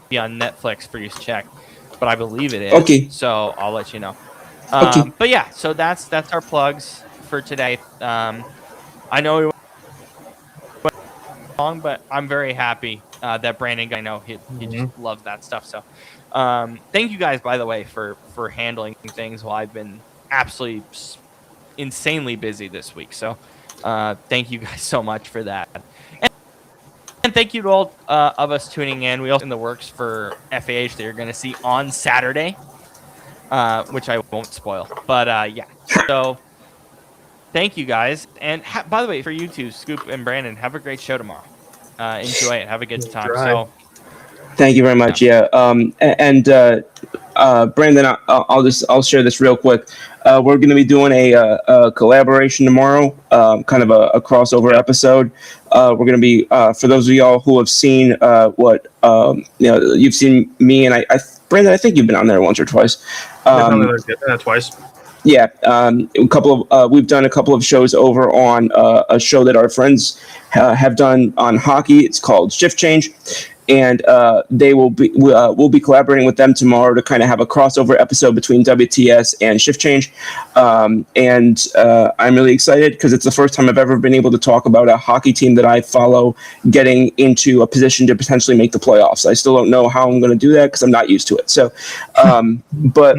be on Netflix for you to check, but I believe it is. Okay. So I'll let you know. Okay. But yeah, so that's our plugs for today. I know we went long, but I'm very happy that Brandon, I know he just loves that stuff. So thank you guys, by the way, for handling things while I've been absolutely insanely busy this week. So thank you guys so much for that. And thank you to all of us tuning in. We also in the works for FAH that you're going to see on Saturday. Which I won't spoil, but yeah. So, thank you guys, and by the way, for you two, Scoop and Brandon, have a great show tomorrow. Enjoy it, have a good time. So, thank you very much. Yeah. Brandon, I'll share this real quick. We're going to be doing a collaboration tomorrow, kind of a crossover episode. We're going to be for those of y'all who have seen you've seen me and Brandon, I think you've been on there once or twice. Twice. Yeah, we've done a couple of shows over on a show that our friends have done on hockey. It's called Shift Change, and we'll be collaborating with them tomorrow to kind of have a crossover episode between WTS and Shift Change. And I'm really excited because it's the first time I've ever been able to talk about a hockey team that I follow getting into a position to potentially make the playoffs. I still don't know how I'm going to do that because I'm not used to it. So, but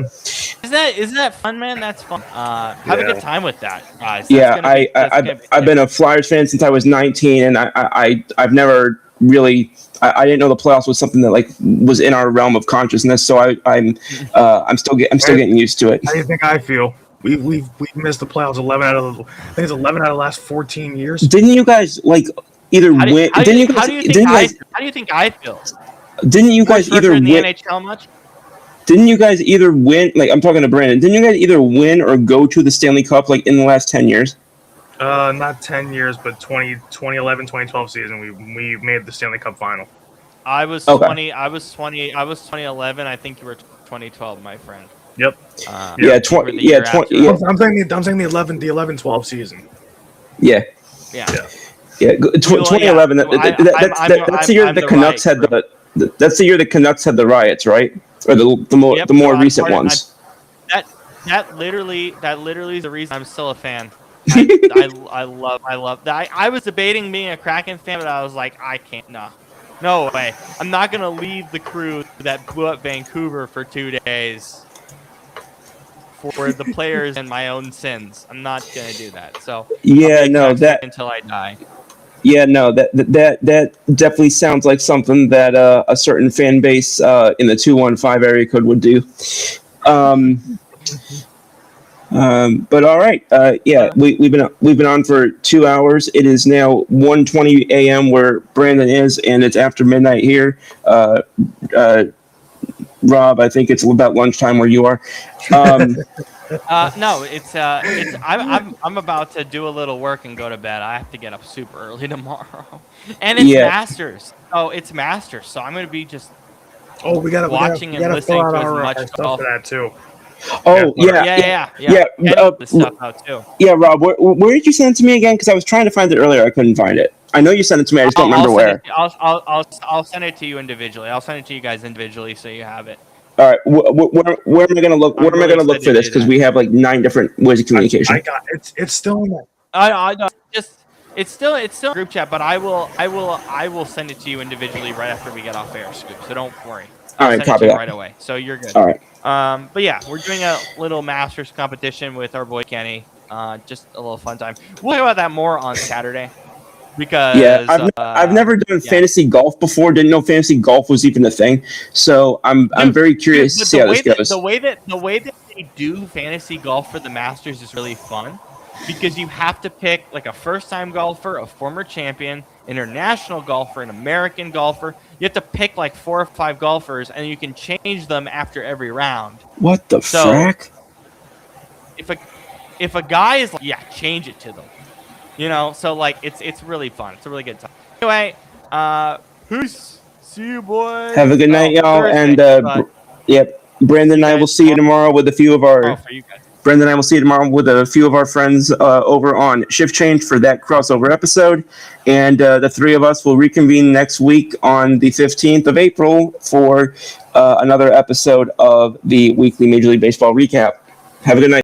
Isn't that fun, man? That's fun. Have a good time with that, guys. I've been a Flyers fan since I was 19, and I've never really I didn't know the playoffs was something that like was in our realm of consciousness. So I'm still getting used to it. How do you think I feel? We've missed the playoffs 11 out of I think it's 11 out of the last 14 years. Didn't you guys like either win? How do you think I feel? Didn't you guys either in the win? NHL much? Didn't you guys either win? Like I'm talking to Brandon. Didn't you guys either win or go to the Stanley Cup like in the last 10 years? Not 10 years, but 2011, 2012 season, we made the Stanley Cup final. I was 2011. I think you were 2012, my friend. Yep. I'm saying the 11-12 season. Yeah. 2011. That's the year the Canucks had the. That's the year the Canucks had the riots, right? Or the more recent ones. That literally is the reason I'm still a fan. I love that. I was debating being a Kraken fan, but I was like, I can't. No way. I'm not gonna leave the crew that blew up Vancouver for 2 days for the players and my own sins. I'm not gonna do that. So until I die. Yeah, no, that definitely sounds like something that a certain fan base in the 215 area code would do. But all right, we've been on for 2 hours. It is now 1:20 a.m. where Brandon is, and it's after midnight here. Rob, I think it's about lunchtime where you are. No, it's I'm about to do a little work and go to bed. I have to get up super early tomorrow, and it's Masters. Oh, it's Masters, so I'm gonna be just watching and listening to as much stuff for that too. Oh yeah. The stuff out too. Yeah, Rob, where did you send it to me again? Because I was trying to find it earlier, I couldn't find it. I know you sent it to me. I just don't remember where. I'll send it to you individually. I'll send it to you guys individually so you have it. All right, where am I going to look? Where am I going to look for this? Because we have like 9 different ways of communication. I got it. It's still in there. I know. It's still a group chat, but I will send it to you individually right after we get off air, Scoop. So don't worry. All right, copy that right away. So you're good. All right. But yeah, we're doing a little Masters competition with our boy Kenny. Just a little fun time. We'll talk about that more on Saturday. Because I've never done fantasy golf before. Didn't know fantasy golf was even a thing. So I'm very curious to see how this goes. The way that they do fantasy golf for the Masters is really fun because you have to pick like a first-time golfer, a former champion, international golfer, an American golfer. You have to pick like 4 or 5 golfers, and you can change them after every round. What the frack? If a guy is like, change it to them. You know, so like it's really fun. It's a really good time. Anyway, peace. See you, boys. Have a good night, y'all. Thursday, Brandon and I will see you tomorrow with a few of our. Brandon and I will see you tomorrow with a few of our friends over on Shift Change for that crossover episode, and the 3 of us will reconvene next week on the 15th of April for another episode of the weekly Major League Baseball recap. Have a good night.